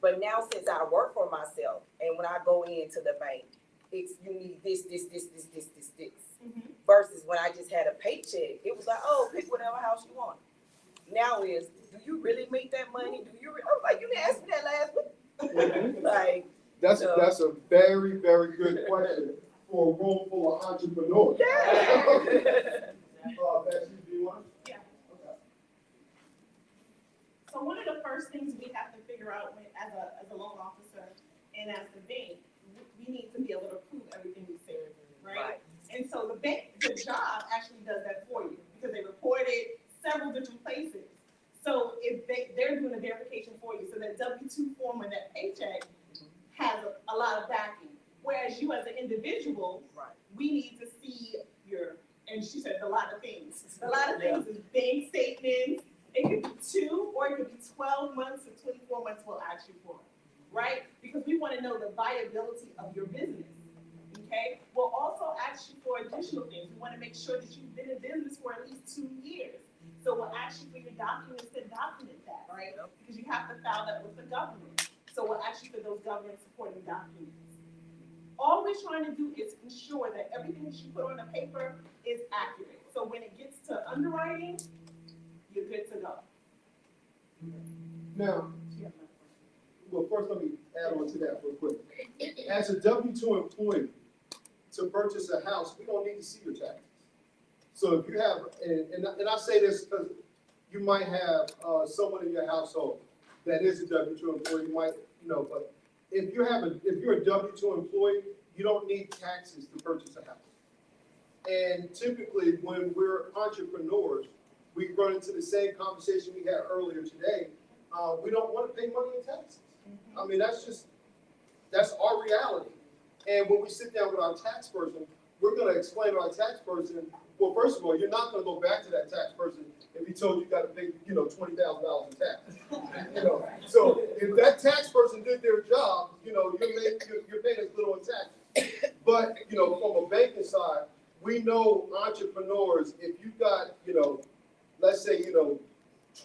But now since I work for myself, and when I go into the bank, it's you need this. Versus when I just had a paycheck, it was like, oh, pick whatever house you want. Now is, do you really make that money? Do you? I was like, you didn't ask me that last week. Like that's a very, very good question for a room full of entrepreneurs. Yeah. Yeah. Okay. So one of the first things we have to figure out as a loan officer and as the bank, we need to be able to prove everything we say, right? And so the job actually does that for you because they report it several different places. So if they're doing a verification for you, so that W-2 form or that paycheck has a lot of backing. Whereas you as an individual, we need to see your, and she said a lot of things. A lot of things is bank statements. It could be 2 or it could be 12 months or 24 months we'll ask you for, right? Because we want to know the viability of your business. Okay, we'll also ask you for additional things. We want to make sure that you've been in business for at least 2 years. So we'll ask you for your documents to document that, right? Because you have to file that with the government. So we'll ask you for those government supporting documents. All we're trying to do is ensure that everything that you put on the paper is accurate. So when it gets to underwriting, you're good to go. Now, well, first let me add on to that real quick. As a W-2 employee, to purchase a house, we don't need to see your taxes. So if you have, and I say this because you might have someone in your household that is a W-2 employee, you might know, but if you're a W-2 employee, you don't need taxes to purchase a house. And typically when we're entrepreneurs, we run into the same conversation we had earlier today. We don't want to pay money in taxes. I mean, that's our reality. And when we sit down with our tax person, we're going to explain to our tax person, well, first of all, you're not going to go back to that tax person if he told you got to pay, $20,000 in tax. So if that tax person did their job, you're paying as little in tax. But, from a banking side, we know entrepreneurs, if you got, let's say,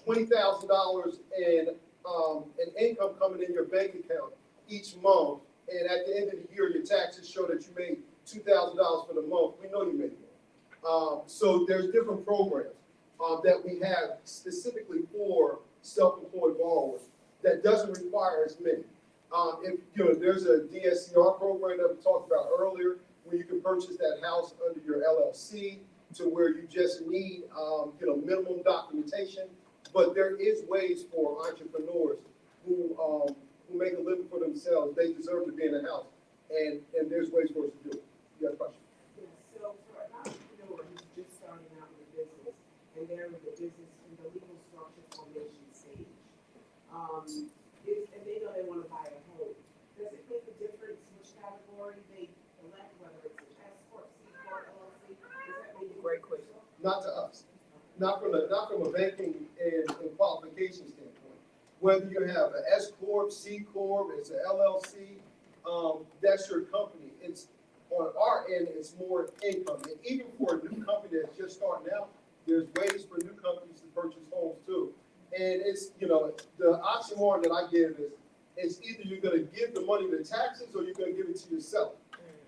$20,000 in an income coming in your bank account each month, and at the end of the year, your taxes show that you made $2,000 for the month, we know you made more. So there's different programs that we have specifically for self-employed borrowers that doesn't require as many. There's a DSCR program that we talked about earlier, where you can purchase that house under your LLC to where you just need, minimum documentation. But there is ways for entrepreneurs who make a living for themselves. They deserve to be in the house, and there's ways for us to do it. You have a question? Yeah, so for an entrepreneur who's just starting out with business, and they're in the business in the legal structure formation stage, and they know they want to buy a home, does it make a difference which category they elect, whether it's an S corp, C corp, LLC? Does that make a great question? Not to us. Not from a banking and qualification standpoint. Whether you have an S corp, C corp, it's an LLC, that's your company. It's on our end, it's more income. And even for a new company that's just starting out, there's ways for new companies to purchase homes too. And it's, the oxymoron that I give is, it's either you're going to give the money to taxes or you're going to give it to yourself.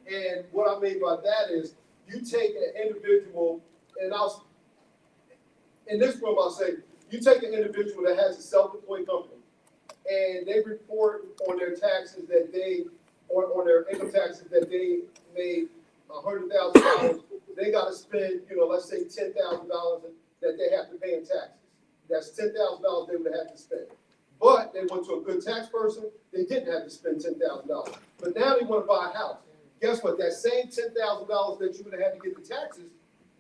And what I mean by that is, you take an individual, and in this room, I'll say, you take an individual that has a self-employed company, and they report on their taxes that on their income taxes that they made $100,000. They got to spend, let's say $10,000 that they have to pay in taxes. That's $10,000 they would have to spend. But they went to a good tax person, they didn't have to spend $10,000. But now they want to buy a house. Guess what? That same $10,000 that you would have had to get the taxes,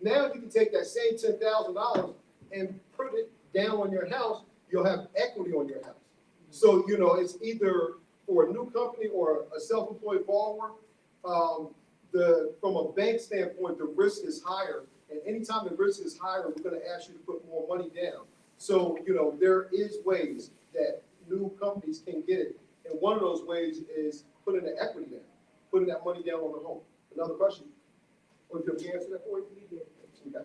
now you can take that same $10,000 and put it down on your house, you'll have equity on your house. So, you know, it's either for a new company or a self-employed borrower. From a bank standpoint, the risk is higher. And anytime the risk is higher, we're going to ask you to put more money down. So, you know, there is ways that new companies can get it. And one of those ways is putting the equity down, putting that money down on the home. Another question? Or did we answer that for you? Okay.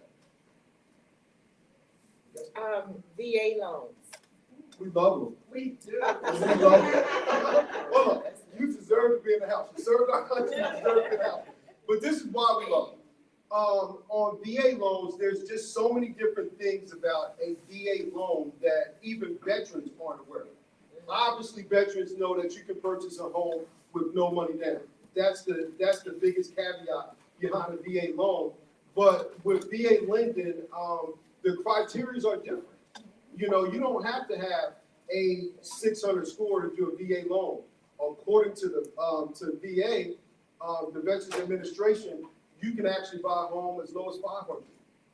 VA loans. We love them. We do. We love them. Well, look, you deserve to be in the house. You served our country, you deserve to be in the house. But this is why we love them. On VA loans, there's just so many different things about a VA loan that even veterans aren't aware of. Obviously, veterans know that you can purchase a home with no money down. That's the biggest caveat behind a VA loan. But with VA lending, the criteria are different. You know, you don't have to have a 600 score to do a VA loan. According to the VA, the Veterans Administration, you can actually buy a home as low as 500,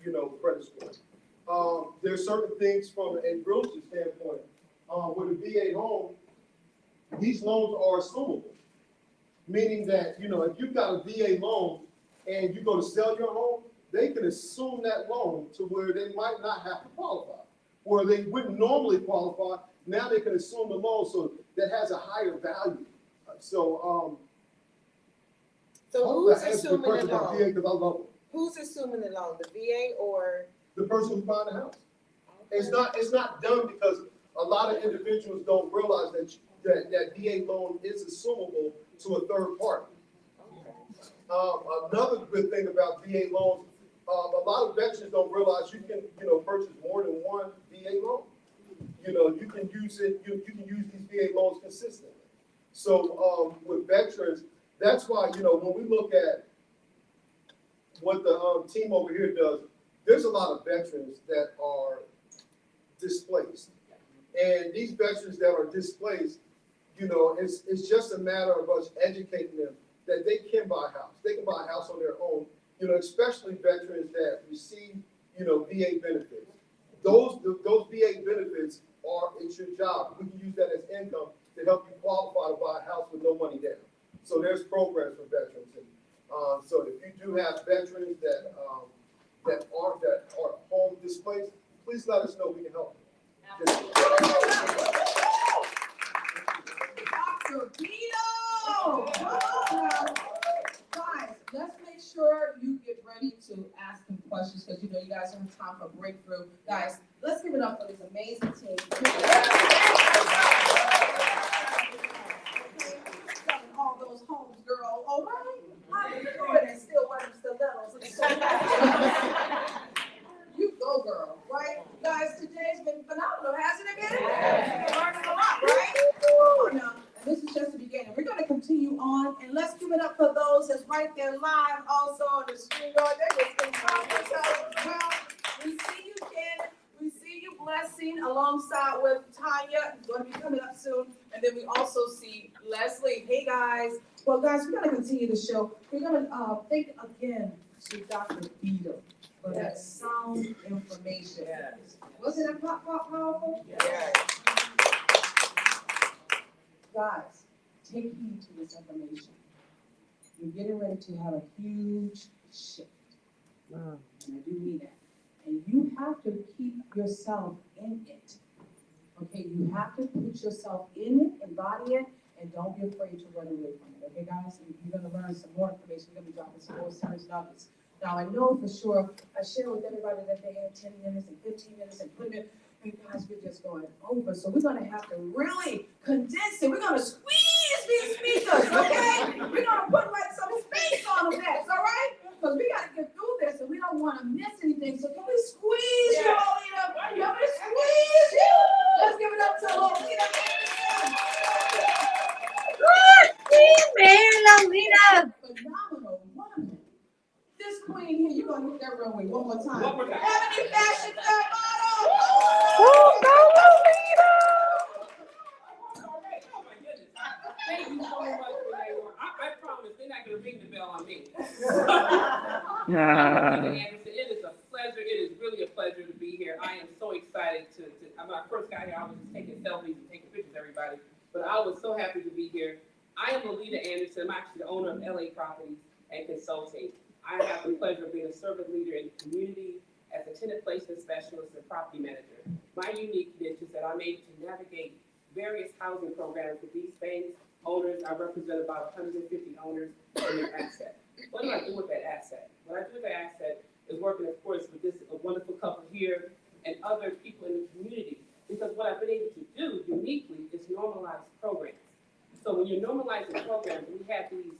you know, credit score. There's certain things from a realty standpoint. With a VA home, these loans are assumable, meaning that, you know, if you've got a VA loan and you go to sell your home, they can assume that loan to where they might not have to qualify, where they wouldn't normally qualify. Now they can assume the loan, so that has a higher value. So who's assuming the loan? VA, because I love them. Who's assuming the loan? The VA or the person who's buying the house? Okay. It's not done because a lot of individuals don't realize that VA loan is assumable to a third party. Another good thing about VA loans, a lot of veterans don't realize you can, you know, purchase more than one VA loan. You know, you can use it. You can use these VA loans consistently. So with veterans, that's why, you know, when we look at what the team over here does, there's a lot of veterans that are displaced, and these veterans that are displaced, you know, it's just a matter of us educating them that they can buy a house. They can buy a house on their own, you know, especially veterans that receive, you know, VA benefits. Those VA benefits it's your job. We can use that as income to help you qualify to buy a house with no money down. So there's programs for veterans. And so if you do have veterans that are home displaced, please let us know. We can help them. Dr. Vito! Guys, let's make sure you get ready to ask them questions because you know you guys don't have time for breakthrough. Guys, let's give it up for this amazing team. All those homes, girl. All right. How you doing? And still wearing stilettos. You go, girl. Right? Guys, today's been phenomenal, hasn't it been? We're learning a lot, right? Come on now. And this is just the beginning. We're going to continue on, and let's give it up for those that's right there live also on the screen. They're just in well, we see you, Ken. We see you, Blessing, alongside with Tanya, going to be coming up soon. And then we also see Leslie. Hey, guys. Well, guys, we're going to continue the show. We're going to thank again to Dr. Vito for that sound information. Yes. Wasn't it powerful? Yes. Guys, take heed to this information. You're getting ready to have a huge shift. And I do mean that. And you have to keep yourself in it. Okay, you have to put yourself in it, embody it, and don't be afraid to run away from it. Okay, guys? And you're going to learn some more information. We're going to be dropping some more serious nuggets. Now, I know for sure, I shared with everybody that they had 10 minutes and 15 minutes and 20 minutes. And guys, we're just going over. So we're going to have to really condense it. We're going to squeeze these speakers, okay? We're going to put like some space on them next, all right? Because we got to get through this and we don't want to miss anything. So can we squeeze you, Lolita? You want me to squeeze you? Let's give it up to Lolita. Lolita. Phenomenal woman. This queen here, you're going to hit that runway one more time. One more time. Ebony Fashion Third Model. Thank you so much for that work. I promise they're not going to ring the bell on me. It is a pleasure. It is really a pleasure to be here. I am so excited to everybody. But I was so happy to be here. I am Lolita Anderson. I'm actually the owner of LA Properties and Consulting. I have the pleasure of being a servant leader in the community as a tenant placement specialist and property manager. My unique niche is that I'm able to navigate various housing programs with these banks, owners. I represent about 150 owners in their asset. What do I do with that asset? What I do with that asset is working, of course, with this wonderful couple here and other people in the community. Because what I've been able to do uniquely is normalize programs. So when you're normalizing programs, we have these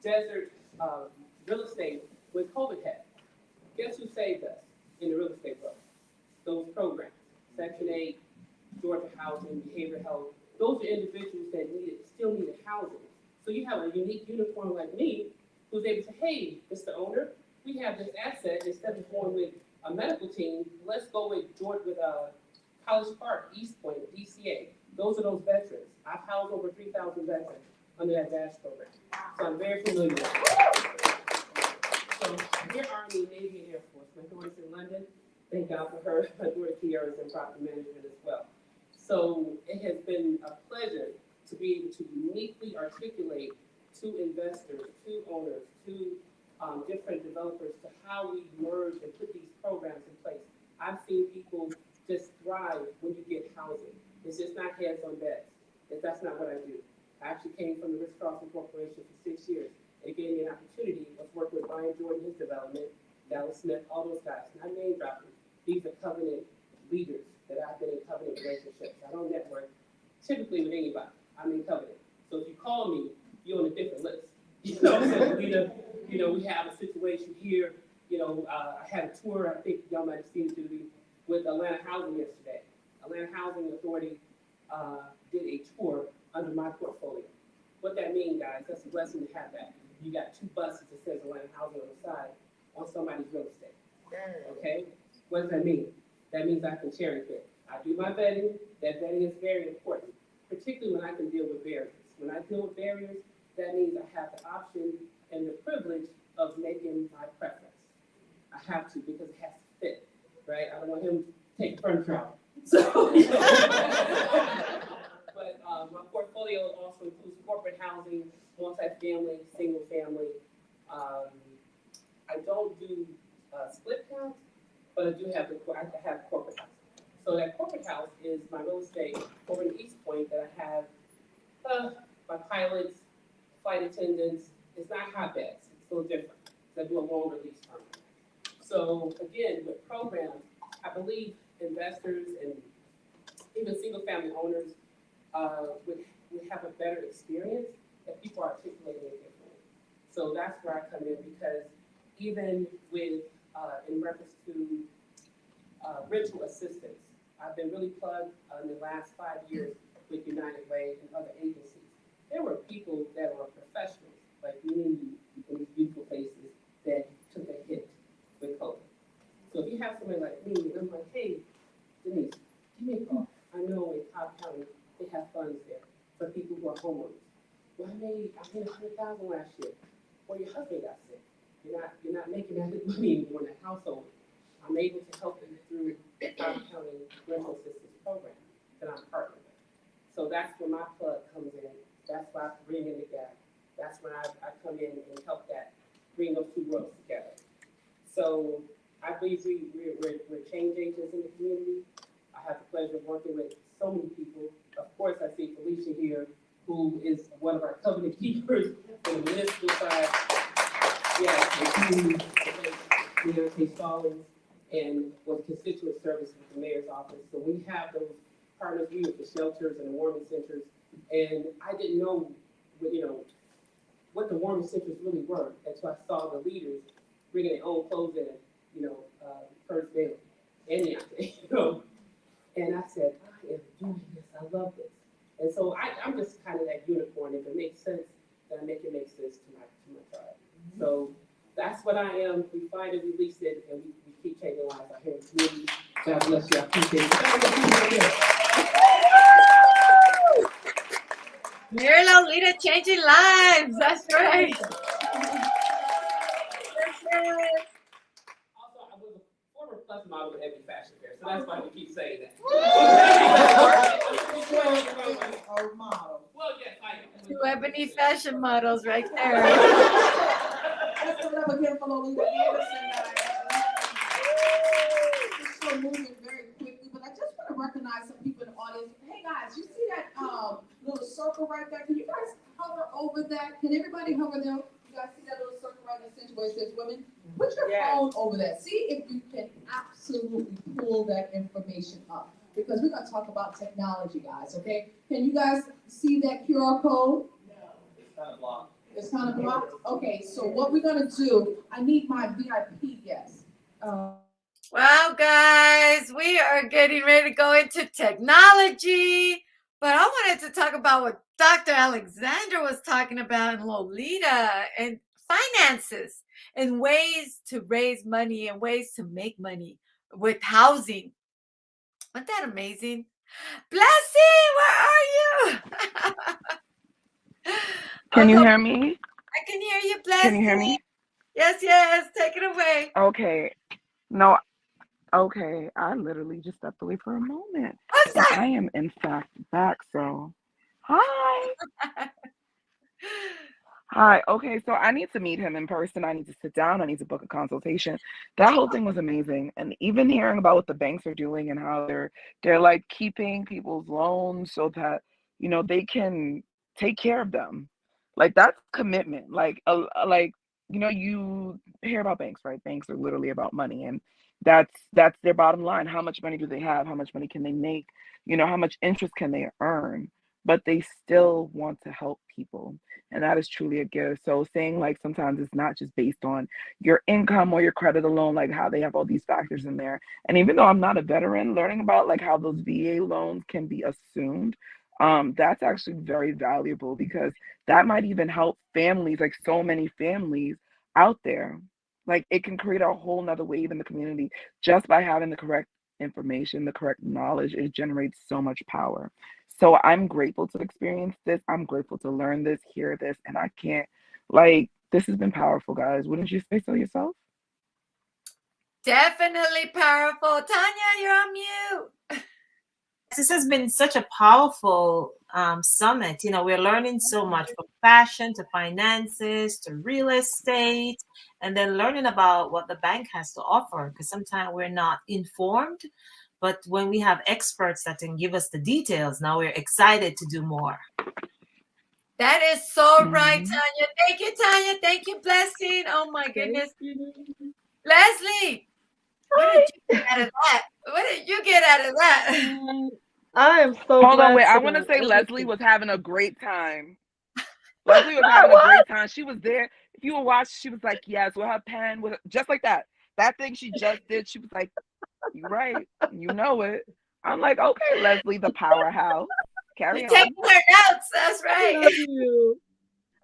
desert real estate with COVID hit. Guess who saved us in the real estate world? Those programs, Section 8, Georgia Housing, Behavioral Health. Those are individuals that still needed housing. So you have a unique unicorn like me who's able to say, hey, Mr. Owner, we have this asset. Instead of going with a medical team, let's go with College Park, East Point, DCA. Those are those veterans. I've housed over 3,000 veterans under that DASH program. So I'm very familiar with it. So we're Army, Navy, and Air Force. My daughter's in London. Thank God for her. My daughter Kiara is in property management as well. So it has been a pleasure to be able to uniquely articulate to investors, to owners, to different developers, to how we merge and put these programs in place. I've seen people just thrive when you get housing. It's just not heads on beds. That's not what I do. I actually came from the Ritz-Carlton Corporation for 6 years. It gave me an opportunity of working with Brian Jordan, his development, Dallas Smith, all those guys. Not name dropping. These are covenant leaders that I've been in covenant relationships. I don't network typically with anybody. I'm in covenant. So if you call me, you're on a different list. You know, so we have a situation here. I had a tour, I think y'all might have seen it with Atlanta Housing yesterday. Atlanta Housing Authority did a tour under my portfolio. What that means, guys, that's a blessing to have that. You got 2 buses that says Atlanta Housing on the side on somebody's real estate. Okay? What does that mean? That means I can cherry pick. I do my vetting. That vetting is very important, particularly when I can deal with barriers. When I deal with barriers, that means I have the option and the privilege of making my preference. I have to because it has to fit, right? I don't want him to take furniture out. So, but my portfolio also includes corporate housing, multifamily, single family. I don't do split counts, but I do have I have corporate house. So that corporate house is my real estate over in East Point that I have my pilots, flight attendants. It's not hotbeds. It's a little different. So I do a longer lease term. So again, with programs, I believe investors and even single family owners would have a better experience if people are articulating it differently. So that's where I come in because even with, in reference to rental assistance, I've been really plugged in the last 5 years with United Way and other agencies. There were people that were professionals, like me and you, in these beautiful places that took a hit with COVID. So if you have somebody like me, and I'm like, hey, Denise, give me a call. I know in Cobb County, they have funds there for people who are homeowners. Well, I made $100,000 last year. Well, your husband got sick. You're not making that money anymore in the household. I'm able to help them through the Cobb County rental assistance program that I'm partnered with. So that's where my plug comes in. That's why I bring in the gap. That's when I come in and help that, bring those 2 worlds together. So I believe we're change agents in the community. I have the pleasure of working with so many people. Of course, I see Felicia here, who is one of our covenant keepers on the municipal side. Yes, and Deontay Stallings, and was constituent service with the mayor's office. So we have those partners, we with the shelters and the warming centers. And I didn't know, what the warming centers really were until I saw the leaders bringing their own clothes in, First Bailey and Deontay, And I said, I am doing this. I love this. And so I'm just kind of that unicorn. If it makes sense, then I make it make sense to my tribe. Mm-hmm. So that's what I am. We find it, release it, and we keep changing lives out here in the community. God bless you. I appreciate it. Mary Lolita changing lives. That's right. Also, I was a former plus model at Every Fashion Fair, so that's why we keep saying that. Or model. Well, yes, I am. Two ebony fashion models right there. Let's give it up again for Lolita Anderson, guys. Just so moving very quickly, but I just want to recognize some people in the audience. Hey guys, you see that little circle right there? Can you guys hover over that? Can everybody hover them? You guys see that little circle right in the center where it says women? Put your phone over that. See if you can absolutely pull that information up. Because we're going to talk about technology, guys, okay? Can you guys see that QR code? No. It's kind of blocked. It's kind of blocked? Okay, so what we're going to do, I need my VIP guests. Well, guys, we are getting ready to go into technology. But I wanted to talk about what Dr. Alexander was talking about in Lolita and finances and ways to raise money and ways to make money with housing. Wasn't that amazing? Blessing, where are you? Can you hear me? I can hear you, Blessing. Can you hear me? Yes, take it away. Okay. No, okay. I literally just stepped away for a moment. What's And that? I am in fact back, so hi. Hi. Okay, so I need to meet him in person. I need to sit down. I need to book a consultation. That whole thing was amazing. And even hearing about what the banks are doing and how they're like keeping people's loans so that, they can take care of them. Like that's commitment. Like, you hear about banks, right? Banks are literally about money and that's their bottom line. How much money do they have? How much money can they make? How much interest can they earn? But they still want to help people. And that is truly a gift. So saying like sometimes it's not just based on your income or your credit alone, like how they have all these factors in there. And even though I'm not a veteran, learning about like how those VA loans can be assumed, that's actually very valuable because that might even help families, like so many families out there. Like it can create a whole nother wave in the community just by having the correct information, the correct knowledge. It generates so much power. So I'm grateful to experience this. I'm grateful to learn this, hear this, and I can't, like, this has been powerful, guys. Wouldn't you say so yourself? Definitely powerful. Tanya, you're on mute. This has been such a powerful summit. We're learning so much from fashion to finances to real estate, and then learning about what the bank has to offer because sometimes we're not informed. But when we have experts that can give us the details, now we're excited to do more. That is so right, Tanya. Thank you, Tanya. Thank you, Blessing. Oh my goodness. Leslie, what did you get out of that? What did you get out of that? I am so Hold on, wait. blessed I to want to know say Leslie everything. was having a great time. Leslie was having a great time. She was there. If you were watching, she was like, yes, with her pen, with just like that. That thing she just did, she was like, you're right. You know it. I'm like, okay, Leslie, the powerhouse. Carry on. Taking her notes. That's right. I love you.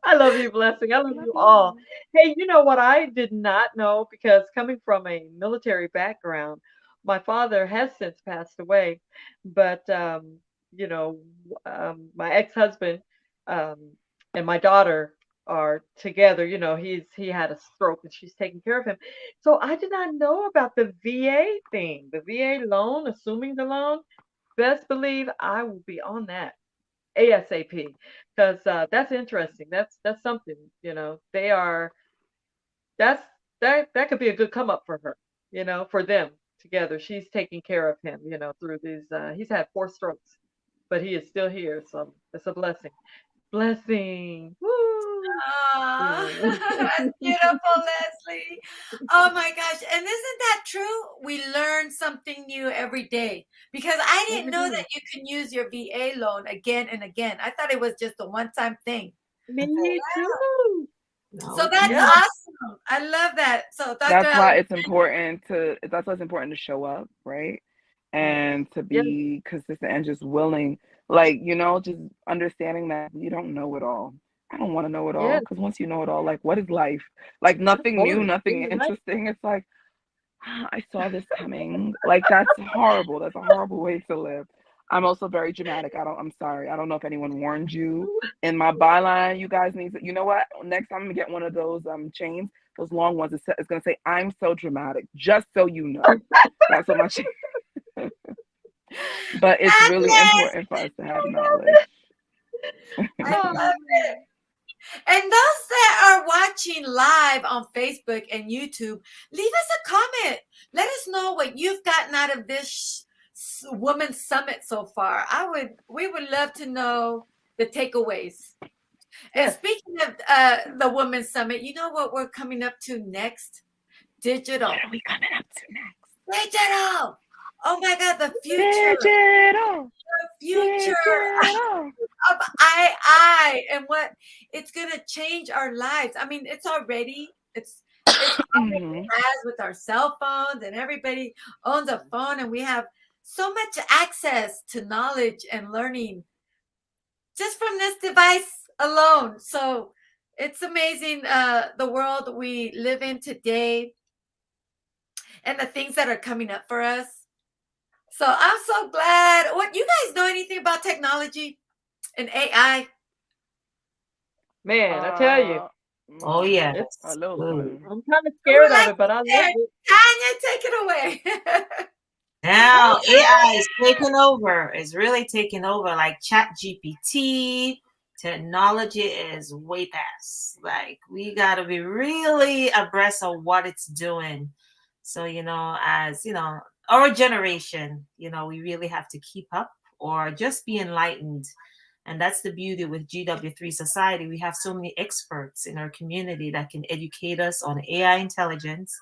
I love you, Blessing. I love you all. Hey, you know what I did not know because coming from a military background, my father has since passed away, but you know, my ex-husband um, and my daughter are together. He had a stroke and she's taking care of him. So I did not know about the VA thing, the VA loan, assuming the loan. Best believe I will be on that ASAP because that's interesting. That's something. They are. That's that could be a good come up for her. For them together. She's taking care of him. Through these. He's had 4 strokes, but he is still here. So it's a blessing. Blessing. Woo. Oh, that's beautiful, Leslie. Oh my gosh. And isn't that true? We learn something new every day because I didn't know that you can use your VA loan again and again. I thought it was just a one-time thing. Me too. So that's awesome. I love that. So Dr. That's why it's Alexander, important to show up, right? Yes. And to be consistent and just willing, like, just understanding that you don't know it all. I don't want to know it all Yes. because once you know it all, like, what is life? Like, nothing new, Boring. nothing You're right. interesting. It's like, I saw this coming. Like, that's horrible. That's a horrible way to live. I'm also very dramatic. I'm sorry. I don't know if anyone warned you in my byline. You guys need to, you know what? Next time I'm gonna get one of those chains, those long ones. It's gonna say, "I'm so dramatic," just so you know. That's what my chain. But it's really important for us to have knowledge. I love it. And those that are watching live on Facebook and YouTube, leave us a comment. Let us know what you've gotten out of this Women's Summit so far. We would love to know the takeaways. And speaking of the Women's Summit, you know what we're coming up to next? Digital. What are we coming up to next? Digital. Oh my God, the future. Digital. The future Digital. of I and what it's gonna change our lives. I mean, it's already already has with our cell phones, and everybody owns a phone, and we have so much access to knowledge and learning just from this device alone. So it's amazing the world we live in today and the things that are coming up for us. So I'm so glad. What, you guys know anything about technology and AI? Man, I tell you. Oh yeah. A little something. I'm kind of scared of it, but I love it. Tanya, take it away. Now AI is taking over. It's really taking over. Like Chat GPT, technology is way past. Like we gotta be really abreast of what it's doing. So as our generation, we really have to keep up or just be enlightened. And that's the beauty with GW3 Society. We have so many experts in our community that can educate us on AI intelligence.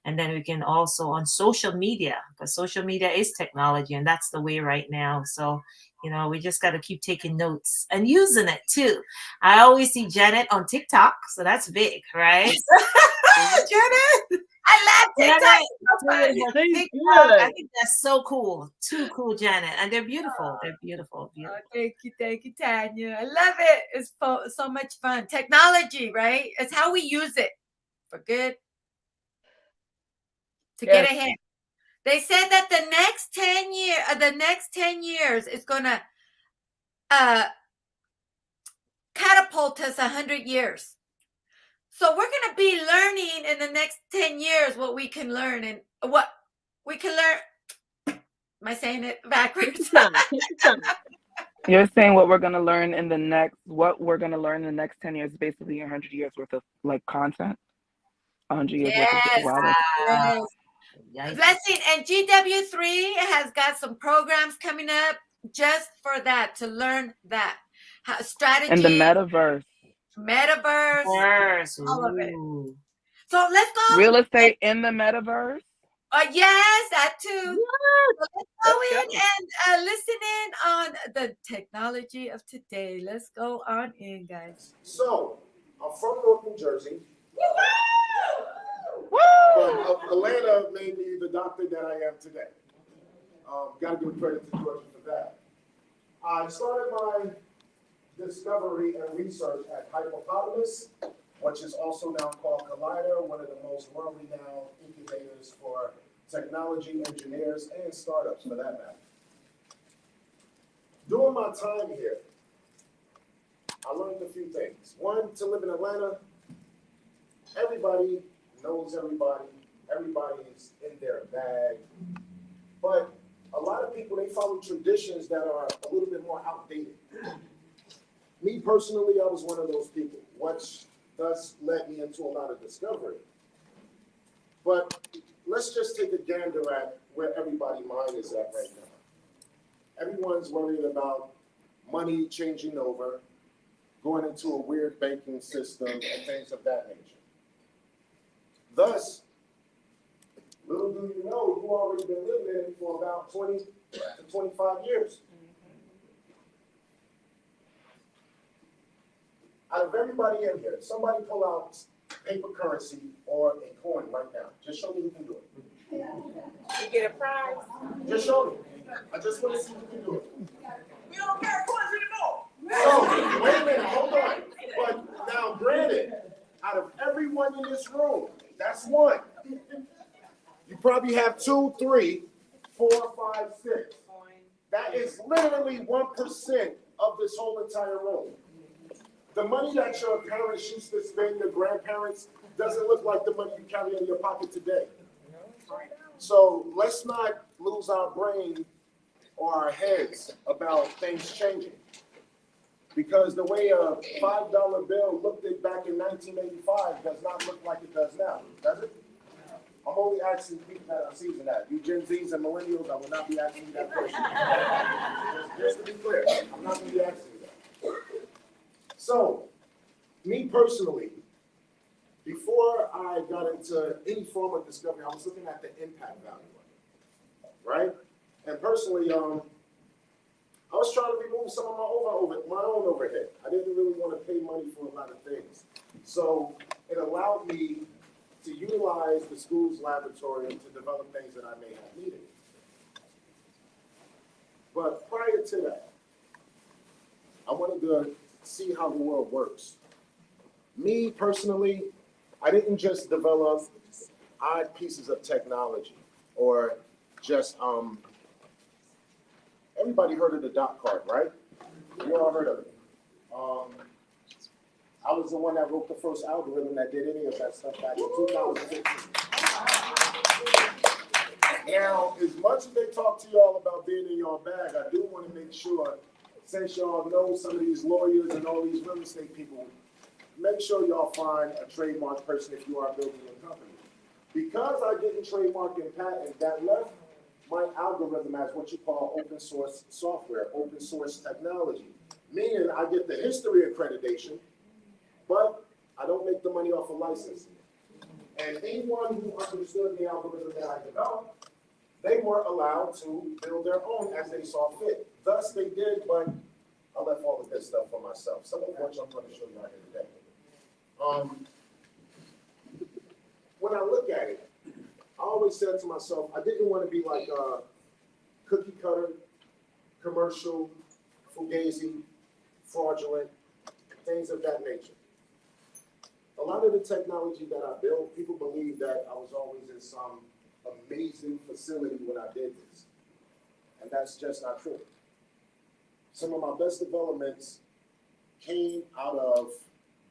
And then we can also on social media, because social media is technology, and that's the way right now. So, we just got to keep taking notes and using it too. I always see Janet on TikTok, so that's big, right? Janet, I love TikTok. I think that's so cool. Too cool, Janet. And they're beautiful. They're beautiful. Beautiful. Thank you, Tanya. I love it. It's so much fun. Technology, right? It's how we use it for good to get ahead. They said that the next 10 years is gonna catapult us 100 years. So we're gonna be learning in the next 10 years what we can learn and what we can learn. Am I saying it backwards? You're saying what we're gonna learn in the next 10 years, basically 100 years worth of like content. 100 years worth of wow. Yes. Blessing, and GW3 has got some programs coming up just for that, to learn that strategy. And the metaverse. All of it. So let's go. Real estate in the metaverse. Yes, that too. So let's go in and listen in on the technology of today. Let's go on in, guys. So, I'm from North New Jersey. But Atlanta made me the doctor that I am today. Got to give credit to Georgia for that. I started my discovery and research at Hypopotamus, which is also now called Collider, one of the most world-renowned incubators for technology engineers and startups for that matter. During my time here, I learned a few things. One, to live in Atlanta, everybody knows everybody. Everybody's in their bag. But a lot of people, they follow traditions that are a little bit more outdated. Me personally, I was one of those people, which thus led me into a lot of discovery. But let's just take a gander at where everybody's mind is at right now. Everyone's worried about money changing over, going into a weird banking system, and things of that nature. Thus, little do you know, you've already been living in it for about 20 to 25 years. Out of everybody in here, somebody pull out paper currency or a coin right now. Just show me who can do it. You get a prize? Just show me. I just want to see who can do it. We don't carry coins anymore. So, wait a minute, hold on. But now, granted, out of everyone in this room, that's one. You probably have 2, 3, 4, 5, 6. That is literally 1% of this whole entire room. The money that your parents used to spend, your grandparents, doesn't look like the money you carry in your pocket today. So let's not lose our brain or our heads about things changing. Because the way a $5 bill looked at back in 1985 does not look like it does now, does it? I'm only asking people that are seasoned that. You Gen Zs and millennials, I will not be asking you that question. Just to be clear, I'm not going to be asking you that. So, me personally, before I got into any form of discovery, I was looking at the impact value of it, right? And personally, I was trying to remove some of my own overhead. I didn't really want to pay money for a lot of things. So it allowed me to utilize the school's laboratory to develop things that I may have needed. But prior to that, I wanted to see how the world works. Me personally, I didn't just develop odd pieces of technology or just everybody heard of the dot card, right? You all heard of it. I was the one that wrote the first algorithm that did any of that stuff back in 2015. Now, as much as they talk to y'all about being in your bag, I do want to make sure, since y'all know some of these lawyers and all these real estate people, make sure y'all find a trademark person if you are building a company. Because I didn't trademark and patent, that left my algorithm as what you call open source software, open source technology. Meaning I get the history accreditation, but I don't make the money off of licensing. And anyone who understood the algorithm that I developed, they weren't allowed to build their own as they saw fit. Thus they did, but I left all of this stuff for myself. Some of which I'm going to show you out here today. When I look at it, I always said to myself, I didn't want to be like a cookie cutter, commercial, fugazi, fraudulent, things of that nature. A lot of the technology that I built, people believe that I was always in some amazing facility when I did this. And that's just not true. Some of my best developments came out of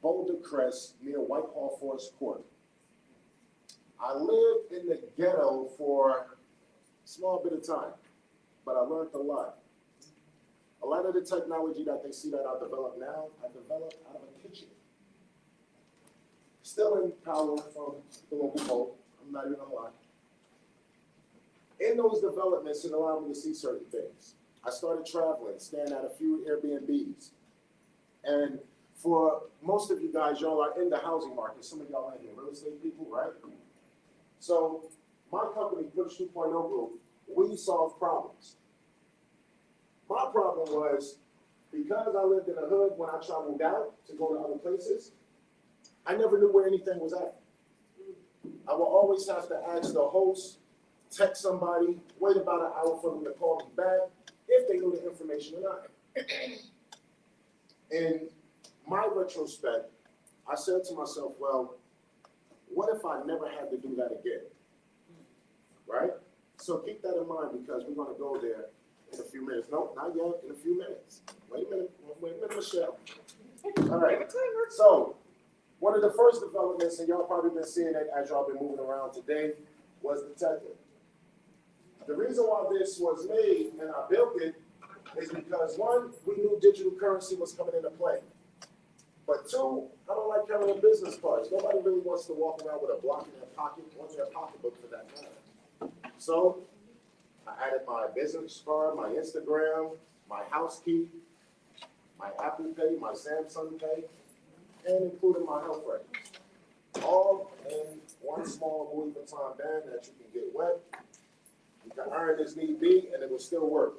Boulder Crest near Whitehall Forest Court. I lived in the ghetto for a small bit of time, but I learned a lot. A lot of the technology that they see that I develop now, I developed out of a kitchen. Still in power from the local folk, I'm not even gonna lie. In those developments, it allowed me to see certain things. I started traveling, staying at a few Airbnbs. And for most of you guys, y'all are in the housing market. Some of y'all are in here, real estate people, right? So my company, Push 2.0 Group, we solve problems. My problem was, because I lived in the hood when I traveled out to go to other places, I never knew where anything was at. I will always have to ask the host, text somebody, wait about an hour for them to call me back, if they knew the information or not. In my retrospect, I said to myself, well, what if I never had to do that again? Right? So keep that in mind because we're going to go there in a few minutes. No, not yet, in a few minutes. Wait a minute, Michelle. All right. So one of the first developments, and y'all probably been seeing it as y'all been moving around today, was detective. The reason why this was made and I built it is because one, we knew digital currency was coming into play. But two, I don't like carrying business cards. Nobody really wants to walk around with a block in their pocket, or their pocketbook for that matter. So I added my business card, my Instagram, my house key, my Apple Pay, my Samsung Pay, and including my health records. All in one small Louis Vuitton band that you can get wet. You can iron as need be, and it will still work.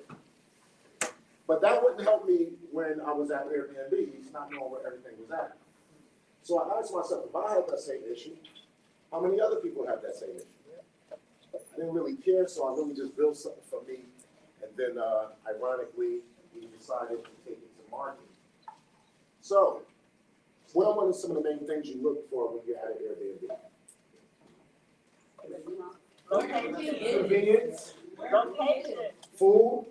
But that wouldn't help me when I was at Airbnb, not knowing where everything was at. So I asked myself, if I had that same issue, how many other people have that same issue? I didn't really care, so I really just built something for me. And then, ironically, we decided to take it to market. So, what are one of some of the main things you look for when you're at an Airbnb? Convenience. Food.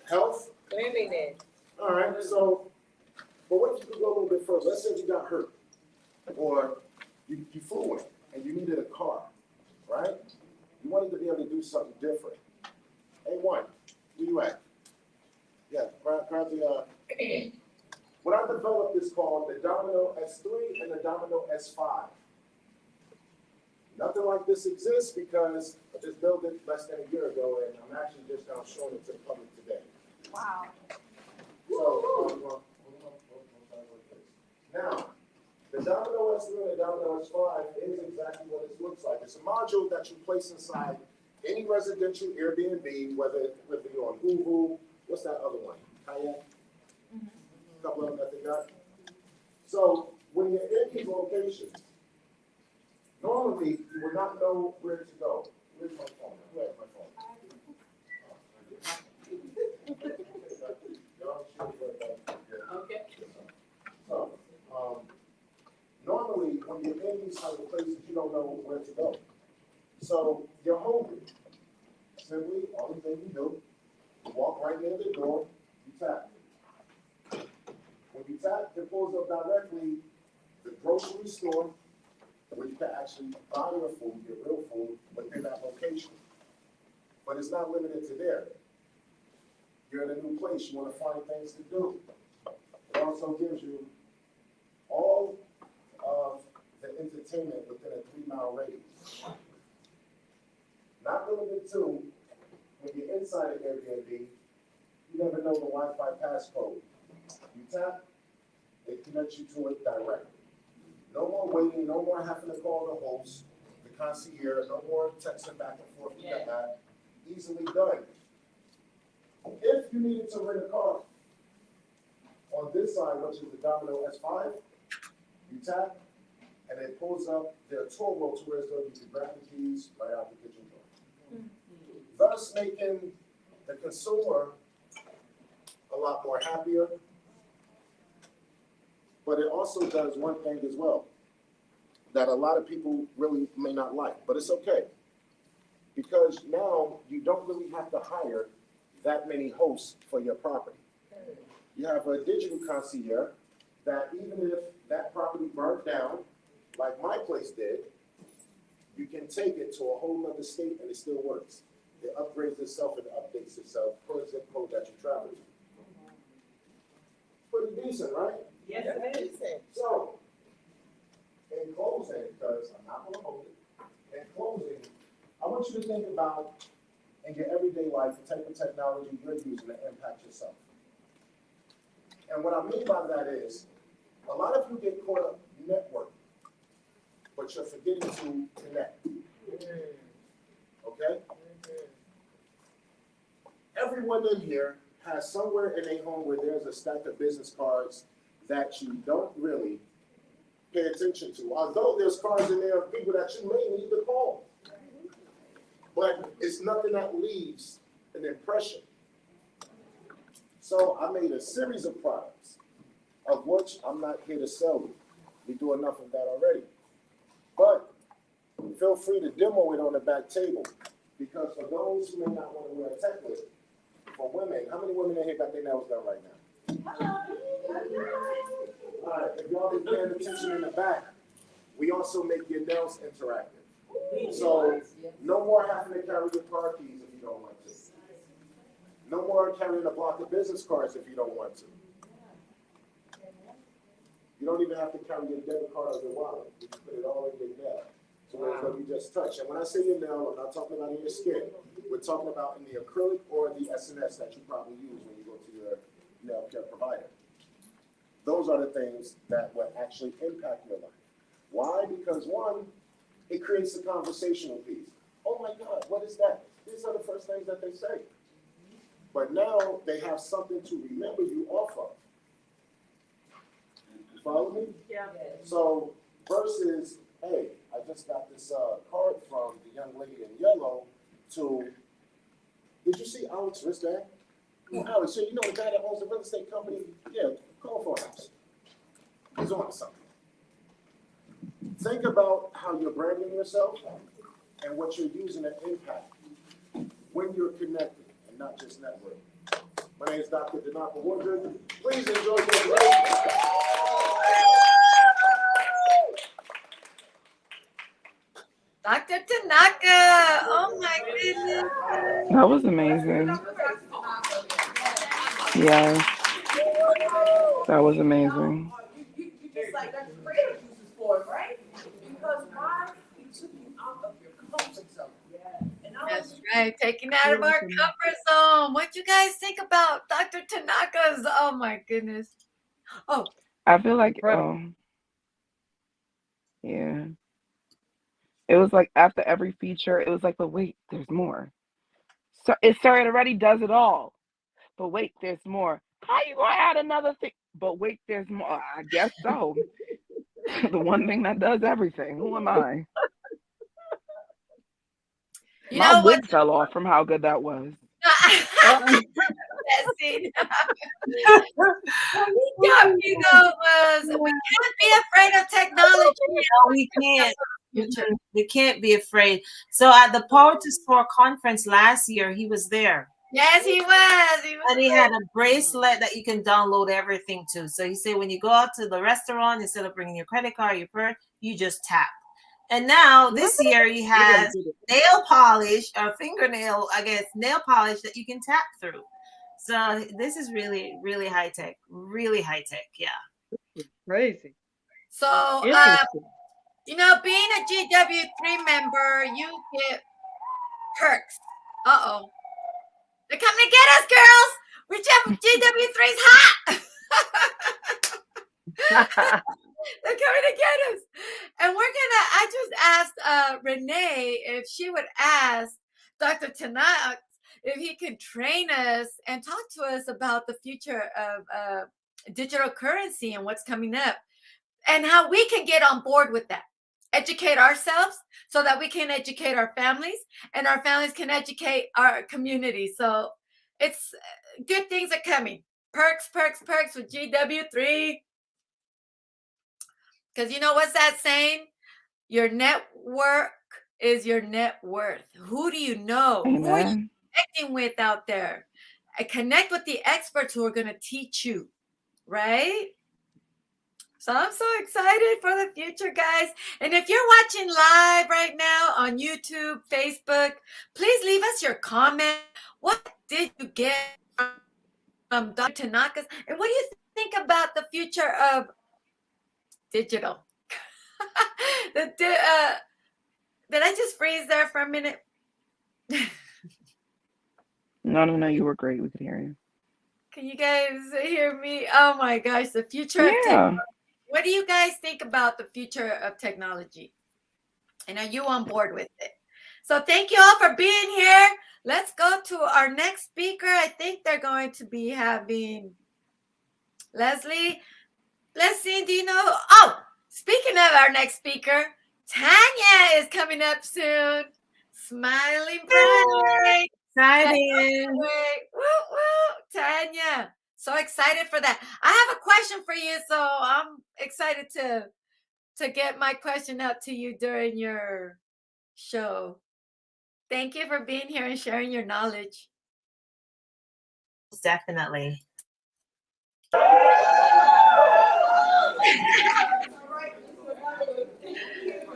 Health. Cleanliness. All right, so, but what if you could go a little bit further? Let's say you got hurt, or you flew in and you needed a car, right? You wanted to be able to do something different. A1, Where you at? Yeah, grab the, what I developed is called the Domino S3 and the Domino S5. Nothing like this exists because I just built it less than a year ago, and I'm actually just now showing it to the public today. Wow. So, now, the Domino S3 and the Domino S5 is exactly what it looks like. It's a module that you place inside any residential Airbnb, whether you're on Hulu, what's that other one? Kayak? A couple of them that they got. So, when you're in these locations, normally you would not know where to go. Where's my phone? Who has my phone? Okay. So, normally when you're in these type of places, you don't know where to go. So you're hungry. Simply, only thing you do, you walk right near the door, you tap. When you tap, it pulls up directly the grocery store where you can actually buy your food, your real food, within that location. But it's not limited to there. You're in a new place, you want to find things to do. It also gives you all of the entertainment within a 3-mile radius. Not limited to, when you're inside an Airbnb, you never know the Wi-Fi passcode. You tap, it connects you to it directly. No more waiting, no more having to call the host, the concierge, no more texting back and forth with the app. Easily done. If you needed to rent a car, on this side, which is the Domino S5, you tap, and it pulls up their tour road to where it's going to you can grab the keys right out the kitchen door. Thus making the consumer a lot more happier. But it also does one thing as well that a lot of people really may not like, but it's okay. Because now you don't really have to hire that many hosts for your property. You have a digital concierge that even if that property burnt down, like my place did, you can take it to a whole other state and it still works. It upgrades itself and updates itself per zip code that you travel to. Pretty decent, right? Yes, it is. So, in closing, because I'm not going to hold it, in closing, I want you to think about in your everyday life the type of technology you're using to impact yourself. And what I mean by that is, a lot of you get caught up networking, but you're forgetting to connect. Okay? Everyone in here has somewhere in a home where there's a stack of business cards that you don't really pay attention to. Although there's cards in there of people that you may need to call. But it's nothing that leaves an impression. So I made a series of products, of which I'm not here to sell you. We do enough of that already. But feel free to demo it on the back table. Because for those who may not want to wear a tech lid, for women, how many women in here got their nails done right now? All right, if y'all been paying attention in the back, we also make your nails interactive. So no more having to carry your car keys if you don't want to. No more carrying a block of business cards if you don't want to. You don't even have to carry your debit card or your wallet. You can put it all in your nail. So whatever you just touch. And when I say your nail, I'm not talking about in your skin. We're talking about in the acrylic or the SNS that you probably use when you go to your nail care provider. Those are the things that will actually impact your life. Why? Because one, it creates a conversational piece. Oh my God, what is that? These are the first things that they say. But now they have something to remember you off of. You follow me? Yeah. So versus, hey, I just got this card from the young lady in yellow to, did you see Alex wristband? Oh, Alex, so you know the guy that owns the real estate company? Yeah, call for us. He's on something. Think about how you're branding yourself and what you're using to impact when you're connected and not just networking. My name is Dr. Denaka Woodruff. Please enjoy your day. Dr. Tanaka. Oh my goodness. That was amazing. Yes, that was You amazing. you just like got your creative juices for it, right? Because why? He took you out of your comfort zone. Yeah. And I That's was right. Taking out of our comfort zone. What you guys think about Dr. Tanaka's? Oh my goodness. Oh, I feel like, Incredible. yeah. It was like after every feature, it was like, but wait, there's more. So it already does it all. But wait, there's more. How you gonna add another thing? But wait, there's more. I guess so. The one thing that does everything. Who am I? you My know what? wig fell off from how good that was. That scene. What we got me though was we can't be afraid of technology. No, we can't. We can't be afraid. So at the Power to Soar conference last year, he was there. Yes, he was. And he had a bracelet that you can download everything to. So he said when you go out to the restaurant, instead of bringing your credit card, your purse, you just tap. And now this year he has nail polish or fingernail, I guess, nail polish that you can tap through. So this is really, really high tech. Really high tech. Yeah. Crazy. So, Interesting. you know, being a GW3 member, you get perks. Uh-oh. They're coming to get us, girls. Whichever GW3's hot. They're coming to get us. And I just asked Renee if she would ask Dr. Tanaka if he could train us and talk to us about the future of digital currency and what's coming up and how we can get on board with that. Educate ourselves so that we can educate our families and our families can educate our community. So it's good things are coming. Perks with GW3. Because you know what's that saying? Your network is your net worth. Who do you know? Who are you Amen. connecting with out there? Connect with the experts who are going to teach you, right? So I'm so excited for the future, guys. And if you're watching live right now on YouTube, Facebook, please leave us your comment. What did you get from Dr. Tanaka's? And what do you think about the future of digital? Did I just freeze there for a minute? No. You were great. We could hear you. Can you guys hear me? Oh my gosh, the future of technology. What do you guys think about the future of technology? And are you on board with it? So thank you all for being here. Let's go to our next speaker. I think they're going to be having Leslie. Let's see, do you know? Oh, speaking of our next speaker, Tanya is coming up soon. Smiling bright. Exciting. Woo, woo. Tanya, so excited for that. I have a question for you, so I'm excited to get my question out to you during your show. Thank you for being here and sharing your knowledge. Definitely.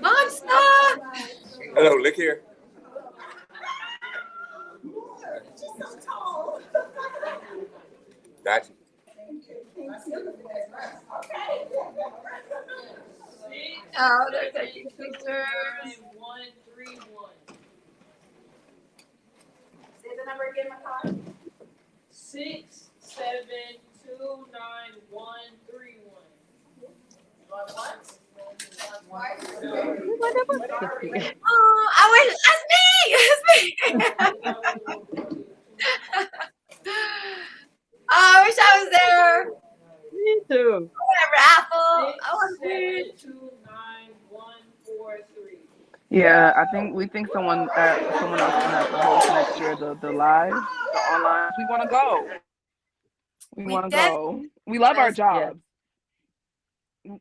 Monster! Hello, look here. Got you. Oh, they're taking pictures. 131. Say the number again, my car. 6729131. Going once. Twice. Oh, I wish that's me. Oh, I wish I was there. Me too. Raffle. 6729143. Yeah, we think someone else gonna have to host next year the live, the online. We want to go. We want to go. We love our jobs.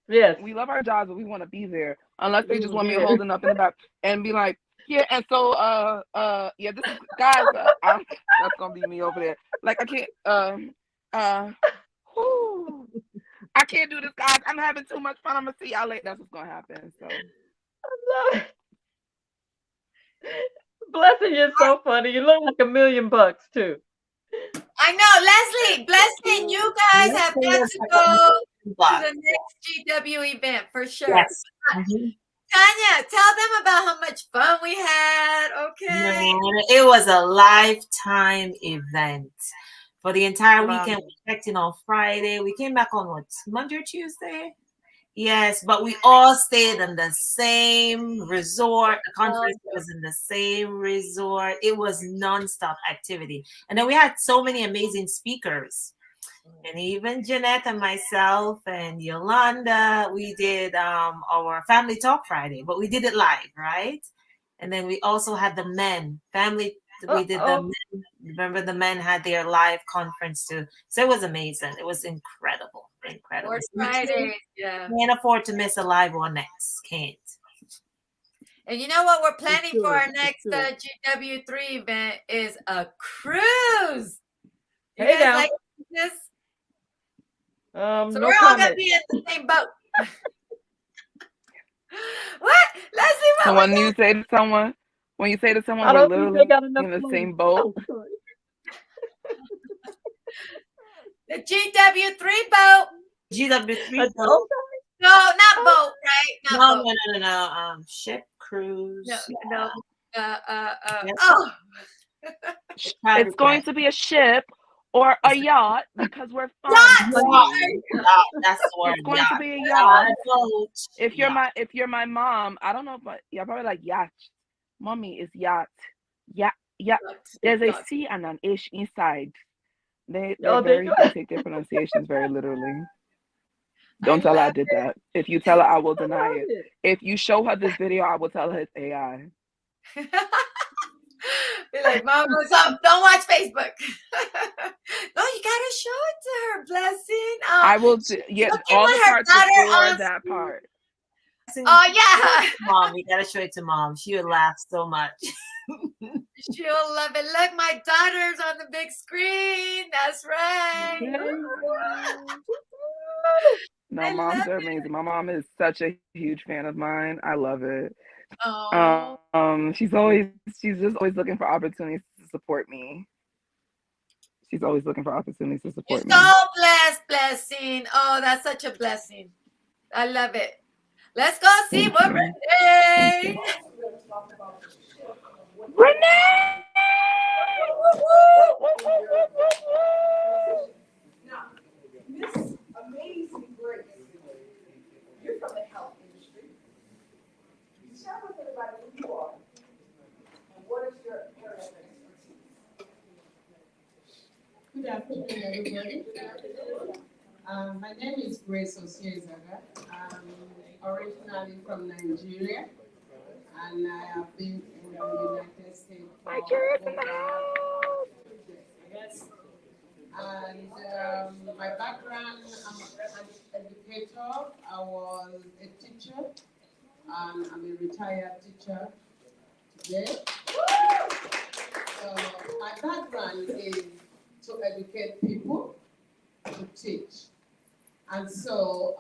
Yes. We love our jobs, but we want to be there. Unless they just want me holding up in the back and be like, yeah. And so, yeah, this is guys. That's gonna be me over there. Like I can't. I can't do this, guys. I'm having too much fun. I'm gonna see y'all later. That's what's gonna happen. So. Blessing, you're so funny. You look like $1 million too. I know, Leslie, Blessing, you guys have got to go to the next GW event for sure. Yes. Mm-hmm. Tanya, tell them about how much fun we had. Okay. Man, it was a lifetime event. For the entire weekend, we checked in on Friday. We came back on what, Monday or Tuesday? Yes, but we all stayed in the same resort. The conference was in the same resort. It was nonstop activity. And then we had so many amazing speakers. And even Jeanette and myself and Yolanda, we did our Family Talk Friday, but we did it live, right? And then we also had the men, we did the men. Remember, the men had their live conference too. So it was amazing. It was incredible. Incredible. Friday, yeah. Can't afford to miss a live one next. Can't. And you know what we're planning for our next GW3 event is a cruise. You guys like this? So no we're all comment. gonna be in the same boat. What? Leslie, what So was when that? you say to someone, I we're don't think they literally got enough in the room. same boat. The GW3 boat. GW3 boat. No, not boat, right? Not boat. No. Ship, cruise. No. Yes. Oh. It's going to be a ship or a yacht because we're fun. That's the word. It's going to be a Yacht. yacht. If you're my mom, I don't know, but you're probably like yacht. Mommy is yacht. Yeah. There's a C and an H inside. They take their pronunciations very literally. Don't tell her I did that. If you tell her, I will deny it. If you show her this video, I will tell her it's AI. Be like, Mom, don't watch Facebook. No, you gotta show it to her, Blessing. I will. All the parts before that part. Oh yeah, Mom, you gotta show it to Mom. She would laugh so much. She'll love it. Look, my daughter's on the big screen. That's right. No, moms are amazing. My mom is such a huge fan of mine. I love it. Oh. She's just always looking for opportunities to support me. She's always looking for opportunities to support me. So blessed, Blessing. Oh, that's such a blessing. I love it. Let's go see what Renee. Now, Miss Amazing Grace, you're from the health industry. Share with everybody who you are and what is your area of expertise. Good afternoon, everybody. My name is Grace Osiezaga. I'm originally from Nigeria, and I have been in the United States for and my background, I'm an educator. I was a teacher, and I'm a retired teacher today. So my background is to educate people, to teach. And so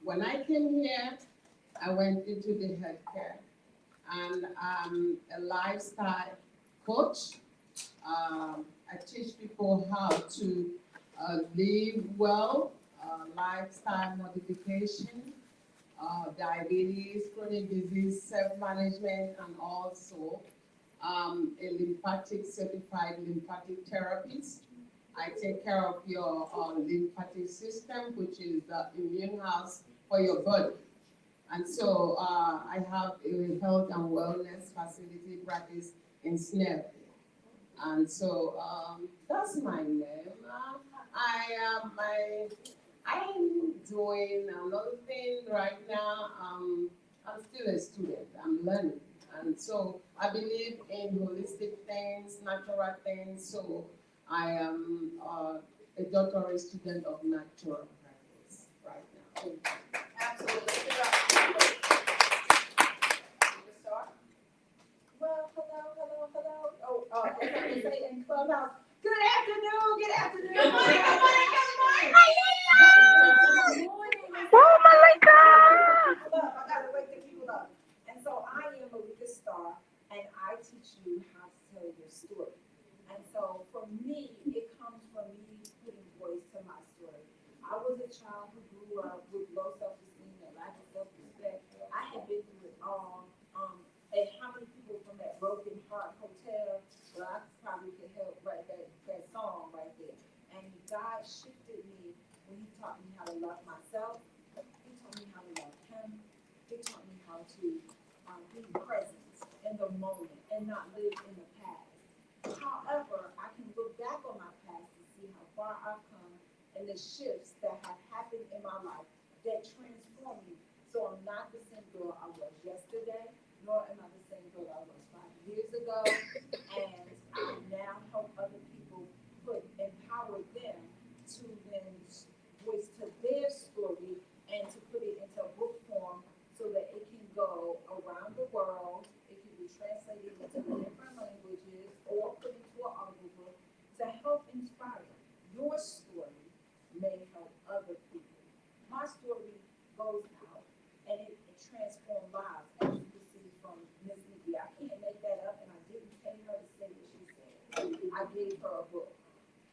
when I came here, I went into the healthcare, and I'm a lifestyle coach. I teach people how to live well, lifestyle modification, diabetes, chronic disease, self-management, and also a lymphatic certified lymphatic therapist. I take care of your lymphatic system, which is the immune house for your body. And so I have a health and wellness facility practice in Snell. And so that's my name. I'm doing another thing right now. I'm still a student. I'm learning. And so I believe in holistic things, natural things. So I am a doctoral student of natural practice right now. Absolutely. Well, hello. Oh, I have to say in Clubhouse. Good afternoon. Good morning. Oh, Malika! I gotta wake the people up. And so I am Malika Starr, and I teach you how to tell your story. And so for me, it comes from child who grew up with low self-esteem and lack of self-respect. I had been through it all. And how many people from that Broken Heart Hotel? Well, I probably could help write that song right there. And God shifted me when He taught me how to love myself. He taught me how to love Him. He taught me how to be present in the moment and not live in the past. However, I can look back on my past and see how far I've come and the shifts that have happened in my life that transformed me. So I'm not the same girl I was yesterday, nor am I the same girl I was 5 years ago. And I now help other people empower them to then voice to their story and to put it into book form so that it can go around the world. It can be translated into different languages or put into an audiobook to help inspire. Your story may help other people. My story goes out and it transformed lives, as you can see from Miss Nikki. I can't make that up, and I didn't pay her to say what she said. I gave her a book.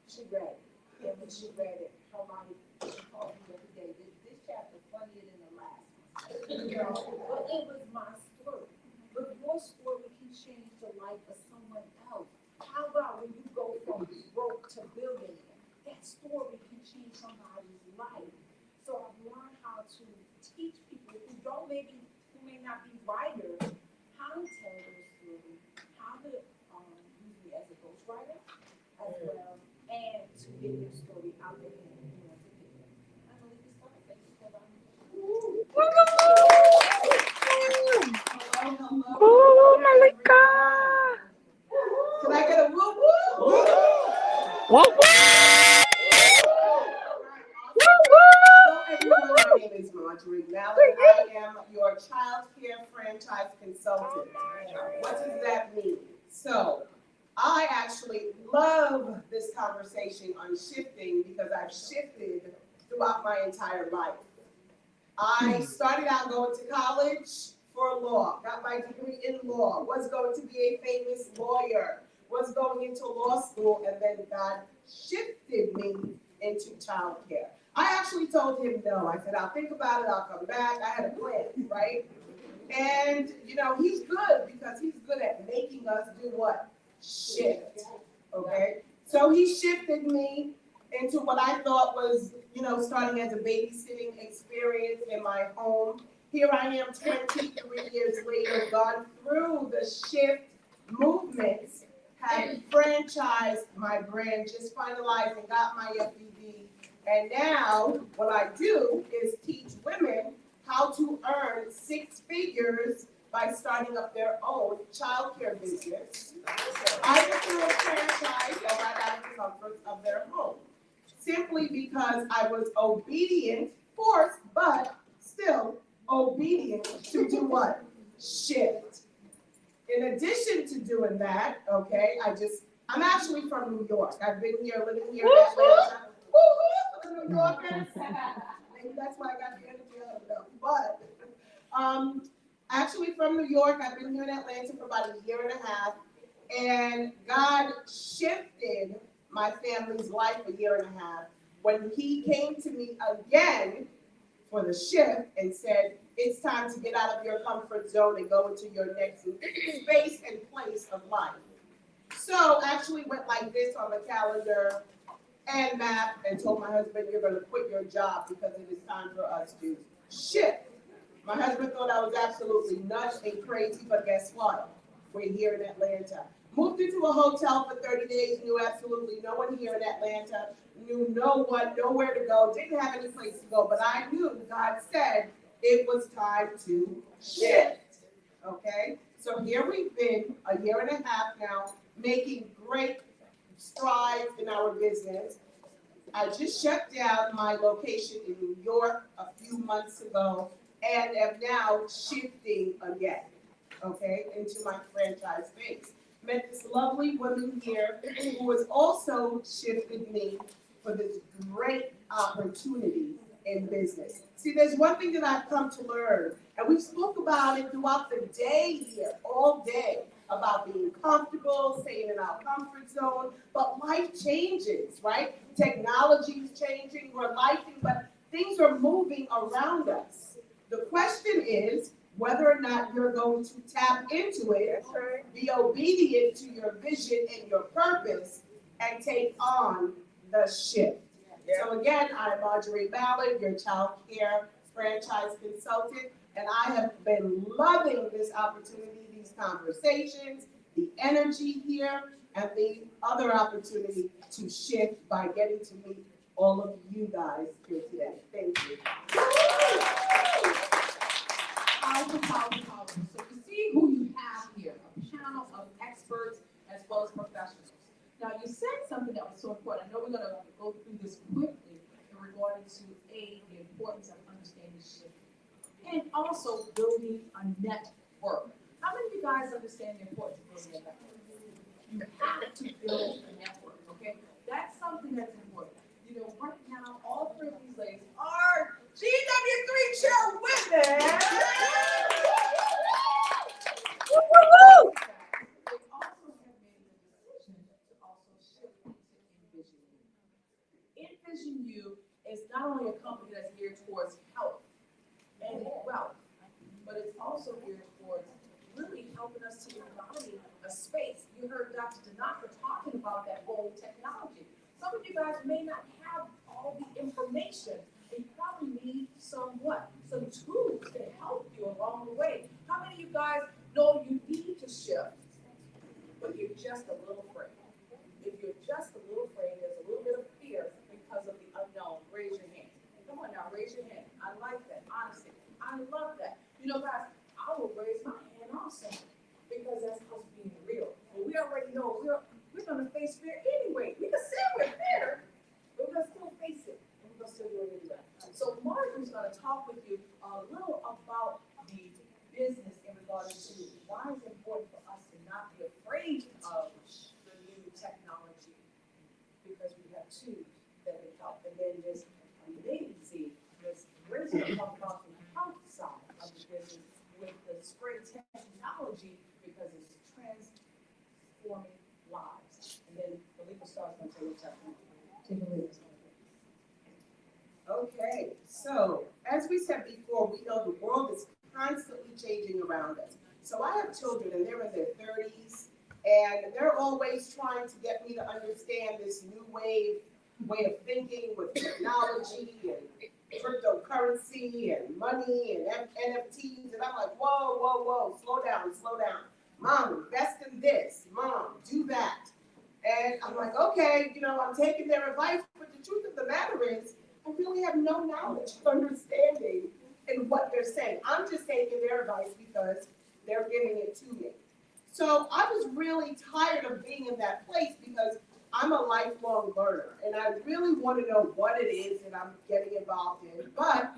She read it, and when she read it, her life, she called me every day. This chapter funnier than the last one. But it was my story. But your story can change the life of someone else. How about when you go from broke to billionaire? That story can change somebody's life. So I've learned how to teach people who may not be writers, how to tell their story, how to use me as a ghostwriter as well, and to get their story out there and to people. I believe it's fun. Thank you for allowing me. Oh, Malika. Can I get a whoop whoop? Whoop, whoop. Hello, everyone. My name is Marjorie Mallard. I am your child care franchise consultant. What does that mean? So, I actually love this conversation on shifting because I've shifted throughout my entire life. I started out going to college for law, got my degree in law, was going to be a famous lawyer, was going into law school, and then God shifted me into childcare. I actually told him no. I said, I'll think about it, I'll come back. I had a plan, right? And, he's good because he's good at making us do what? Shift, okay? So he shifted me into what I thought was, starting as a babysitting experience in my home. Here I am 23 years later, gone through the shift movements, had franchised my brand, just finalized and got my FBB. And now what I do is teach women how to earn 6 figures by starting up their own childcare business. Either through a franchise or right out of the comfort of their home. Simply because I was obedient, forced, but still obedient to do what? Shift. In addition to doing that, okay, I'm actually from New York. I've been here, living here in Atlanta. Woo-hoo, New Yorkers. Maybe that's why I got the energy out of them. But actually from New York, I've been here in Atlanta for about a year and a half. And God shifted my family's life a year and a half when He came to me again for the shift and said, it's time to get out of your comfort zone and go into your next space and place of life. So actually went like this on the calendar and map and told my husband, you're going to quit your job because it is time for us to shift. My husband thought I was absolutely nuts and crazy, but guess what? We're here in Atlanta. Moved into a hotel for 30 days, knew absolutely no one here in Atlanta, knew no one, nowhere to go, didn't have any place to go, but I knew God said it was time to shift, okay? So here we've been a year and a half now, making great strides in our business. I just shut down my location in New York a few months ago and am now shifting again, okay, into my franchise space. Met this lovely woman here who has also shifted me for this great opportunity in business. See, there's one thing that I've come to learn, and we spoke about it throughout the day here, all day, about being comfortable, staying in our comfort zone, but life changes, right? Technology is changing, we're lifing, but things are moving around us. The question is whether or not you're going to tap into it, be obedient to your vision and your purpose, and take on the shift. So again, I'm Marjorie Ballard, your child care franchise consultant, and I have been loving this opportunity, these conversations, the energy here, and the other opportunity to shift by getting to meet all of you guys here today. Thank you. Powerful, powerful, powerful. So you see who you have here, a panel of experts as well as professionals. Now you said something that was so important. I know we're gonna go through this quickly in regard to the importance of understanding shift and also building a network. How many of you guys understand the importance of building a network? You have to build a network, okay? That's something that's important. You know, right now, all three of these ladies are GW3 chairwomen. They also have made the decision to also shift into Envision You. Envision You is not only a company that's geared towards health and wealth, but it's also geared towards really helping us to embody a space. You heard Dr. Tanaka talking about that whole technology. Some of you guys may not have all the information, and you probably need some tools to help you along the way. How many of you guys know you need to shift, but you're just a little afraid? If you're just a little afraid, there's a little bit of fear because of the unknown. Raise your hand. Come on now, raise your hand. I like that, honestly. I love that. You know, guys, I will raise my hand also because that's us being real. But we already know we're going to face fear anyway. We can say we're fear, but we're going to still face it. And we're going to still do it anyway. So Marjorie's going to talk with you a little about the business in regards to why it's important for us to not be afraid of the new technology, because we have tools that can help. And then this amazing, this Grace will talk about the health side of the business with the spray technology, because it's transforming lives. And then the legal star's going to tell you something. Take a look. Okay, so as we said before, we know the world is constantly changing around us. So I have children and they're in their 30s, and they're always trying to get me to understand this new way of thinking with technology and cryptocurrency and money and NFTs. And I'm like, whoa, whoa, whoa, slow down, slow down. Mom, invest in this. Mom, do that. And I'm like, okay, I'm taking their advice, but the truth of the matter is, I really have no knowledge, understanding in what they're saying. I'm just taking their advice because they're giving it to me. So I was really tired of being in that place because I'm a lifelong learner and I really want to know what it is that I'm getting involved in. But,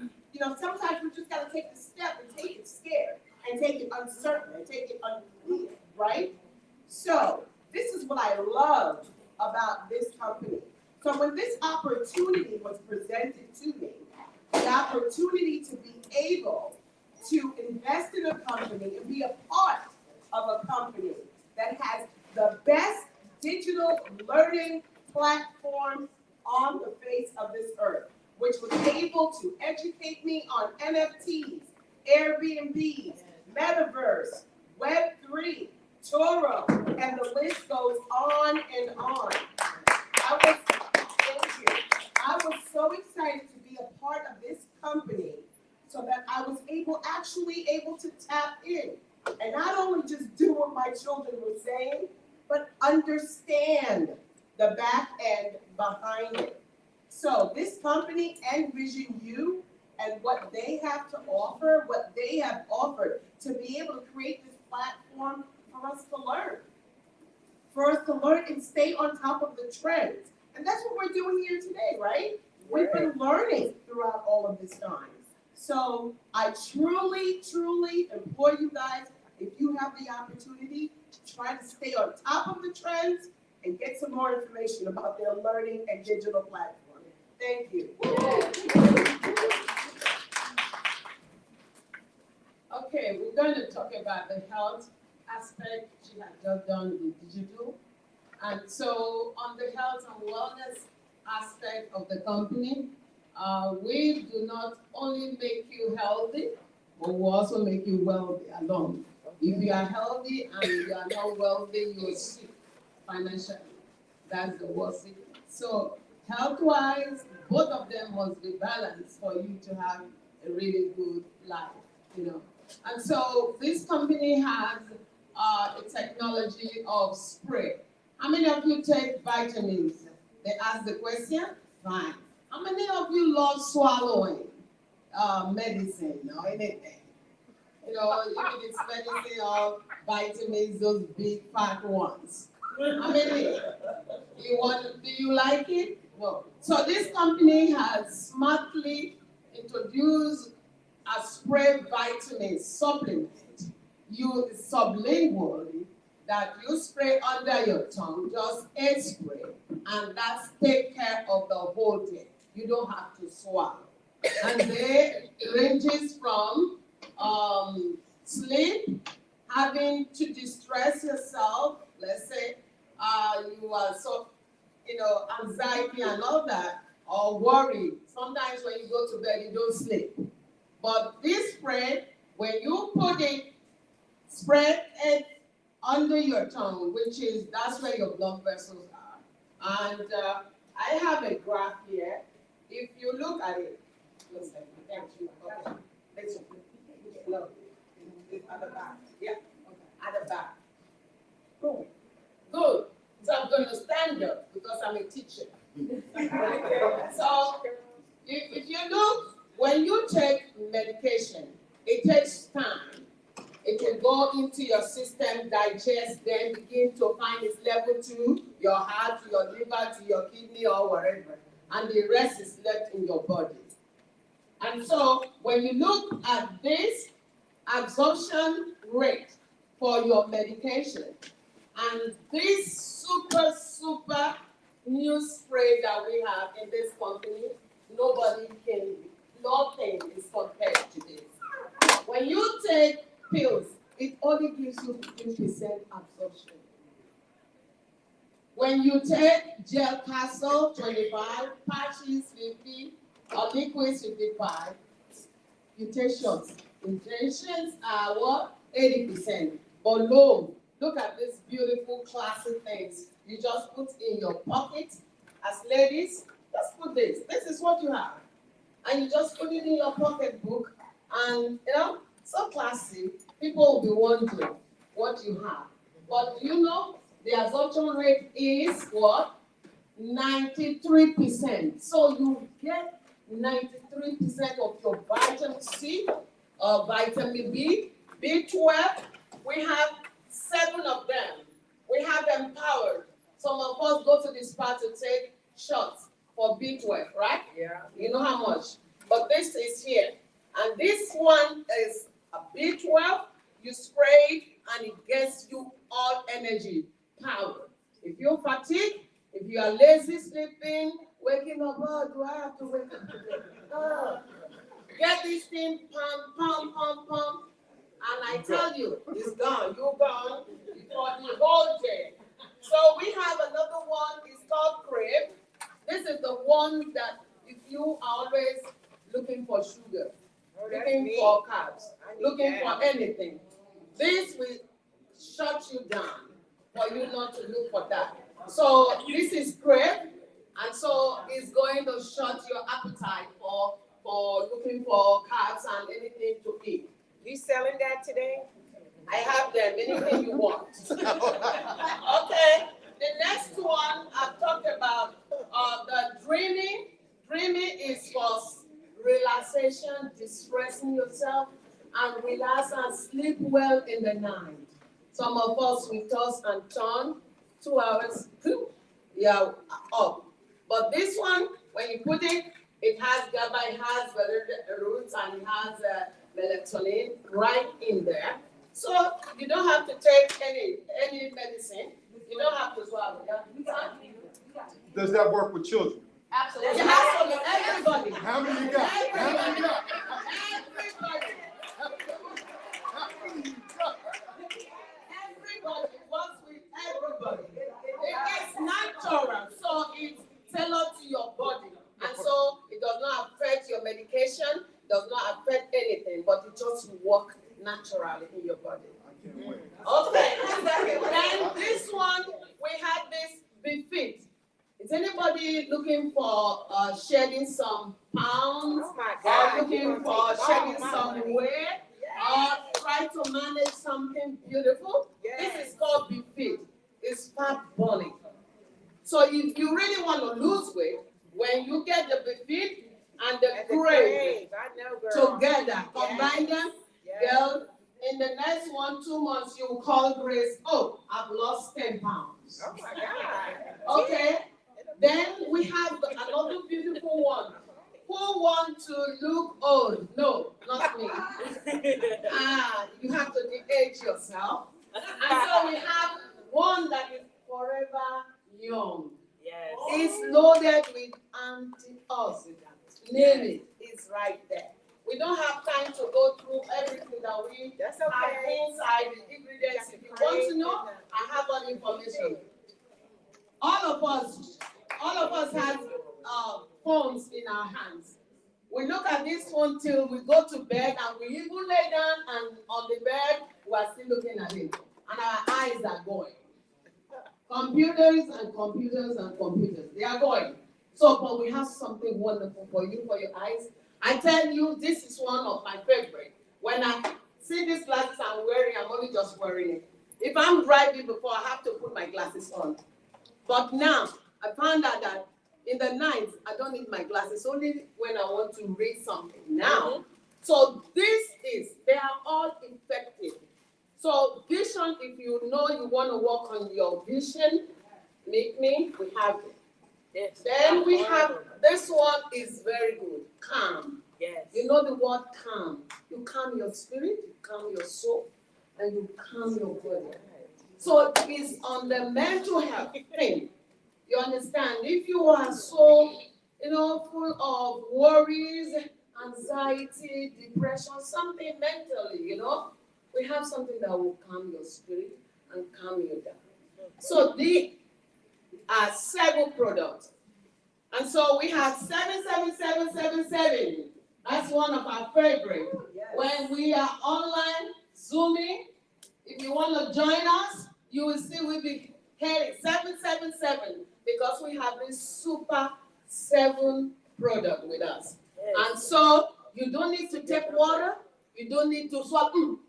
sometimes we just got to take the step and take it scared and take it uncertain and take it unclear, right? So this is what I love about this company. So when this opportunity was presented to me, the opportunity to be able to invest in a company and be a part of a company that has the best digital learning platform on the face of this earth, which was able to educate me on NFTs, Airbnbs, Metaverse, Web3, Toro, and the list goes on and on. I was so excited to be a part of this company so that I was actually able to tap in and not only just do what my children were saying, but understand the back end behind it. So this company, Envision You, and what they have to offer, what they have offered to be able to create this platform for us to learn. For us to learn and stay on top of the trends. And that's what we're doing here today, right? We've been learning throughout all of this time. So I truly, truly implore you guys, if you have the opportunity, try to stay on top of the trends and get some more information about their learning and digital platform. Thank you. Okay, we're going to talk about the health aspect. She has just done the digital. And so on the health and wellness aspect of the company, We do not only make you healthy, but we also make you wealthy along. If you are healthy and you are not wealthy, you are sick financially. That's the worst thing. So health-wise, both of them must be balanced for you to have a really good life, you know. And so this company has a technology of spray. How many of you take vitamins? They ask the question. Fine. How many of you love swallowing medicine or anything? You know, if it's medicine or vitamins, those big fat ones. How many? Do you like it? No. So this company has smartly introduced a spray vitamin supplement. You sublingually that you spray under your tongue, just a spray, and that's take care of the whole thing. You don't have to swallow. And they ranges from sleep, having to distress yourself. Let's say you are so, anxiety and all that, or worry. Sometimes when you go to bed, you don't sleep. But this spray, when you put it, spread it under your tongue, that's where your blood vessels are. And I have a graph here. If you look at it, listen, thank you. Okay. Listen. Look. At the back. Yeah. Okay. At the back. Good. Good. So I'm going to stand up because I'm a teacher. So if you look, when you take medication, it takes time. It will go into your system, digest, then begin to find its level to your heart, to your liver, to your kidney, or whatever. And the rest is left in your body. And so when you look at this absorption rate for your medication, and this super new spray that we have in this company, nothing is compared to this. When you take pills, it only gives you 15% absorption. When you take gel capsule, 25, patches, 50, or liquids, 55, you take shots. Injections are what? 80%. But low, look at these beautiful classic things. You just put in your pocket. As ladies, just put this. This is what you have. And you just put it in your pocketbook. And, so classy. People will be wondering what you have. But do you know the absorption rate is what? 93%. So you get 93% of your vitamin C, vitamin B, B12. We have 7 of them. We have empowered. Some of us go to the spa to take shots for B12, right? Yeah. You know how much? But this is here. And this one is a B12. You spray it and it gets you all energy, power. If you're fatigued, if you are lazy sleeping, waking up, oh, do I have to wake up today? Get this thing, pump. And I tell you, it's gone. You're gone for the whole day. So we have another one. It's called Crave. This is the one that if you are always looking for sugar, looking for carbs, looking for anything, this will shut you down for you not to look for that. So this is Crave. And so it's going to shut your appetite for looking for carbs and anything to eat. You selling that today? I have them, anything you want. Okay, the next one I've talked about, the dreaming. Dreaming is for relaxation, distressing yourself, and relax and sleep well in the night. Some of us, we toss and turn, 2 hours, yeah, up. But this one, when you put it, it has GABA, it has roots, and it has melatonin right in there. So you don't have to take any medicine. You don't have to swallow. Does that work with children? Absolutely. Yeah, absolutely. Everybody. How many you got? How many you got? Everybody works with everybody. It's natural, so it's tailored to your body, and so it does not does not affect anything, but it just works naturally in your body. Okay, then this one, we had this Be Fit. Is anybody looking for shedding some pounds? Oh my God. Or looking for shedding some weight? Or try to manage something beautiful? This is called Be Fit. It's fat burning. So if you really want to lose weight, when you get the Be Fit and the Crave together, combine them, girl, in the next 1-2 months, you will call Grace, oh, I've lost 10 pounds. Oh my God. Okay, then we have another beautiful one. Who want to look old? No, not me. You have to de-age yourself. And so we have one that is forever young. Yes. It's loaded with antioxidants. Name it. It's right there. We don't have time to go through everything that we have inside the ingredients. If you want to know, I have all the information. All of us have phones in our hands. We look at this phone till we go to bed, and we even lay down and on the bed, we are still looking at it. And our eyes are going. Computers and computers and computers, they are going. So, but we have something wonderful for you, for your eyes. I tell you, this is one of my favorite. When I see these glasses I'm wearing, I'm only just wearing it. If I'm driving before, I have to put my glasses on. But now, I found out that in the night, I don't need my glasses, only when I want to read something now. So they are all effective. So vision, if you know you want to work on your vision, meet me, we have it. Yes. Then we have, this one is very good, calm. Yes. You know the word calm. You calm your spirit, you calm your soul, and you calm your body. So it's on the mental health thing. You understand? If you are so, full of worries, anxiety, depression, something mentally, we have something that will calm your spirit and calm you down. So these are 7 products. And so we have 77777. That's one of our favorites. When we are online, Zooming, if you want to join us, you will see we'll be heading 777 because we have this super 7 product with us. And so you don't need to take water. You don't need to swallow.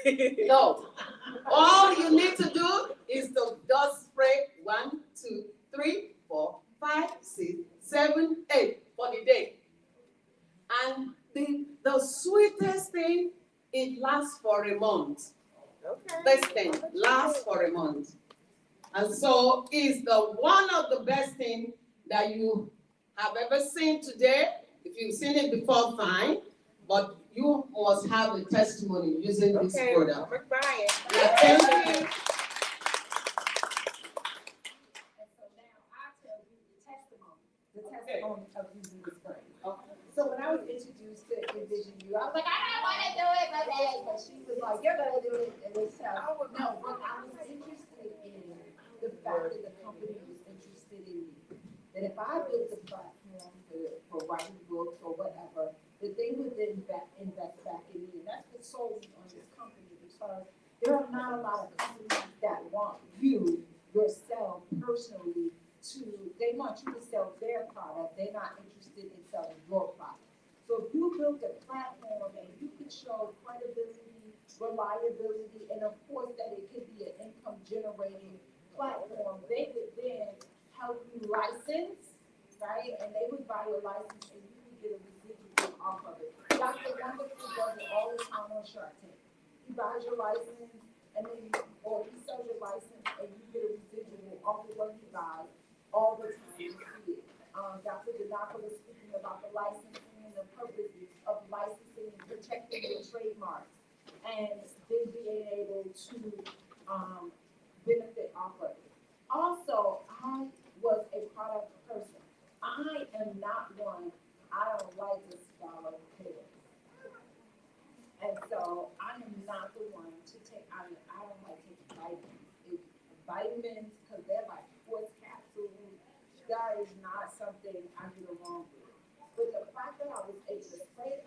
No. All you need to do is to just spray 1, 2, 3, 4, 5, 6, 7, 8 for the day. And the sweetest thing, it lasts for a month. Okay. This thing lasts for a month. And so it's one of the best things that you have ever seen today. If you've seen it before, fine. But you must have a testimony using this product. We're buying. Yeah, thank you. And so now I tell you the testimony of using this brand. So when I was introduced to Envision You, I was like, I don't want to do it, but she was like, you're going to do it. And it's no, but I was interested in the fact that the company was interested in me. That if I built a platform for writing books or whatever, that they would then invest back in me. And that's what sold me on this company, because there are not a lot of companies that want you, yourself, personally, they want you to sell their product. They're not interested in selling your product. So if you built a platform and you could show credibility, reliability, and of course that it could be an income generating platform, they would then help you license, right? And they would buy your license and you would get a residual off of it. Dr. Wonderful does it all the time on Shark Tank. He buys your license and then or he sells your license and you get a residual off of what he buys. All the time you see it. Dr. Denaka was speaking about the licensing and the purpose of licensing and protecting your trademarks and then being able to benefit off of it. Also, I was a product person. I am not one, I don't like to swallow pills. And so I am not the one to take, I don't like taking vitamins. Vitamins, because they're like sports capsules, that is not something I get along with. But the fact that I was able to spray it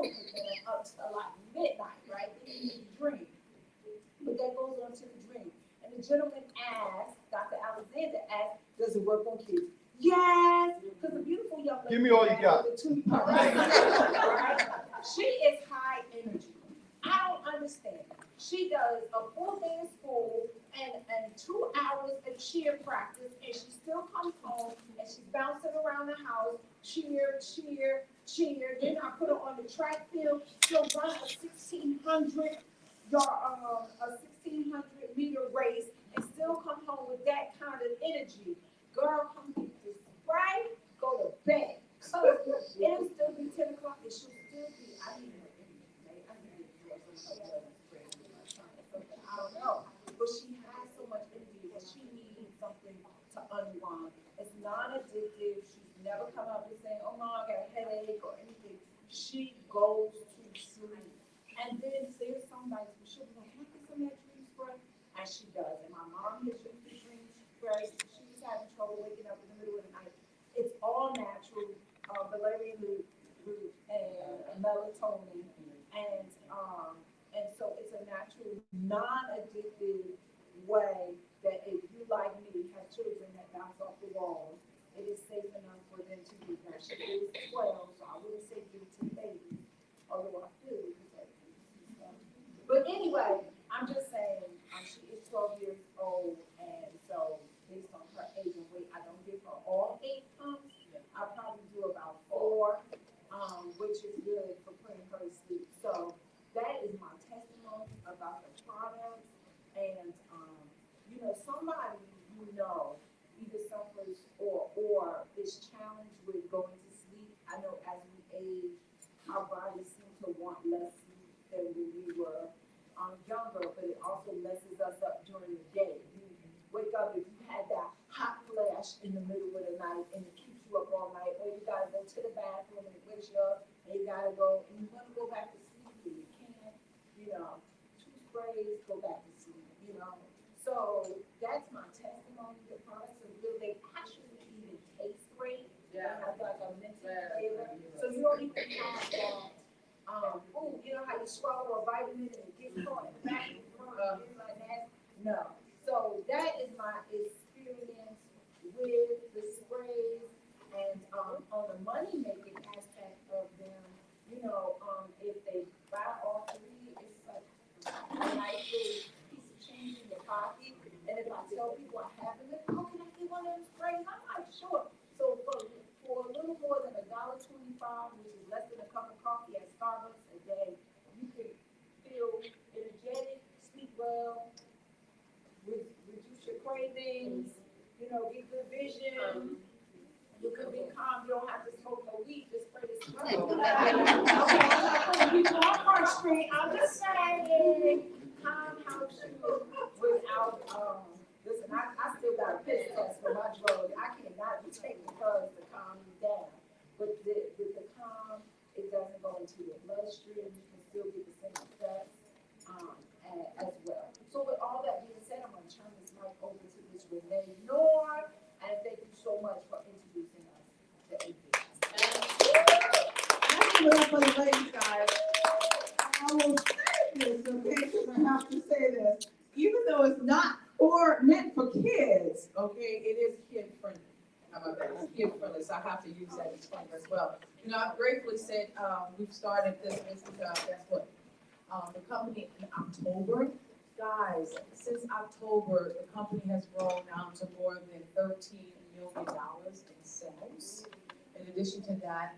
with them up to like midnight, right? Then you drink. But that goes on to the dream. And the gentleman asked, Dr. Alexander asked, does it work on kids? Yes, because the beautiful young lady. Give me all you got. All right. She is high energy. I don't understand. She does a full day of school and 2 hours of cheer practice, and she still comes home and she's bouncing around the house, cheer, cheer, cheer. Then I put her on the track field. She'll run a 1,600 meter race and still come home with that kind of energy. Girl, come get this spray, go to bed. It'll still be 10 o'clock and she'll still be, I need her anyway. I need to do something. I don't know. But she has so much energy that she needs something to unwind. It's non-addictive. She's never come up and saying, oh, Mom, I got a headache or anything. She goes to sleep. And then there's somebody who she'll be like, can I get some of that dream spray? And she does. And my mom has used the dream spray. She was having trouble waking up in the middle of the night. It's all natural, valerian root and melatonin. And so it's a natural, non-addictive way that if you, like me, have children that bounce off the walls, it is safe enough for them to use. Now, she is 12, so I wouldn't say give it to the baby, although I feel it. But anyway, I'm just saying, she is 12 years old, and so based on her age and weight, I don't give her all 8 pumps. I probably do about 4, which is good for putting her to sleep. So that is my testimony about the product. And somebody either suffers or is challenged with going to sleep. I know as we age, our bodies seem to want less sleep than when we were younger, but it also messes us up during the day. You wake up, if you had that hot flash in the middle of the night and it keeps you up all night, or you gotta go to the bathroom and it wakes you up, and you gotta go, and you wanna go back to sleep, but you can't, 2 sprays, go back to sleep, So that's my testimony. The products are real. They actually even taste great. They have like a minty flavor. So you don't even have that. How you swallow a vitamin and it gets caught in the back of your throat and things like that? No. So that is my experience with the sprays. And on the money-making aspect of them, if they buy all 3, it's like a nice little piece of change in your pocket. And if I tell people I have them, how can I get one of them sprays? I'm not sure. So for a little more than $1.25, which is less than a cup of coffee at Starbucks a day, you can feel energetic, sleep well, reduce your cravings, get good vision. You can be calm. You don't have to smoke no weed. Just spray the spray. I'm not putting people on Park Street. I'm just saying, calm helps you without. Listen, I still got a piss test for my drug. I cannot take the drugs to calm you down. But with the calm, it doesn't go into your bloodstream. You can still get the same effects as well. So with all that being said, I'm going to turn this mic over to Ms. Renee Noor. And thank you so much for introducing us to API. Give it up for the ladies, guys. I will say this, okay, because I have to say this. Even though it's not meant for kids, okay, it is kid friendly. How about that? It's kid friendly, so I have to use that disclaimer as well. I've gratefully said we've started this business, guess what? The company in October. Guys, since October, the company has grown now to more than $13 million in sales. In addition to that,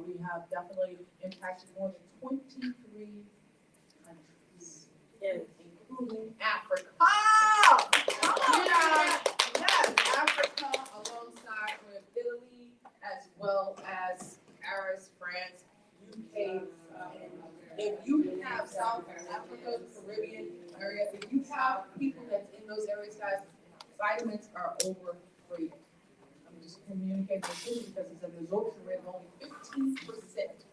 we have definitely impacted more than 23 countries, including Africa. Yes, Africa, alongside with Italy, as well as Paris, France, UK. If you have South Africa, Caribbean area, if you have people that's in those areas, guys, vitamins are over free. I'm just communicating with you because it's an absorption rate of only 15%.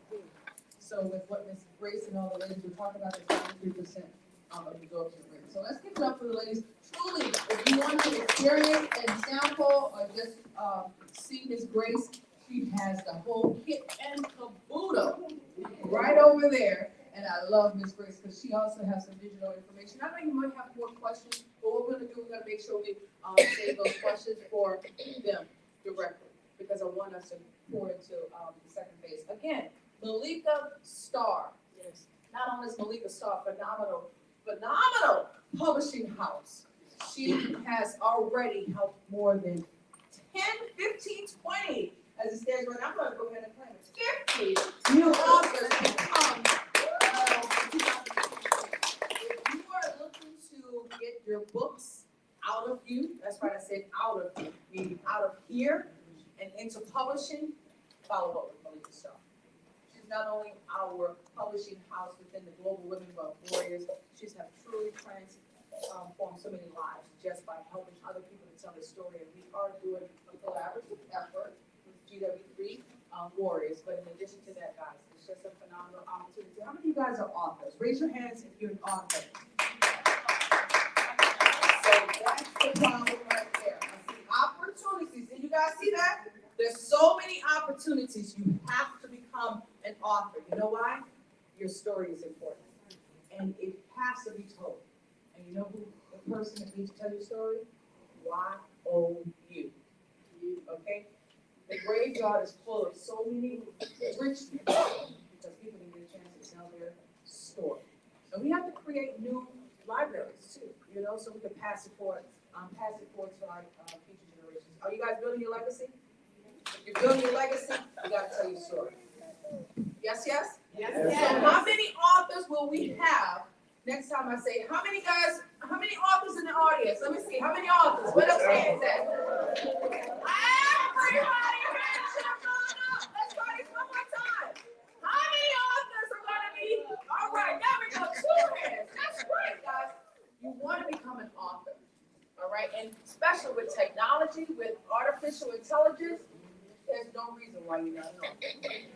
So with what Ms. Grace and all the ladies were talking about, it's 93% absorption rate. So let's give it up for the ladies. Truly, if you want to experience and sample or just see Ms. Grace, she has the whole kit and caboodle. right over there. And I love Miss Grace because she also has some digital information. I know you might have more questions, but what we're going to do, we're going to make sure we save those questions for them directly because I want us to pour into the second phase. Again, Malika Starr. Yes. Not only is Malika Starr phenomenal publishing house. She has already helped more than 10, 15, 20, as it stands right now. I'm going to go ahead and claim it. 50 new authors become. If you are looking to get your books out of you, that's right, I said out of you, meaning out of here and into publishing, follow up with Malika Starr. She's not only our publishing house within the Global Women Wealth Warriors, she's have truly transformed so many lives just by helping other people to tell their story. And we are doing a collaborative effort with GW3 Warriors. But in addition to that, guys, it's just a phenomenal opportunity. How many of you guys are authors? Raise your hands if you're an author. So that's the problem right there. I see opportunities. Did you guys see that? There's so many opportunities. You have to become an author. You know why? Your story is important. And it has to be told. And you know who the person that needs to tell your story? Y-O-U. Okay? The graveyard is full of so many richness because people didn't get a chance to tell their story. And we have to create new libraries too, you know, so we can pass it forward to our future generations. Are you guys building your legacy? If you're building your legacy, you got to tell your story. Yes, yes? Yes. So how many authors will we have next time I say, how many authors in the audience? Let me see, how many authors? What else hands at? Everybody, hands should have gone up. Let's try this one more time. How many authors are going to be? All right, now we go, 2 hands. That's great, guys. You want to become an author, all right? And especially with technology, with artificial intelligence, there's no reason why you're not an author.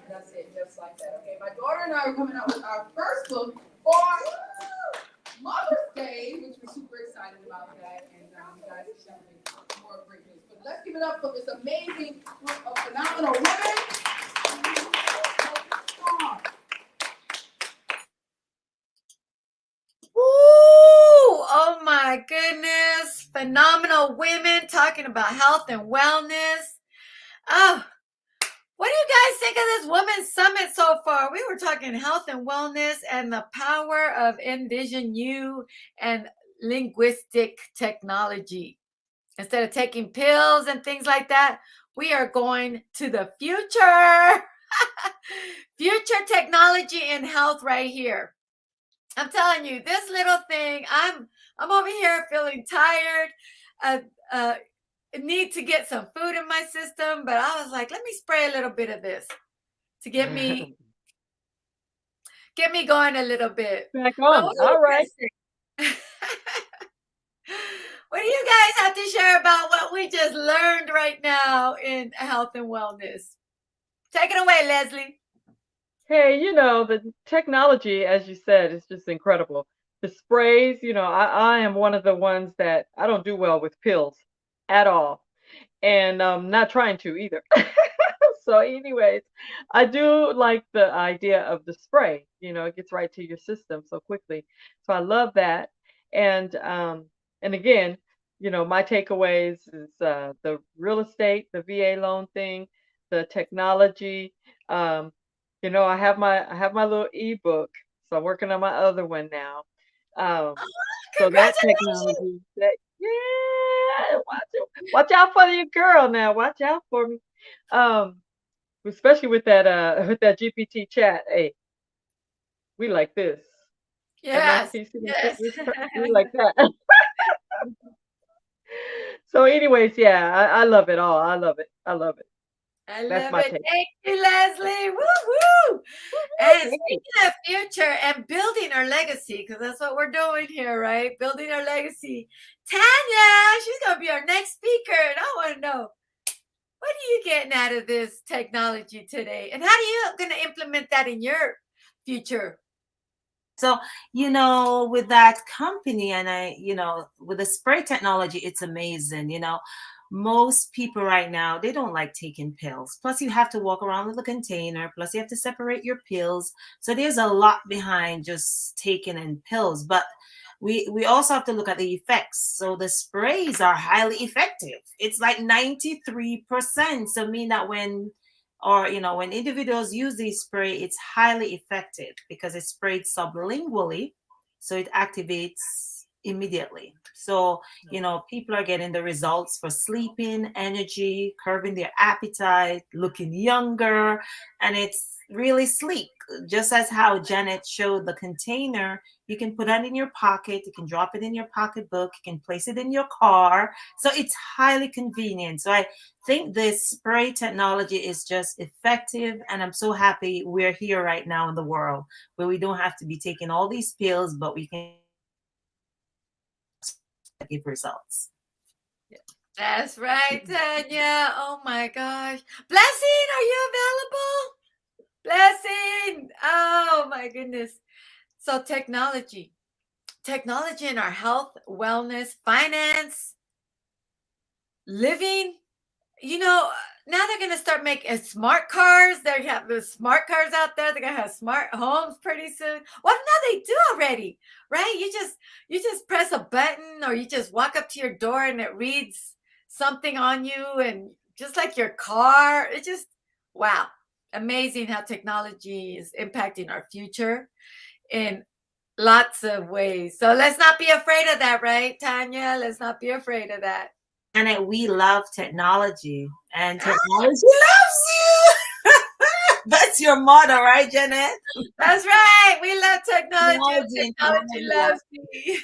That's it, just like that. Okay, my daughter and I are coming out with our first book for Mother's Day, which we're super excited about that. And you guys are definitely more great news. But let's give it up for this amazing group of phenomenal women. Woo! Oh my goodness. Phenomenal women talking about health and wellness. Oh, what do you guys think of this Women's Summit so far? We were talking health and wellness and the power of Envision You and linguistic technology. Instead of taking pills and things like that, we are going to the future. Future technology and health right here. I'm telling you, this little thing, I'm over here feeling tired. Need to get some food in my system, but I was like, let me spray a little bit of this to get me going a little bit. Back on. All right. What do you guys have to share about what we just learned right now in health and wellness? Take it away, Leslie. Hey, the technology, as you said, is just incredible. The sprays, I am one of the ones that I don't do well with pills at all. And not trying to either. So anyways, I do like the idea of the spray. It gets right to your system so quickly. So I love that. And again, my takeaways is the real estate, the VA loan thing, the technology. I have my little ebook, so I'm working on my other one now. So that technology, yeah, watch out for your girl now. Watch out for me. Especially with that GPT chat. Hey, we like this. Yes. Yes. We like that. So anyways, yeah, I love it all. I love it. I love it. That's my take. Thank you, Leslie. Woo-hoo. And speaking of future and building our legacy, because that's what we're doing here, right? Building our legacy. Tanya, she's going to be our next speaker. And I want to know, what are you getting out of this technology today? And how are you going to implement that in your future? So, with that company and with the spray technology, it's amazing. most people right now, they don't like taking pills. Plus, you have to walk around with a container. Plus, you have to separate your pills. So there's a lot behind just taking in pills. But we also have to look at the effects. So the sprays are highly effective. It's like 93%. So mean that when individuals use the spray, it's highly effective because it's sprayed sublingually, so it activates immediately. So people are getting the results for sleeping, energy, curbing their appetite, looking younger, and it's really sleek. Just as how Janet showed the container, you can put that in your pocket, you can drop it in your pocketbook, you can place it in your car. So it's highly convenient. So I think this spray technology is just effective, and I'm so happy we're here right now in the world where we don't have to be taking all these pills, but we can give results. Yeah. That's right, Tanya. Oh my gosh. Blessing, are you available? Blessing. Oh my goodness. So technology in our health, wellness, finance, living, now they're going to start making smart cars. They have the smart cars out there. They're going to have smart homes pretty soon. Well, no, they do already, right? You just press a button, or you just walk up to your door and it reads something on you, and just like your car. It just, wow, amazing how technology is impacting our future in lots of ways. So let's not be afraid of that, right, Tanya? Let's not be afraid of that. And we love technology, and technology loves you. That's your motto, right, Janet? That's right. We love technology. Technology loves me.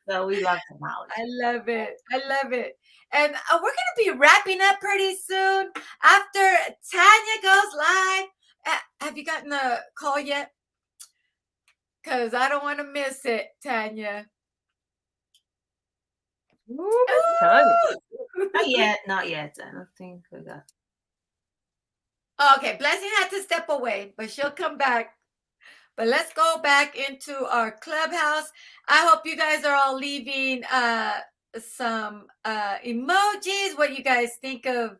So we love technology. I love it. I love it. And we're going to be wrapping up pretty soon after Tanya goes live. Have you gotten a call yet? Because I don't want to miss it, Tanya. Ooh, Tanya. Not yet. I don't think we got. Okay, Blessing had to step away, but she'll come back. But let's go back into our clubhouse. I hope you guys are all leaving some emojis. What you guys think of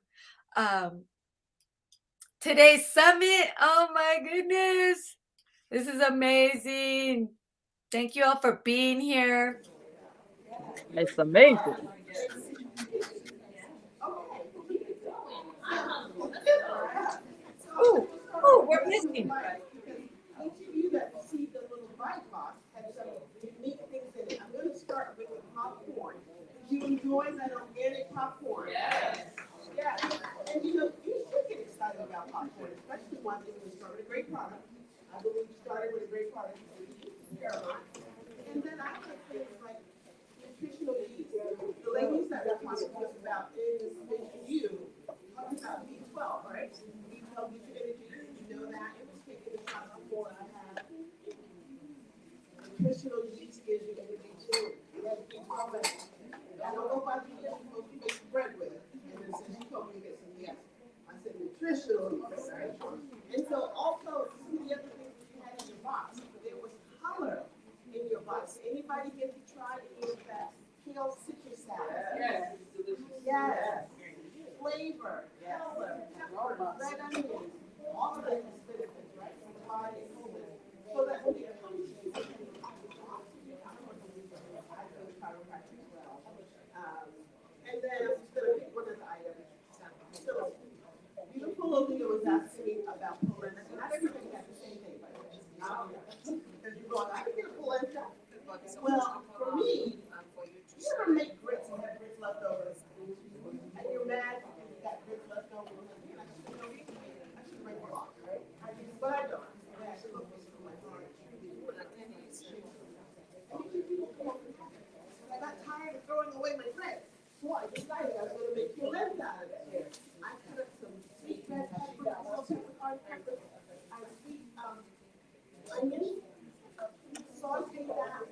today's summit? Oh my goodness. This is amazing. Thank you all for being here. It's amazing. Oh, we're missing. Each of you that received a little bite box had some unique things in it. I'm going to start with the popcorn. Do you enjoy that organic popcorn? Yes. Yes. And you should get excited about popcorn, especially one thing when you start with a great product. I believe you started with a great product. And then I have things like nutritional yeast. The ladies that were talking to us about is you talking about B12, right? B12 gives you energy. You know that. It was taken the shot before I had. Nutritional yeast gives you energy too. You have B12 in it. I don't know why you just supposed to make bread with it. And then since you told me to get some, yes. I said nutritional yeast, right? And so also, some of the other things that you had in your box, there was color in your box. Anybody get to try any of that kale citrus salad? Yes. Yes. Flavor, color, red onions, all of that is benefits, right? For the body and soul. So that when it comes to you, and then I'm just going to pick one of the items. So, beautiful Olivia was asking me about polenta. Not everybody has the same thing, but because you're going, I can get a polenta. Well, for me, you ever make grits and have grits left over? And you're mad because you got grits left over? I should break them off, right? But I don't. I actually look for my heart. I got tired of throwing away my bread, so I decided I was going to make polenta out of it. I cut up some sweet red pepper, hard pepper, sweet onion, sauteed that,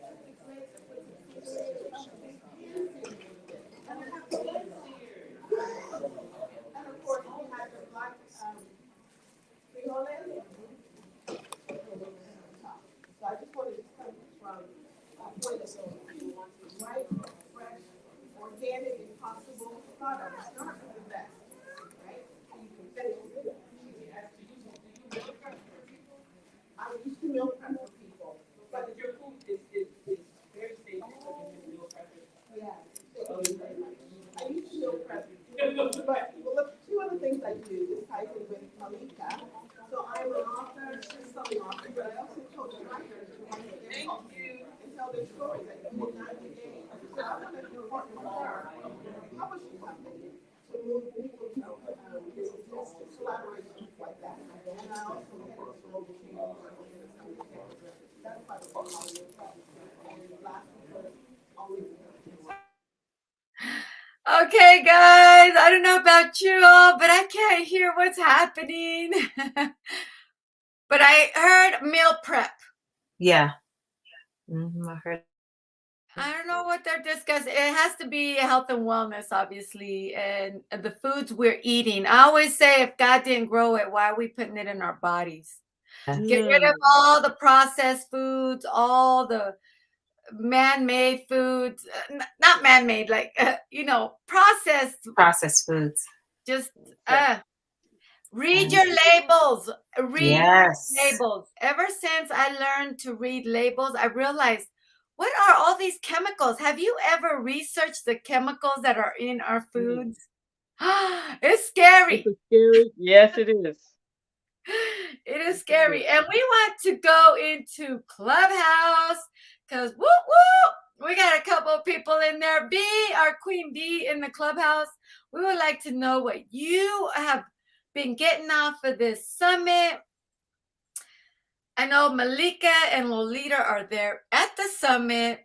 and of course we had the black frijoles. So I just wanted to come from point of view, right, fresh, organic if possible, product, start with the best, right? You can finish with it. I used to meal prep for people. But your food is very safe because you meal prep it. Yeah. I used to meal prep, but well, look, two other things I do is type in with Malika. So I'm an author, selling author, but I also coach writers who want to get books and tell their stories. I do it in 90 days. So I want to partner with her, a publishing company, to move people to business collaborations like that. And I also head a global team of that's part of what I'm doing. And last but always. Okay, guys, I don't know about you all, but I can't hear what's happening. But I heard meal prep. Yeah. I heard. I don't know what they're discussing. It has to be health and wellness, obviously, and the foods we're eating. I always say if God didn't grow it, why are we putting it in our bodies? Get rid of all the processed foods, all the man-made foods, not man-made, like, processed foods. Just read your labels. Read labels. Ever since I learned to read labels, I realized, what are all these chemicals? Have you ever researched the chemicals that are in our foods? It's scary. It's scary. Yes, it is. It is scary. And we want to go into Clubhouse because whoop, whoop, we got a couple of people in there. B, our Queen B in the Clubhouse. We would like to know what you have been getting off of this summit. I know Malika and Lolita are there at the summit.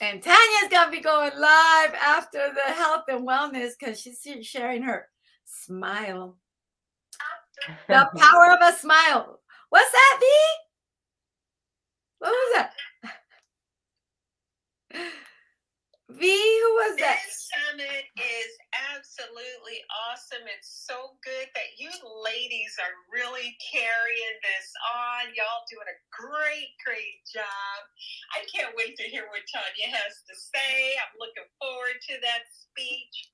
And Tanya's going to be going live after the health and wellness because she's sharing her smile. The power of a smile. What's that, V? What was that? V, who was that? This summit is absolutely awesome. It's so good that you ladies are really carrying this on. Y'all doing a great, great job. I can't wait to hear what Tanya has to say. I'm looking forward to that speech.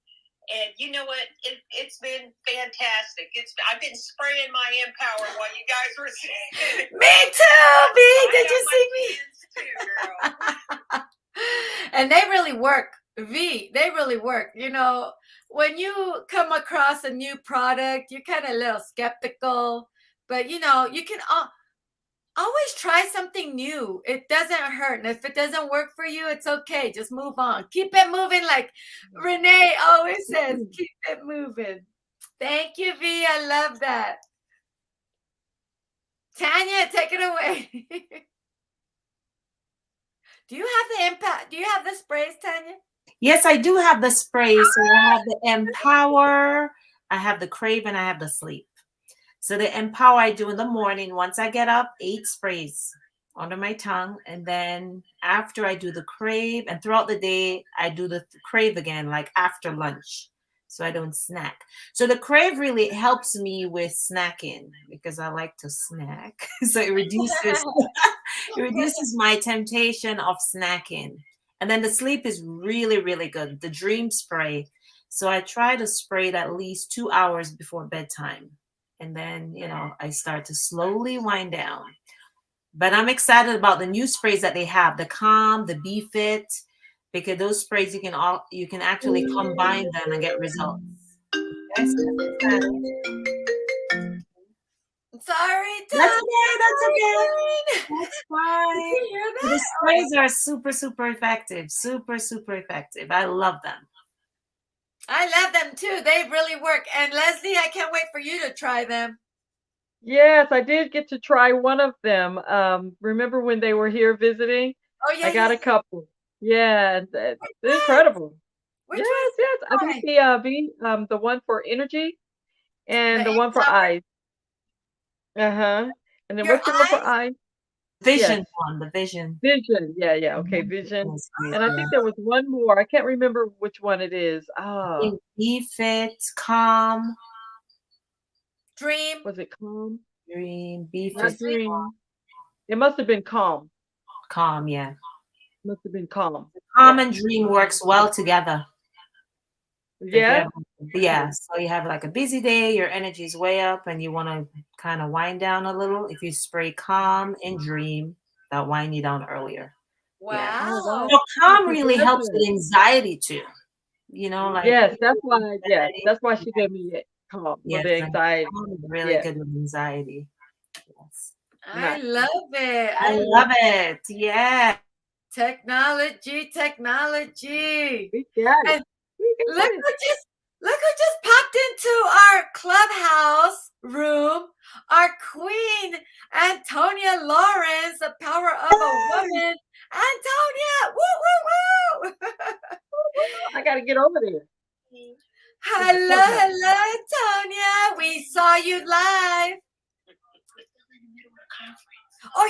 And you know what? It's been fantastic. I've been spraying my Empower while you guys were saying. Me too, V. Did you see me? Too, girl. And they really work. V, they really work. When you come across a new product, you're kind of a little skeptical, but you can always try something new. It doesn't hurt. And if it doesn't work for you, it's okay. Just move on. Keep it moving, like Renee always says, keep it moving. Thank you, V. I love that. Tanya, take it away. Do you have the impact? Do you have the sprays, Tanya? Yes, I do have the sprays. So I have the Empower, I have the Crave, and I have the Sleep. So the Empower I do in the morning. Once I get up, 8 sprays under my tongue. And then after I do the Crave, and throughout the day, I do the Crave again, like after lunch. So I don't snack. So the Crave really helps me with snacking because I like to snack. So it reduces my temptation of snacking. And then the Sleep is really, really good. The Dream Spray. So I try to spray it at least 2 hours before bedtime. And then, I start to slowly wind down. But I'm excited about the new sprays that they have, the Calm, the Be Fit, because those sprays you can actually combine them and get results. Yes, sorry, that's okay. That's fine. The sprays are super, super effective. Super, super effective. I love them. I love them too. They really work. And Leslie, I can't wait for you to try them. Yes, I did get to try one of them. Remember when they were here visiting? Oh, yeah. I got a couple. Yeah, they're incredible. Which yes. I think the one for energy and the one for eyes. And then what's the one for eyes? Vision one, the vision. Vision. Yeah. Okay, vision. And I think there was one more. I can't remember which one it is. Be Fit, Calm. Dream. Was it Calm? Dream, Be Not Fit. Dream. It must have been Calm. Calm, yeah. Must have been Calm. Calm and Dream works well together. Yeah. Yeah. So you have like a busy day, your energy is way up, and you want to kind of wind down a little. If you spray Calm and Dream, that'll wind you down earlier. Yeah. Oh, Wow. wow. So Calm really helps with Congratulations. anxiety too. You know, like Yes, that's why. Yes, anxiety. that's why she gave me it. Come on, for Yes, the and anxiety. Calm is really Yes, good with anxiety. Yes. I nice. love it. I love it. Yeah. Technology, technology. We got it. And We look got who it. just popped into our clubhouse room. Our queen, Antonia Lawrence, the power of a woman. Antonia, woo, woo, woo. I got to get over there. Hello, hello, Antonia. We saw you live. Oh,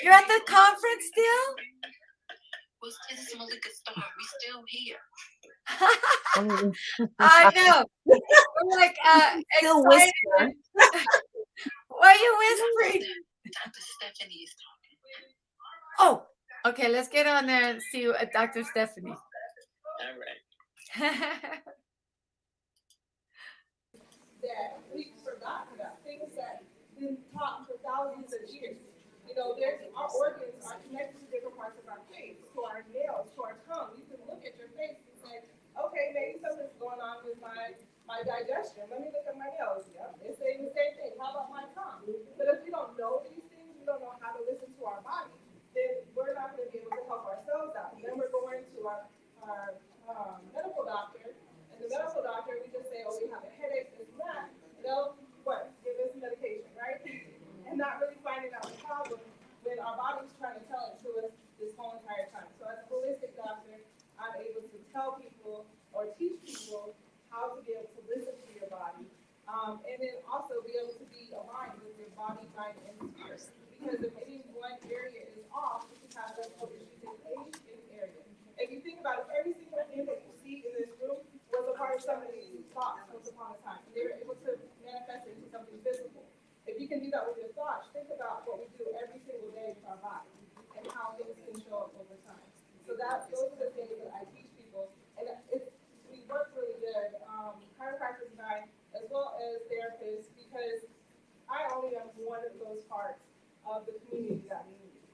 you're at the conference still? It's Malika Star. We still here. I know. We're like Still excited. whisper. Why are you whispering? Dr. Stephanie is talking. Oh, okay. Let's get on there and see Dr. Stephanie. All right. That we've forgotten about, things that we've been taught for thousands of years. You know, our organs are connected to different parts of our face, to our nails, to our tongue. You can look at your face and say, okay, maybe something's going on with my digestion. Let me look at my nails. Yep, it's saying the same thing. How about my tongue? But if we don't know these things, we don't know how to listen to our body, then we're not going to be able to help ourselves out. And then we're going to our medical doctor, and the medical doctor, we just say, oh, we have a headache, this and that. They'll, what, give us medication, right? And not really finding out the problem when our body's trying to tell it to us this whole entire time. So as a holistic doctor, I'm able to tell people or teach people how to be able to listen to your body, and then also be able to be aligned with your body, mind, and spirit. Because if any one area is off, we can have medical issues in any area. If you think about it, every single thing that you see in this room was a part of somebody's thoughts once upon a time. They were able to manifest it into something physical. If you can do that with your thoughts, think about what we do every single day with our body and how things can show up over time. So those are the things that I teach people, and we work really good, chiropractors and I, as well as therapists, because I only am one of those parts of the community that we need.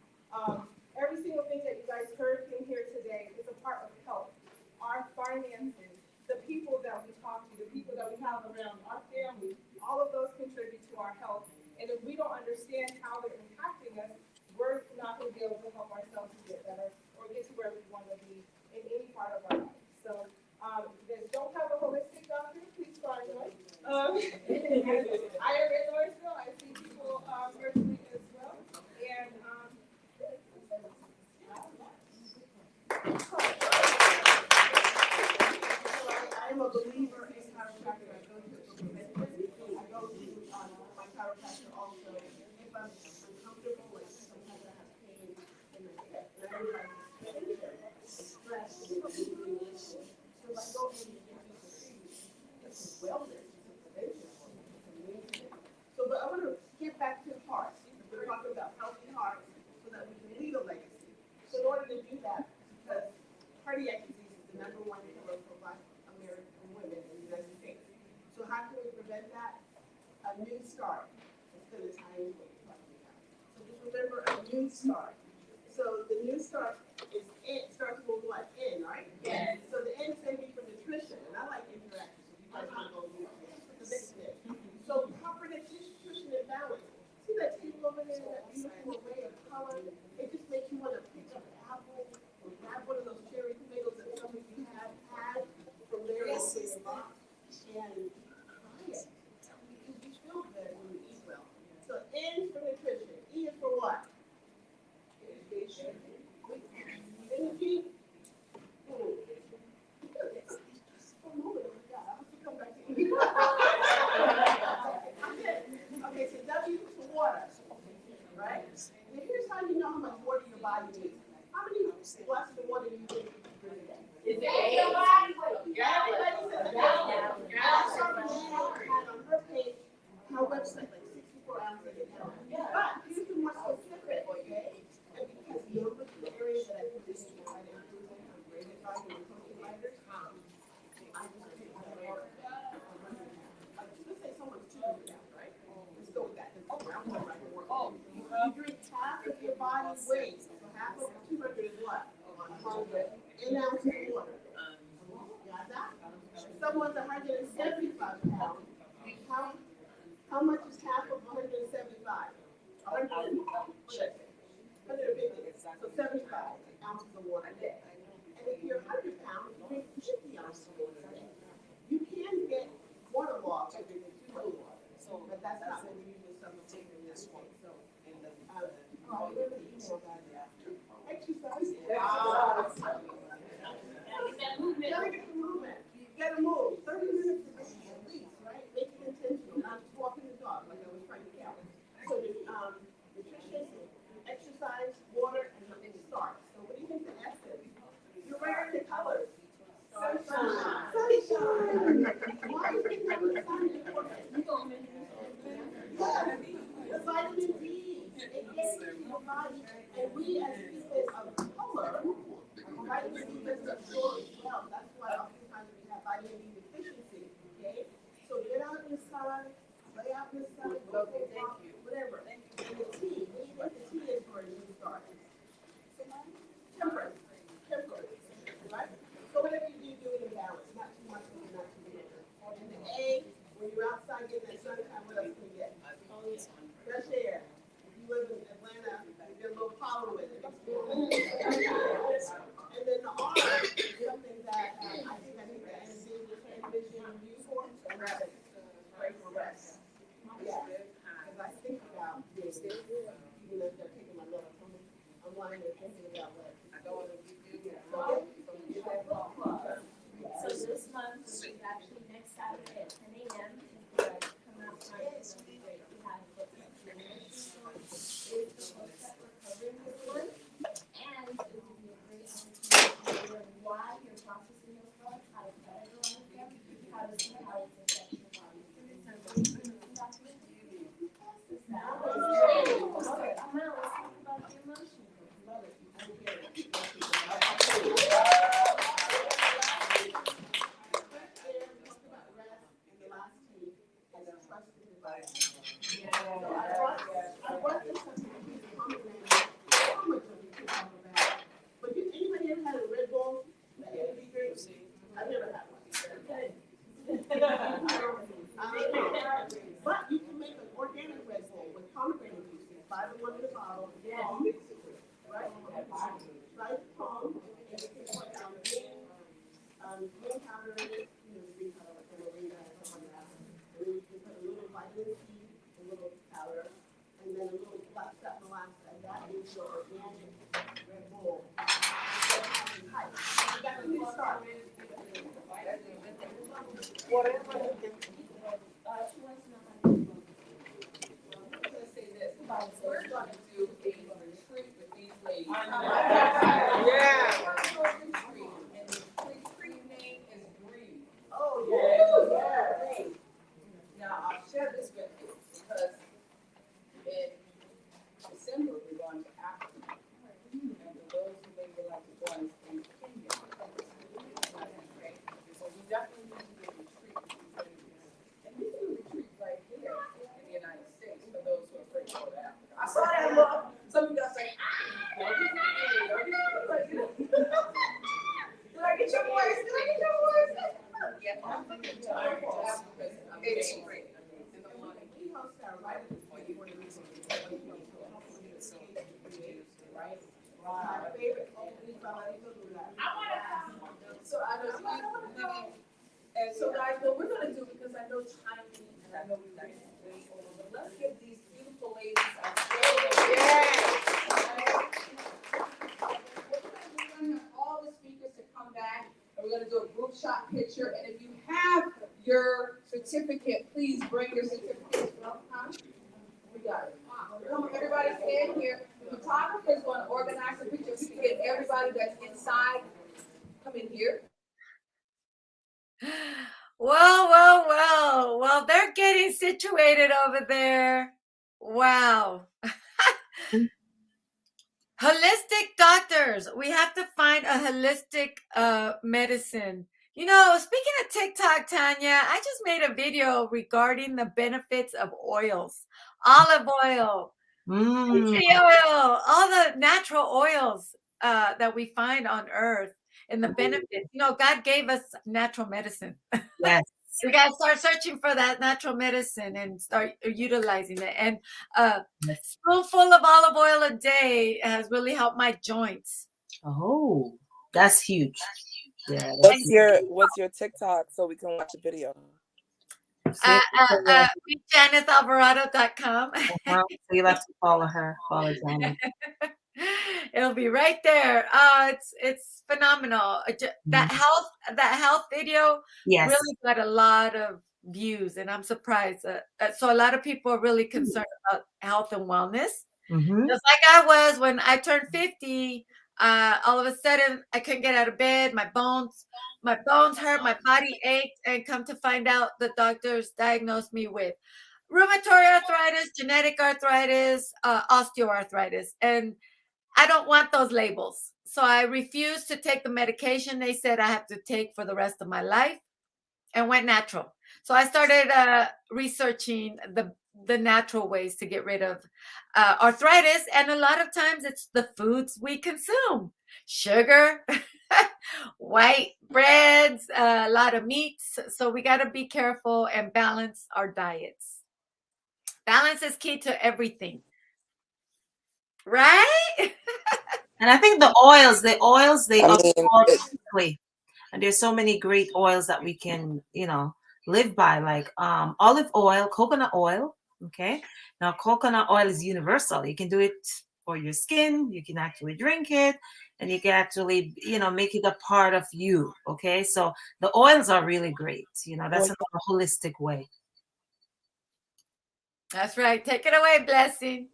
Every single thing that you guys heard in here today is a part of health. Our finances, the people that we talk to, the people that we have around, our family, all of those contribute to our health. And if we don't understand how they're impacting us, we're not going to be able to help ourselves to get better or get to where we want to be in any part of our life. So if you guys don't have a holistic doctor, please find one. I am in Louisville. I see people virtually as well. And I am a believer in chiropractic. I go to my chiropractor also. If I'm uncomfortable, like sometimes I have pain in my hip, and I realize stress. So if I go in and get it's wellness, it's prevention, it's amazing. So, but I want to get back to hearts. We're talking about healthy hearts so that we can leave a legacy. So in order to do that, because cardiac disease is the #1 killer for Black American women in the United States. So how can we prevent that? A new start. It's going to tie into what we're talking about. So just remember a new start. So the new start is in, starts with what? In, right? Yes. So the N is going to be for nutrition, and I like interaction. So you guys can go so proper nutrition and balance. See that table over there, that beautiful array of color? It just makes you want to pick up an apple or grab one of those cherry tomatoes that some of you have had from there in the box and try it. Because you feel good when you eat well. So N is for nutrition. E is for what? Education. Energy. Okay, so W is water, right? And here's how you know how much water your body needs. How many glasses of water do you drink per day? Is it everybody says a gallon. That's something she had on her page, her website, like 64 ounces a gallon. But here's the more specific, okay? And because those are the areas that I think this is trying to improve, I'm graded by the coaching writers. I just pick body weight, so half of 200 is what? 100 in ounces of water. Got that? Someone's 175 pounds. How much is half of 175? 150. So 75 ounces of water a day. And if you're 100 pounds, you drink 50 ounces of water a day. You can get water loss if you drink too much water. But that's not what we usually someone taking this one. So, exercise. You gotta get the movement. You gotta move. 30 minutes a day at least, right? Make it intentional. Not just walking the dog like I was trying to count. So nutrition, exercise, water, and start. So what do you think the S is? You're wearing the colors. Sunshine. Sunshine. Why is the color sun important? Yes. The vitamin D. It gets into your body. And we as people of color, vitamin D doesn't absorb as well. That's why oftentimes we have vitamin D deficiency. Okay? So get out in the sun, lay out in the sun, whatever. And the tea, what the tea is for a new start. Temperance. Temperance. Right? So whatever you do, do it in balance. Not too much and not too little. And the A, when you're outside getting that sunshine, what else can you get? Fresh air. If you live in Atlanta, you get a little pollen with it. And then the R is something that I think that envision you for, and that is pray for rest. Yeah. Because I think about this, even if they're taking my notes, I'm lying there thinking about what I don't want to do. So this month, which is actually next Saturday at 10 a.m., if you guys come out front, it's going to be great. We have book is the book that we're covering this month, and it will be a great opportunity to learn why you're processing those thoughts, how to categorize them, how to see how it's affecting your body. So we can document it. I'm going to let's talk about the emotions. But anybody ever had a Red Bull? I've never had one. But you can make an organic Red Bull with pomegranate juice. 5 in 1 in a bottle. Right? Right? Palm. And you can put green powder in it. Green powder like moringa or something like that. And then you can put a little vitamin C, a little powder, and then a little black stuff molasses. And that is your organic Red Bull. You got a good start. Whatever. We're going to do a retreat with these ladies. Yeah. And the retreat name is Breathe. Oh, yeah. Now, I'll share this with you because in December we're going to Africa. And for those who may would like to join us in Kenya. Okay? So we definitely need to do a retreat with these ladies. And we do retreats right here in the United States for those who are afraid to go to Africa. I saw that look. Some of you guys say, did I get your voice? Did I get your voice? Yeah, I'm thinking to Africa. It's free. We host our writers for you. Right? My favorite. I want to come. So I know and so guys, what we're gonna do, because I know time and I know we're way over, but let's give these beautiful ladies a We're gonna have all the speakers to come back and we're gonna do a group shot picture. And if you have your certificate, please bring your certificate. We got it. Come on, everybody stand here. The photographer is going to organize the picture. We can get everybody that's inside. Come in here. Well, they're getting situated over there. Wow. Holistic doctors. We have to find a holistic medicine. You know, speaking of TikTok, Tanya, I just made a video regarding the benefits of oils. Olive oil, Tree oil, all the natural oils that we find on earth and the benefits. God gave us natural medicine. Yes. We got to start searching for that natural medicine and start utilizing it. And a spoonful of olive oil a day has really helped my joints. Oh, that's huge. Yeah. What's your TikTok so we can watch a video? JanethaAlvarado.com. So you'll have to follow her. Follow Janet. It'll be right there. It's phenomenal. That health video really got a lot of views, and I'm surprised. So a lot of people are really concerned about health and wellness. Just like I was when I turned 50. All of a sudden, I couldn't get out of bed. My bones hurt. My body ached, and come to find out, the doctors diagnosed me with rheumatoid arthritis, genetic arthritis, osteoarthritis, and I don't want those labels. So I refused to take the medication they said I have to take for the rest of my life, and went natural. So I started researching the natural ways to get rid of arthritis, and a lot of times it's the foods we consume: sugar, white breads, a lot of meats. So we got to be careful and balance our diets. Balance is key to everything, right? And I think the oils, they absorb quickly. And there's so many great oils that we can, live by, like olive oil, coconut oil. Okay. Now, coconut oil is universal. You can do it for your skin. You can actually drink it, and you can actually, make it a part of you. Okay. So the oils are really great. That's another holistic way. That's right. Take it away, Blessing.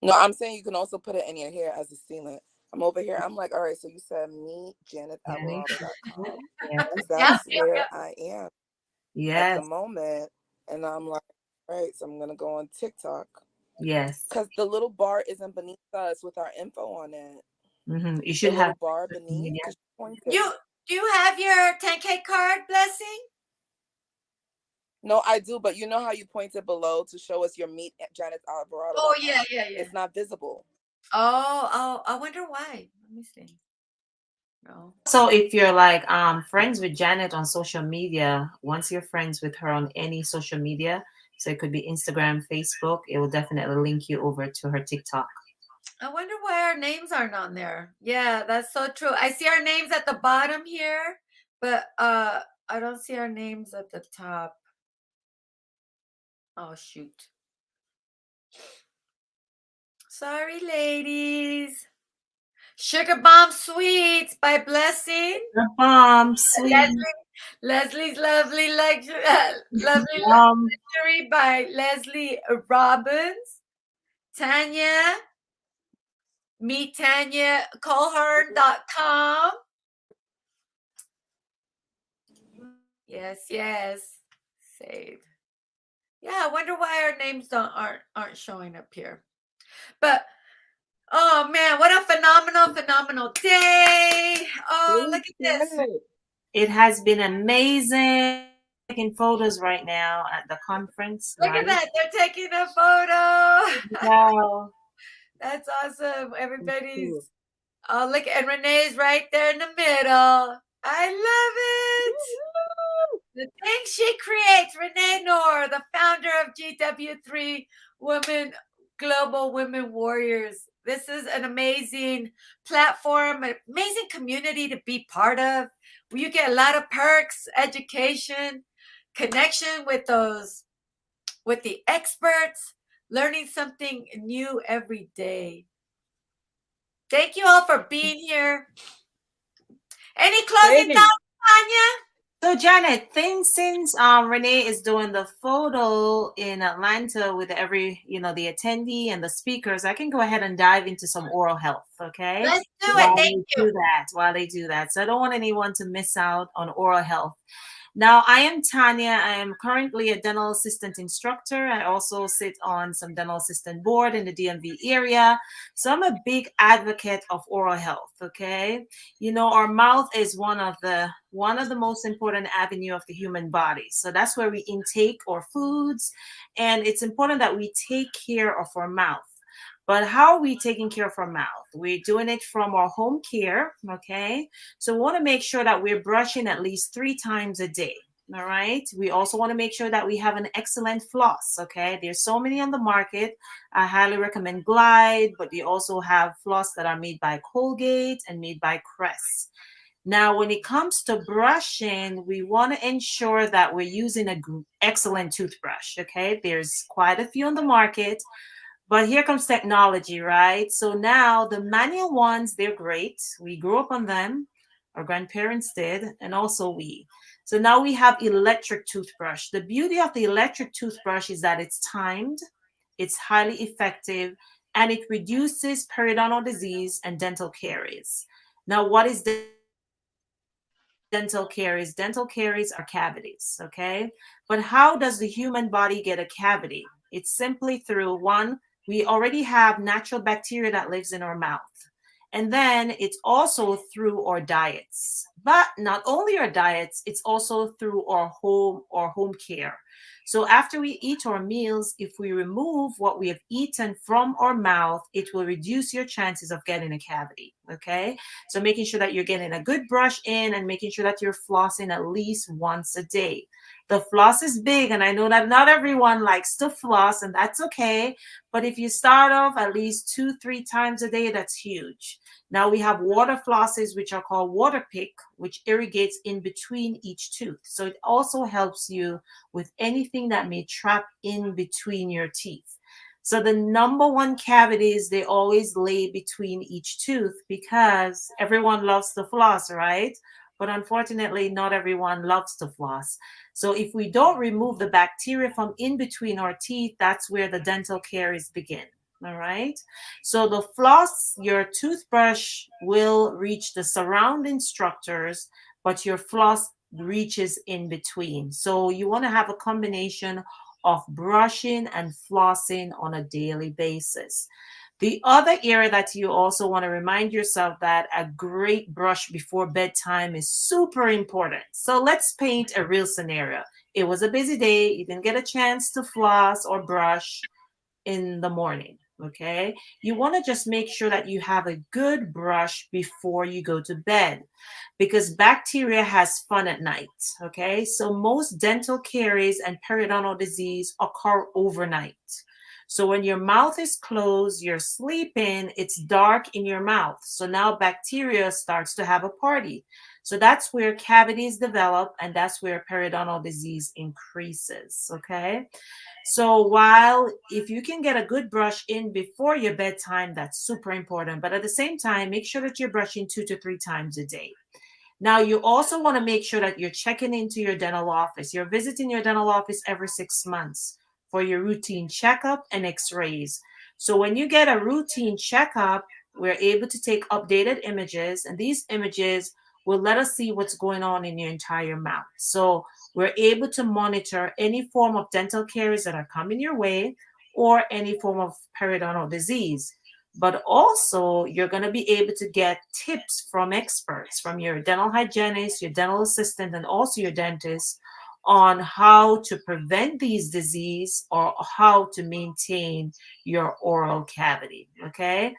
No, I'm saying you can also put it in your hair as a sealant. I'm over here. I'm like, all right, so you said me, JanetAlvarado.com. Because that's where I am at the moment. And I'm like, all right, so I'm going to go on TikTok. Yes. Because the little bar isn't beneath us with our info on it. You should the have little bar beneath. Do you have your 10K card, Blessing? No, I do, but you know how you pointed below to show us your meet at JanetAlvarado.com? Oh, yeah. It's not visible. Oh, I wonder why. Let me see. No. So if you're like friends with Janet on social media, once you're friends with her on any social media, so it could be Instagram, Facebook, it will definitely link you over to her TikTok. I wonder why our names aren't on there. Yeah, that's so true. I see our names at the bottom here, but I don't see our names at the top. Oh, shoot. Sorry, ladies. Sugar Bomb Sweets by Blessing. Sugar Bomb Sweets. Leslie's Lovely Luxury by Leslie Robbins. Tanya. Meet Tanya. Colhern.com. Yes. Save. Yeah, I wonder why our names aren't showing up here. But oh man, what a phenomenal day. Oh, look at this. It has been amazing. Taking photos right now at the conference. Look at that. They're taking a photo. Wow. That's awesome. Everybody's look, and Renee's right there in the middle. I love it. The things she creates. Renee Noor, the founder of GW3 Global Women Warriors. This is an amazing platform, an amazing community to be part of, where you get a lot of perks, education, connection with the experts, learning something new every day. Thank you all for being here. Any closing thoughts, Tanya? So Janet, since Renee is doing the photo in Atlanta with every, the attendee and the speakers, I can go ahead and dive into some oral health, okay? Let's do it. Thank you. While they do that. So I don't want anyone to miss out on oral health. Now, I am Tanya. I am currently a dental assistant instructor. I also sit on some dental assistant board in the DMV area. So I'm a big advocate of oral health, okay? You know, our mouth is one of the most important avenue of the human body. So that's where we intake our foods, and it's important that we take care of our mouth. But how are we taking care of our mouth? We're doing it from our home care, okay? So we want to make sure that we're brushing at least 3 times a day. All right. We also want to make sure that we have an excellent floss. Okay. There's so many on the market. I highly recommend Glide, but they also have floss that are made by Colgate and made by Crest. Now, when it comes to brushing, we want to ensure that we're using an excellent toothbrush. Okay. There's quite a few on the market. But here comes technology, right? So now the manual ones, they're great. We grew up on them. Our grandparents did, and also we. So now we have electric toothbrush. The beauty of the electric toothbrush is that it's timed, it's highly effective, and it reduces periodontal disease and dental caries. Now, what is dental caries? Dental caries are cavities, okay? But how does the human body get a cavity? It's simply through one, we already have natural bacteria that lives in our mouth. And then it's also through our diets. But not only our diets, it's also through our home care. So after we eat our meals, if we remove what we have eaten from our mouth, it will reduce your chances of getting a cavity. Okay. So making sure that you're getting a good brush in and making sure that you're flossing at least once a day. The floss is big, and I know that not everyone likes to floss, and that's okay. But if you start off at least 2, 3 times a day, that's huge. Now we have water flosses, which are called water pick, which irrigates in between each tooth. So it also helps you with anything that may trap in between your teeth. So the number one cavities, they always lay between each tooth because everyone loves to floss, right? But unfortunately, not everyone loves to floss. So if we don't remove the bacteria from in between our teeth, that's where the dental caries begin. All right. So the floss, your toothbrush will reach the surrounding structures, but your floss reaches in between. So you want to have a combination of brushing and flossing on a daily basis. The other area that you also want to remind yourself that a great brush before bedtime is super important. So let's paint a real scenario. It was a busy day. You didn't get a chance to floss or brush in the morning. Okay. You want to just make sure that you have a good brush before you go to bed because bacteria has fun at night. Okay. So most dental caries and periodontal disease occur overnight. So when your mouth is closed, you're sleeping, it's dark in your mouth. So now bacteria starts to have a party. So that's where cavities develop and that's where periodontal disease increases. Okay. So while if you can get a good brush in before your bedtime, that's super important. But at the same time, make sure that you're brushing 2 to 3 times a day. Now, you also want to make sure that you're checking into your dental office. You're visiting your dental office every 6 months for your routine checkup and x-rays. So when you get a routine checkup, we're able to take updated images, and these images will let us see what's going on in your entire mouth. So we're able to monitor any form of dental caries that are coming your way or any form of periodontal disease. But also, you're going to be able to get tips from experts, from your dental hygienist, your dental assistant, and also your dentist on how to prevent these disease or how to maintain your oral cavity. Okay.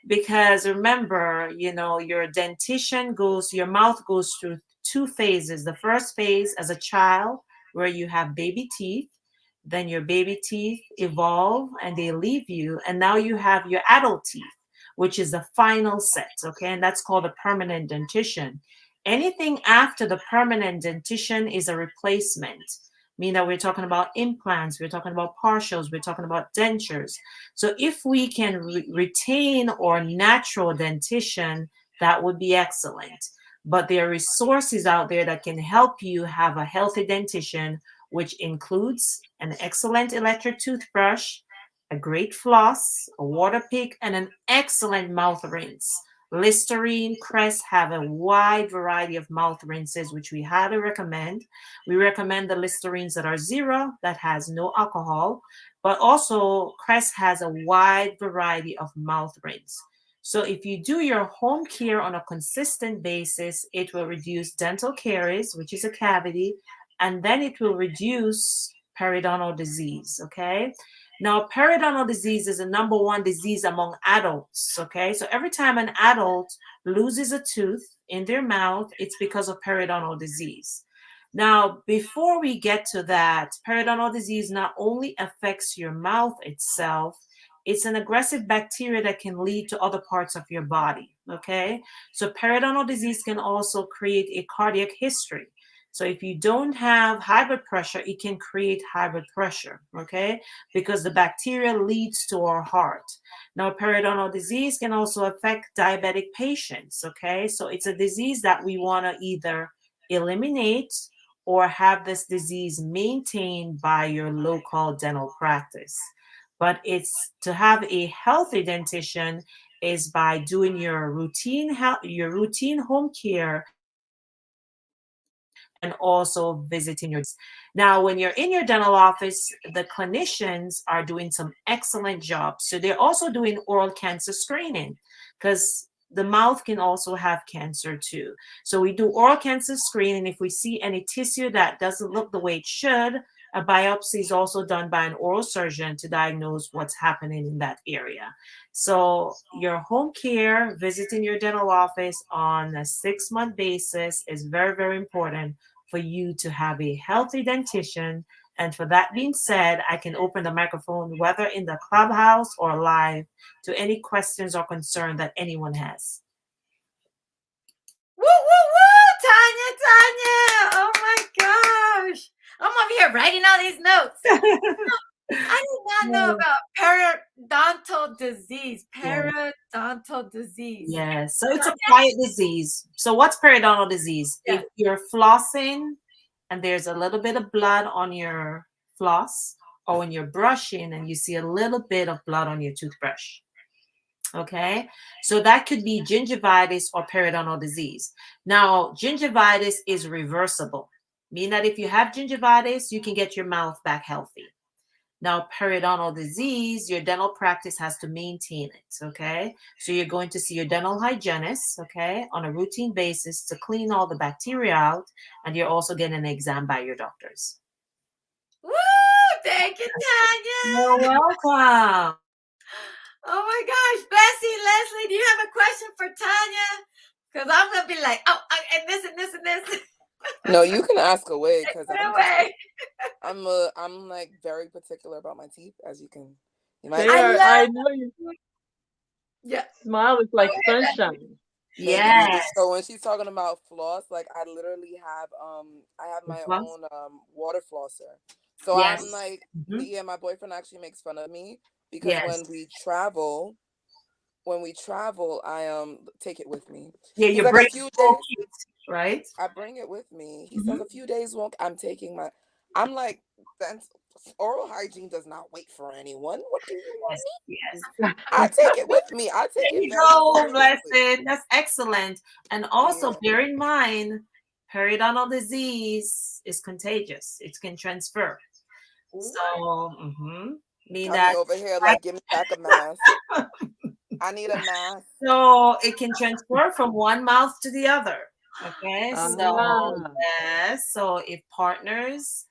Because remember, your dentition your mouth goes through 2 phases. The first phase as a child, where you have baby teeth, then your baby teeth evolve and they leave you. And now you have your adult teeth, which is the final set. Okay. And that's called a permanent dentition. Anything after the permanent dentition is a replacement. Meaning that we're talking about implants, we're talking about partials, we're talking about dentures. So if we can retain our natural dentition, that would be excellent. But there are resources out there that can help you have a healthy dentition, which includes an excellent electric toothbrush, a great floss, a water pick, and an excellent mouth rinse. Listerine, Crest have a wide variety of mouth rinses, which we highly recommend. We recommend the Listerines that are zero, that has no alcohol, but also Crest has a wide variety of mouth rinse. So if you do your home care on a consistent basis, it will reduce dental caries, which is a cavity, and then it will reduce periodontal disease, okay? Now, periodontal disease is the number one disease among adults, okay? So every time an adult loses a tooth in their mouth, it's because of periodontal disease. Now, before we get to that, periodontal disease not only affects your mouth itself, it's an aggressive bacteria that can lead to other parts of your body, okay? So periodontal disease can also create a cardiac history. So if you don't have high blood pressure, it can create high blood pressure, okay? Because the bacteria leads to our heart. Now, periodontal disease can also affect diabetic patients, okay? So it's a disease that we want to either eliminate or have this disease maintained by your local dental practice. But it's to have a healthy dentition is by doing your routine home care and also visiting your. Now, when you're in your dental office, the clinicians are doing some excellent job. So they're also doing oral cancer screening because the mouth can also have cancer too. So we do oral cancer screening. If we see any tissue that doesn't look the way it should, a biopsy is also done by an oral surgeon to diagnose what's happening in that area. So your home care, visiting your dental office on a 6-month basis is very, very important for you to have a healthy dentition. And for that being said, I can open the microphone, whether in the clubhouse or live, to any questions or concern that anyone has. Woo, woo, woo! Tanya! Oh my gosh! I'm over here writing all these notes. I did not know about periodontal disease. Periodontal disease. Yes. So it's a quiet disease. So what's periodontal disease? Yeah. If you're flossing and there's a little bit of blood on your floss, or when you're brushing and you see a little bit of blood on your toothbrush. Okay, so that could be gingivitis or periodontal disease. Now, gingivitis is reversible, meaning that if you have gingivitis, you can get your mouth back healthy. Now, periodontal disease, your dental practice has to maintain it, okay? So you're going to see your dental hygienist, okay, on a routine basis to clean all the bacteria out, and you're also getting an exam by your doctors. Woo! Thank you, Tanya. You're welcome. Oh my gosh, Bessie, Leslie, do you have a question for Tanya? Because I'm gonna be like, oh, and this and this and this. No, you can ask away because I'm like very particular about my teeth, as you can. You might. I know you. Yeah. Smile is like sunshine. Yes. So when she's talking about floss, like I literally have I have my own water flosser. So Yes. I'm like, yeah, my boyfriend actually makes fun of me because Yes. when we travel, I take it with me. Yeah, He's you like bring a few days, right? I bring it with me. He says a few days won't. I'm taking my. I'm like, oral hygiene does not wait for anyone. What do you want me? Yes. I take it with me. I take There it you very go, seriously. blessed. That's excellent. And also bear in mind, periodontal disease is contagious. It can transfer. So, mean I'll that be over here like, give me back a mask. I need a mask. So it can transfer from one mouth to the other. Okay, so yes, so if partners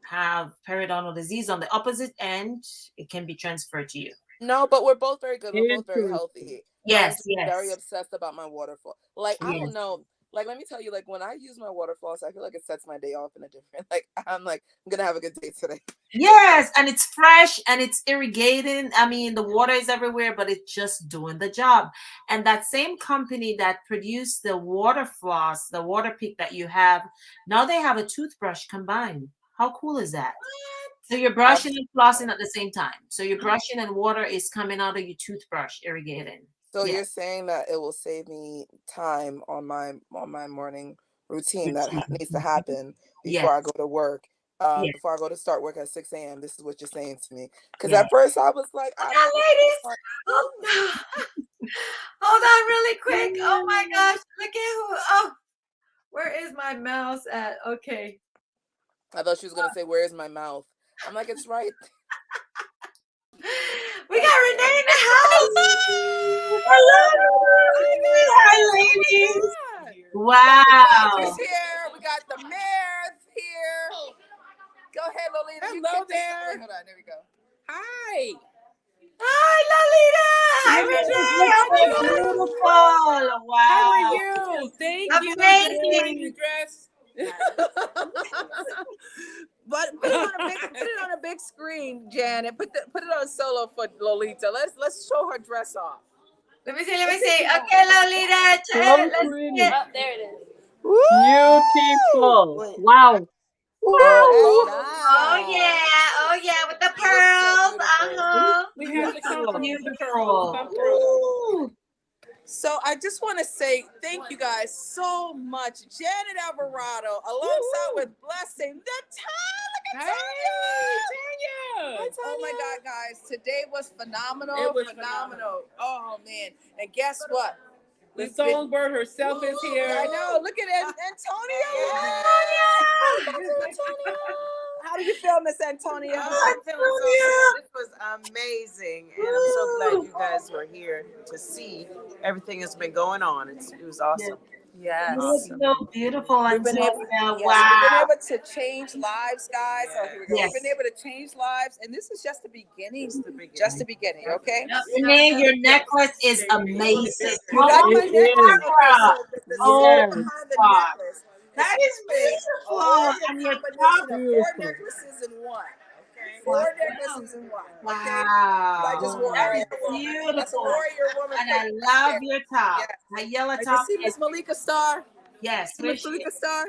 have periodontal disease on the opposite end, it can be transferred to you. No, but we're both very good. We're both very healthy. I'm Yes, just yes. very obsessed about my waterfall. Like, I Yes. don't know. Like, let me tell you, like, when I use my water floss, I feel like it sets my day off in a different, like, I'm going to have a good day today. Yes, and it's fresh and it's irrigating. I mean, the water is everywhere, but it's just doing the job. And that same company that produced the water floss, the water pick that you have, now they have a toothbrush combined. How cool is that? So you're brushing and flossing at the same time. So you're brushing and water is coming out of your toothbrush, irrigating. So you're saying that it will save me time on my morning routine that needs to happen before I go to work. Yes. before I go to start work at 6 a.m. This is what you're saying to me. Because Yes. at first I was like, I don't ladies. Hold on really quick. Oh my gosh. Look at who. Oh, where is my mouse at? Okay. I thought she was going to say, where's my mouth? I'm like, it's right. We got Renee in the house. Hello. Hi, ladies. Wow. She's here. We got the mayor's here. Go ahead, Lolita. Hello there. Wait, hold on. There we go. Hi. Hi, Lolita. Hi, Renee. How are you? Beautiful. Wow. How are you? Thank you. Amazing. Dress. But put it on a big screen, Janet. Put it on solo for Lolita. Let's show her dress off. Let me see. Okay, Lolita. So Let's pretty. see it. Oh, there it is. Beautiful. Wow. Oh yeah, with the pearls. We have to come through. Beautiful. So I just want to say thank you guys so much. Janet Alvarado, alongside with Blessing, the Tanya. Oh my God, guys. Today was phenomenal. It was phenomenal. Oh man. And guess what? The songbird herself is here. I know. Look at Antonio. How do you feel, Miss Antonia? I'm feeling so good. This was amazing, and I'm so glad you guys were here to see everything that's been going on. It was awesome. Yes. You look so beautiful, We've been able, Antonia. yes, Wow. we've been able to change lives, guys. So here we go. Yes. We've been able to change lives, and this is just the beginning. Just the beginning, okay? Renee, your necklace is amazing. You got my necklace? Okay, so the story Oh, behind the God. necklace. That is beautiful. And And your combination of top. 4 necklaces in one. Okay? 4 necklaces in one. Okay? Wow. I just wore That is beautiful. That's a beautiful. warrior woman. And I love your top. Yes. My yellow And top. you see Miss Malika Star? Yes. Miss Malika Star?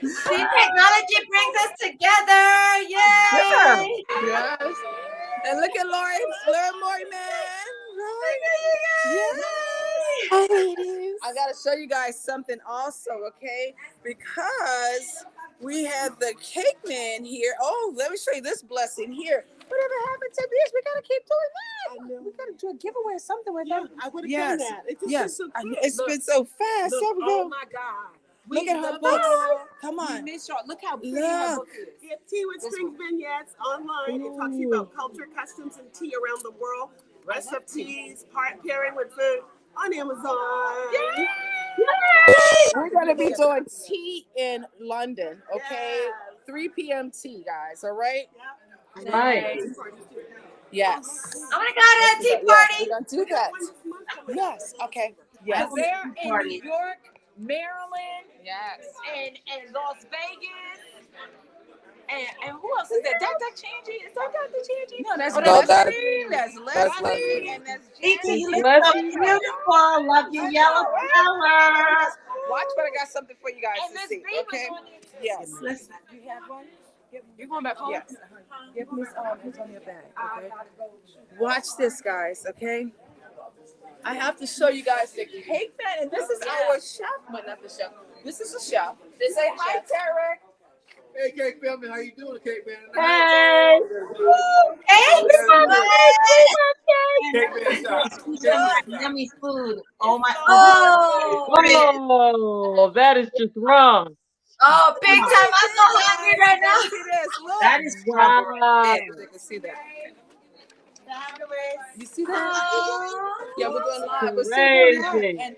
See, technology brings us together. Yay! Yes. And look at Lauren Moreyman. Yes. I gotta show you guys something also, okay? Because we have the cake man here. Oh, let me show you this blessing here. Whatever happened to this? We gotta keep doing that. We gotta do a giveaway or something with them. I would have done that. It's just Yes. been so quick. It's been so fast. Look, There we go. oh my God. Look at her love books. y'all. Come on. We miss y'all. Look how pretty her book is. Get Tea with Strings vignettes online. It talks to you about culture, customs, and tea around the world. Rest of teas, pairing with food on Amazon. Yay! We're gonna be doing tea in London, okay? 3 p.m. tea, guys. All right? Right. Yes. Oh my God, a tea party. We're gonna do that. Yes. Okay. Yes. They're in New York, Maryland, Yes. and Las Vegas. And who else is there? Dr. Changy? Is that Dr. Changy? No, that's Leslie. That's Leslie. Leslie. And that's Lisa, Janet. you look so beautiful. Love your yellow color. Watch, but I got something for you guys And to Miss see. B was Okay. on it. Yes. Listen. You have one? You're going back home? Yes. Give Miss Antonia back. Okay. Watch this, guys. Okay. I have to show you guys the cake man, and this is our chef, but not the chef. This is the chef. Say hi, Tarek. Hey, Cake Family, how you doing, Cake Man? Hey. Yummy food. Oh my. Oh, that is just wrong. Oh, big time. I'm so hungry right now. See this? Look. That is Wow. They can see that. You see that? Yeah, we're doing live. We're Crazy. and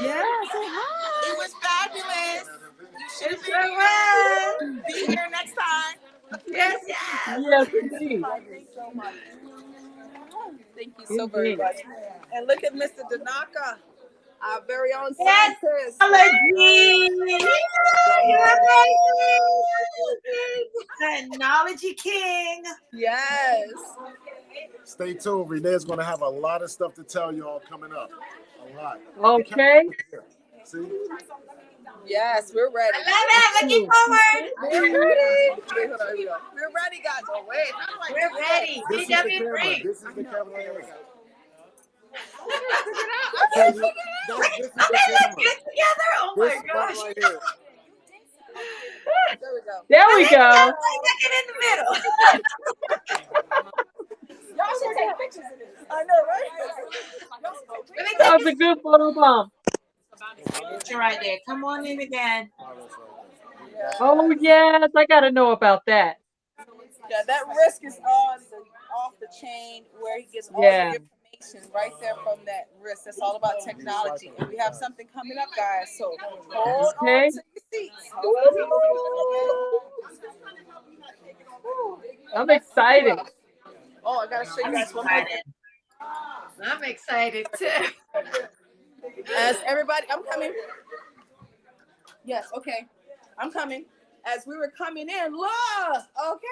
yeah, say hi. It was fabulous. You should have Sure been here. Be here next time. Yes. Yes, indeed. Thank you so very Indeed. much. And look at Mr. Danaka, our very own Yes. scientist. Technology King. Yes. Stay tuned. Renee's going to have a lot of stuff to tell y'all coming up. A lot. Okay. See? Yes, we're ready. I love it. Looking forward. We're ready. Wait, hold on, here we go. We're ready, guys. Oh, wait. We're ready. This is the camera. GW3. This is the camera. This is get together. Oh my gosh. Right here. There we go. There we go. Get in the middle. Y'all should take pictures of this. I know, right? That was a good photo bomb. Picture right there. Come on in again. Oh yes, I gotta know about that. Yeah, that risk is off the chain where he gets all Yeah. the information right there from that risk. It's all about technology. And we have something coming up, guys. So hold Okay. on to your seats. I'm excited. Oh, I gotta show you guys one more thing. I'm excited too. As everybody, I'm coming. Yes, okay. I'm coming. As we were coming in, look, okay.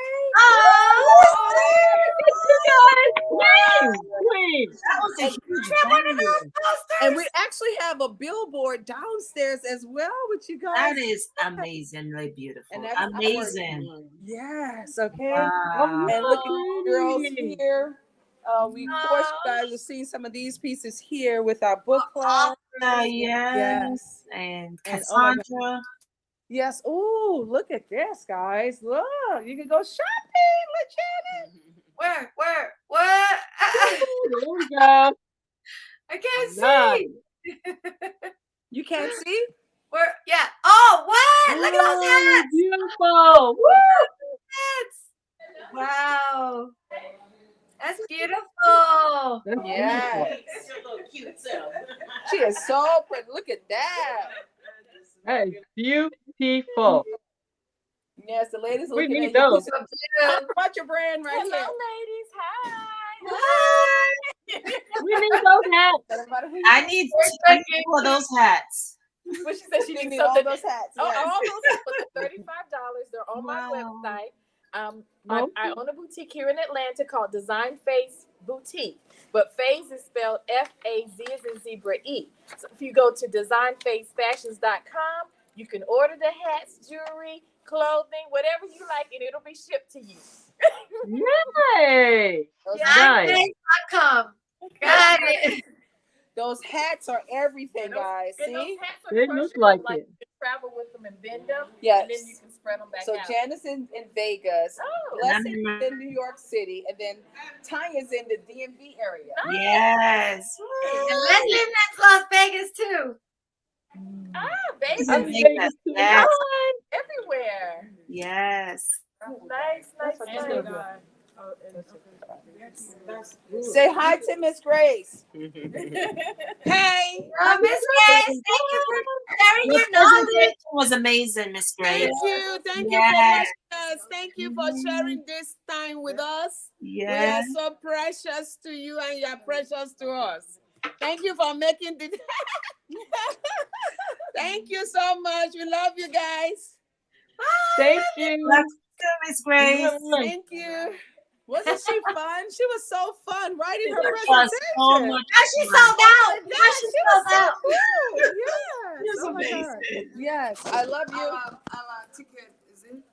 And we actually have a billboard downstairs as well with you guys. That is amazingly beautiful. And that's Amazing. Yes, okay. Wow. And look at the girls here. We, of course, you guys are seeing some of these pieces here with our book club. Yes. And And, oh my Cassandra. God. Yes. Oh, look at this, guys. Look, you can go shopping. Look, Janet. Where? What? There we go. I can't Nice. see. You can't see? Where? Yeah. Oh, what? Look at those hats. Beautiful. Woo! Wow. That's beautiful. Yes. She is so pretty. Look at that. That is beautiful. Yes, the ladies are We looking need at you. those. Talk about your brand right here. ladies. Hi. We need those hats. I need 2 of those hats. What she said, she need needs all something- those hats. Oh, Yes. all those hats for the $35. They're on my website. I own a boutique here in Atlanta called Design Face Boutique. But Phase is spelled F-A-Z as in zebra E. So if you go to designfacefashions.com, you can order the hats, jewelry, clothing, whatever you like, and it'll be shipped to you. Yay. Nice. Designface.com. Got it. Those hats are everything, guys. And those See? hats are They look crushable, like like it. you can travel with them and bend them. Yes. And then you can spread them back So out. Janice in Vegas, Oh. Blessing in New York City, and then Tanya's in the DMV area. Yes. And Leslie in Las Vegas too. Vegas. I'm Vegas to the Yes. sun. Everywhere. Yes. Nice. Say hi to Miss Grace. Hey. Miss Grace, thank you for sharing Your your knowledge. presentation was amazing, Miss Grace. Thank you for Yes. watching us. Thank you for sharing this time with us. Yes. We are so precious to you and you are precious to us. Thank you for making the Thank you so much. We love you guys. Thank you. Love you too, Miss Grace. Thank you. Wasn't she fun? She was so fun writing her It was presentation. so much Now she fun. sold out. Yeah, Now she she was sold so out. cool. Yes. It was Oh my God. amazing. Yes, I love you. Our ticket is in.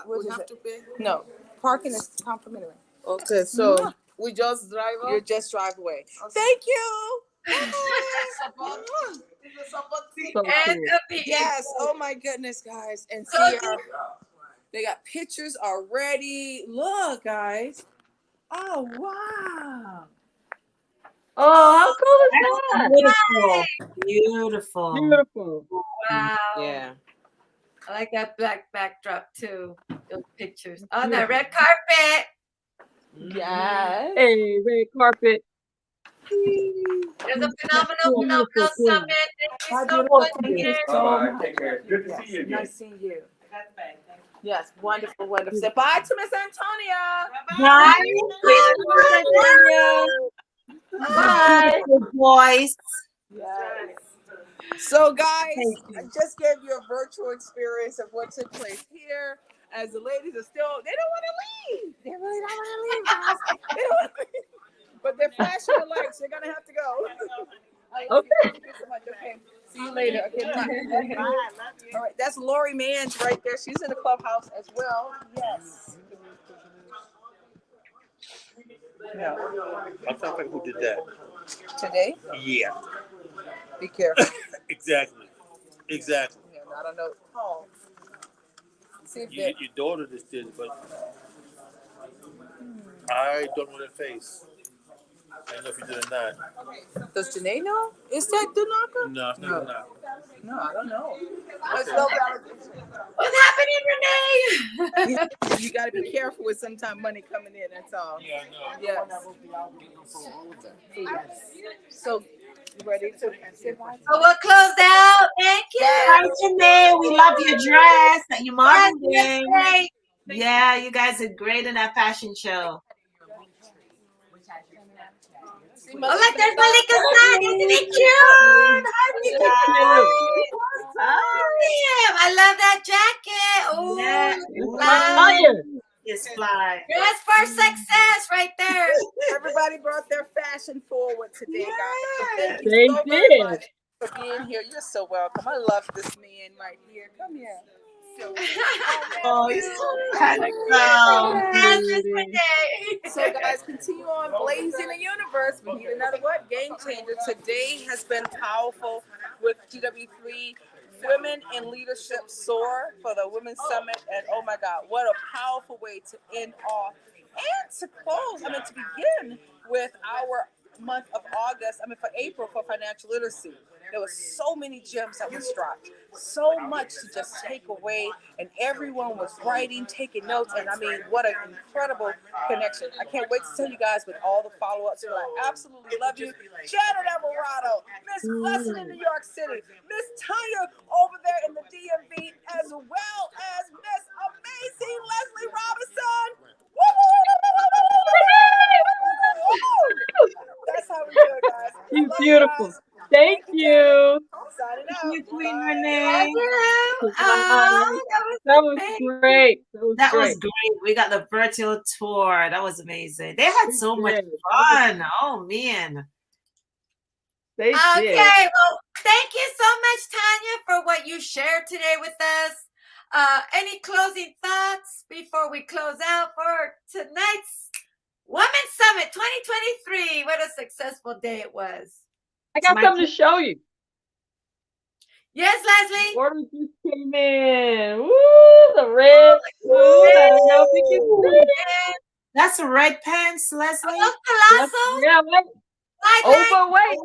What We is have it? to pay. No, parking is complimentary. Okay, so we just drive up. You just drive away. Thank you. So And cool. Yes. Oh my goodness, guys. And see, they got pictures already. Look, guys. Oh wow. Oh, how cool is that? Beautiful. Beautiful. wow. Yeah. I like that black backdrop too. Those pictures. On the red carpet. Yes. Hey, red carpet. There's a phenomenal Beautiful. summit. Thank you so much. Take care. Good to see you again. Nice seeing you. Yes, wonderful, wonderful. Say bye to Miss Antonia. Bye. Bye. Beautiful voice. Yes. So, guys, I just gave you a virtual experience of what took place here. As the ladies are still, they don't want to leave. They really don't want to leave, guys. They don't want to leave. But they're flashing the lights. They're gonna have to go. I love you. Thank you so much. Okay. See you later. Okay. Bye. All right. That's Lori Mans right there. She's in the clubhouse as well. Yes. Yeah. I'm trying to think who did that. Today? Yeah. Be careful. Exactly. Exactly. Yeah, I don't know. Oh. See if Your daughter just did it, but I don't know their face. I don't know if you did or not. Does Janae know? Is that Dunaka? No, it's not Danaka. No, I don't know. There's Okay. no validation. What's happening, Renee? You got to be careful with sometime money coming in. That's all. Yeah, I know. Yes. So, you ready to say bye? So we'll close out. Thank you. Hi, Janae. We love your dress that you're Yes, modeling. great. Yeah, you guys did great in that fashion show. Oh, look, there's Malika's son. Isn't it cute? Hi, Malika. Awesome. I love that jacket. Oh, Yeah. It's It's fly. dress for success right there. Everybody brought their fashion forward today, guys. So thank you They so very did. much for being here. You're so welcome. I love this man right here. Come here. Oh, he's so handsome. So guys, continue on blazing the universe. We need another what? Game changer. Today has been powerful with GW3 Women in Leadership Soar for the Women's Summit. And oh my God, what a powerful way to end off and to close, to begin with our month of for April for financial literacy. There was so many gems that was dropped, so much to just take away, and everyone was writing, taking notes, and what an incredible connection. I can't wait to tell you guys with all the follow-ups. I absolutely love you. Janet Alvarado, Miss Blessing in New York City, Miss Tanya over there in the DMV, as well as Miss Amazing Leslie Robinson. That's how we do it, guys. She's beautiful. Thank you. Signing out. Thank you, Queen Renee. That was great. That was great. We got the virtual tour. That was amazing. They had so much fun. Oh man. They Okay, did. well, thank you so much, Tanya, for what you shared today with us. Any closing thoughts before we close out for tonight's Women's Summit 2023? What a successful day it was. I got something to show you. Yes, Leslie. Orders just came in. Woo, the red suit. I don't know if you can see it. That's red pants, Leslie. Oh, Palazzo. Yeah, wait. Oh, but wait.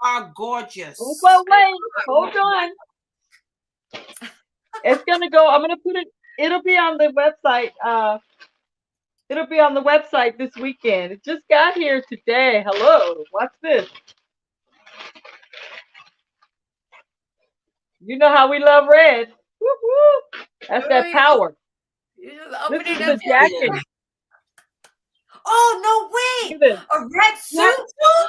Are gorgeous. Oh, but wait. Hold on. It's gonna go. I'm gonna put it. It'll be on the website. It'll be on the website this weekend. It just got here today. Hello. Watch this. You know how we love red. Woo-hoo. That's that power. This is the jacket. Oh, no way. A red suit? Oh,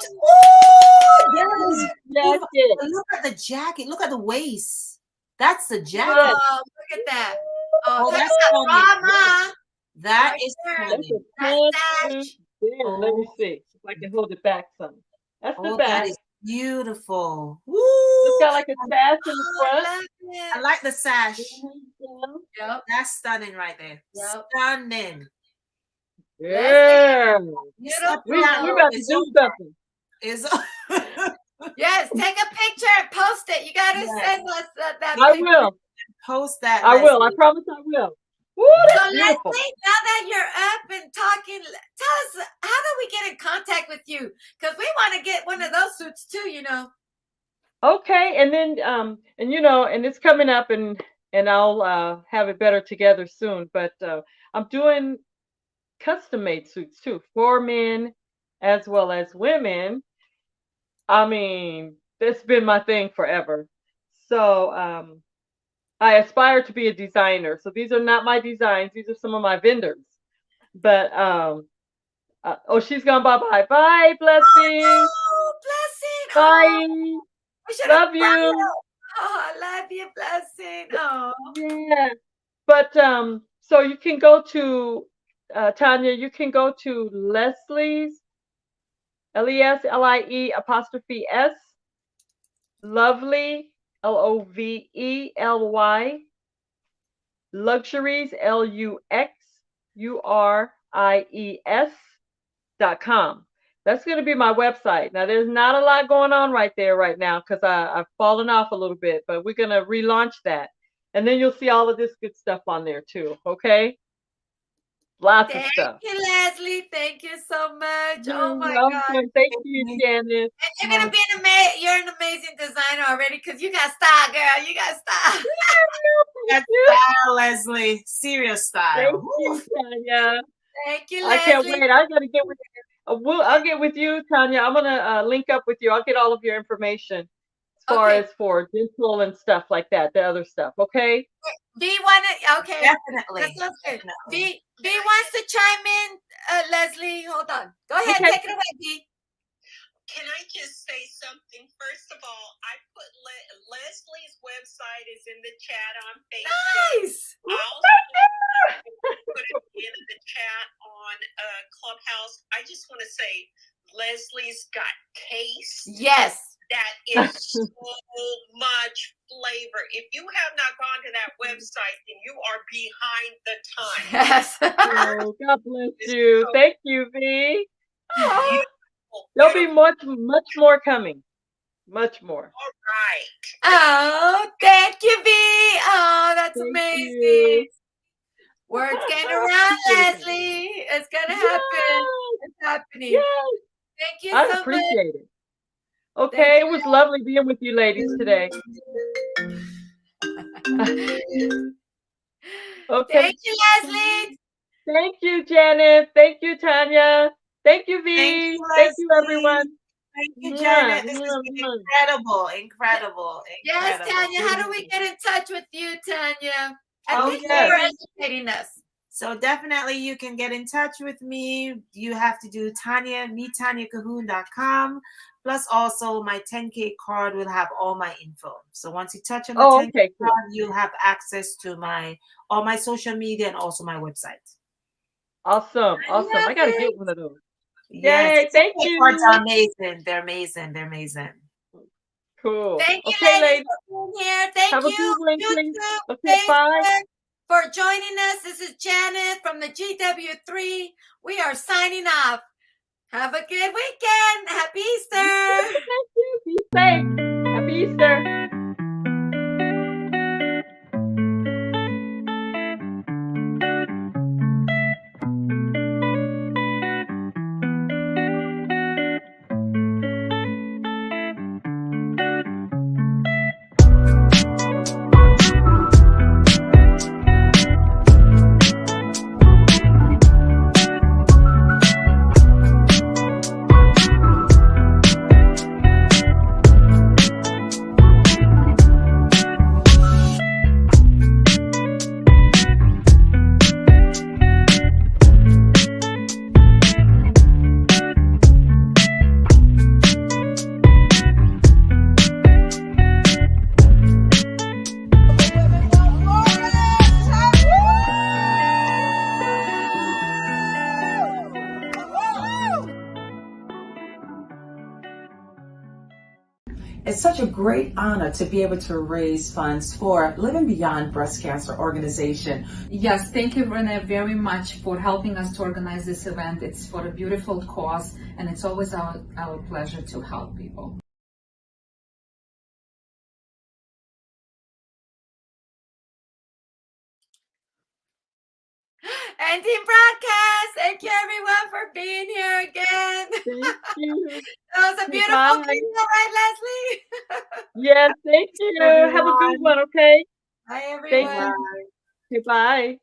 yes. Look at the jacket. Look at the waist. That's the jacket. Oh, look at that. Oh, that's drama. That right is That's Let me see if I can hold it back some. That's the back. That is beautiful. Woo! It's got like a sash in the front. I like the sash. Yep. That's stunning right there. Yep. Stunning. Yeah. We about to do something. Yes, take a picture and post it. You got to send us that I picture. will. Post that. I will. I promise I will. Woo, so that's beautiful. Leslie, now that you're up and talking, tell us, how do we get in contact with you? Because we want to get one of those suits too, you know. Okay, and then and you know, and it's coming up, and I'll have it better together soon. But I'm doing custom made suits too for men as well as women. I mean, it's been my thing forever. So I aspire to be a designer. So these are not my designs. These are some of my vendors. But oh, she's gone. Bye. Bye, Blessing. Oh, Blessing. Bye. Love you. Oh, I love you, Blessing. Oh. Yeah. But so you can go to Tanya. You can go to Leslie's LESLIE 'S Lovely LOVELY Luxuries LUXURIES www.leslieswellness.com. That's going to be my website. Now, there's not a lot going on right there right now because I've fallen off a little bit, but we're going to relaunch that. And then you'll see all of this good stuff on there too. Okay? Lots of Thank stuff. you, Leslie. Thank you so much. You're Oh my God. welcome. Thank you, Janice. And you're gonna be you're an amazing designer already because you got style, girl. You got style. That's style, Leslie. Serious style. Thank you, Tanya. Thank you, I can't Leslie. wait. I gotta get with I'll get with you, Tanya. I'm gonna link up with you. I'll get all of your information as far Okay. as for dental and stuff like that, the other stuff. Okay. B wanna okay. Definitely. That sounds good. B wants to chime in. Leslie, hold on. Go ahead, Okay. take it away, B. Can I just say something? First of all, I put Leslie's website is in the chat on Facebook. Nice. I'll put it in the chat on Clubhouse. I just want to say Leslie's got taste. Yes. That is so much flavor. If you have not gone to that website, then you are behind the times. Yes. Oh, God bless you. Thank you, V. Beautiful, There'll be much more coming. Much more. All right. Oh, thank you, V. Oh, that's Thank amazing. you. Word's getting around, Leslie. It's gonna happen. It's happening. Yes. Thank you I so much. appreciate it. Okay, it was lovely being with you ladies today. Okay. Thank you, Leslie. Thank you, Janet. Thank you, Tanya. Thank you, V. Thank you, everyone. Thank you, Janet. This has been incredible. Yes, Tanya. How do we get in touch with you, Tanya? And Oh, thank you yes. for educating us. So definitely you can get in touch with me. You have to do TanyaCahoon.com. Plus also my 10K card will have all my info. So once you touch on the 10K cool. card, you'll have access to all my social media and also my website. Awesome. I gotta get one of those. Yes, Yay, thank you. cards are amazing. They're amazing. Cool. Thank you, okay, ladies, for being here. Thank Have a you, good one, please. YouTube, Okay, bye. Facebook, for joining us. This is Janet from the GW3. We are signing off. Have a good weekend. Happy Easter. Thank you. Be safe. Happy Easter. It's such a great honor to be able to raise funds for Living Beyond Breast Cancer Organization. Yes, thank you, Renee, very much for helping us to organize this event. It's for a beautiful cause, and it's always our pleasure to help people. And Team Broadcast, thank you everyone for being here again. Thank you. That was a beautiful video, right, Leslie? Yes, thank you. Have a good one, okay? Bye, everyone. Thank you. Goodbye.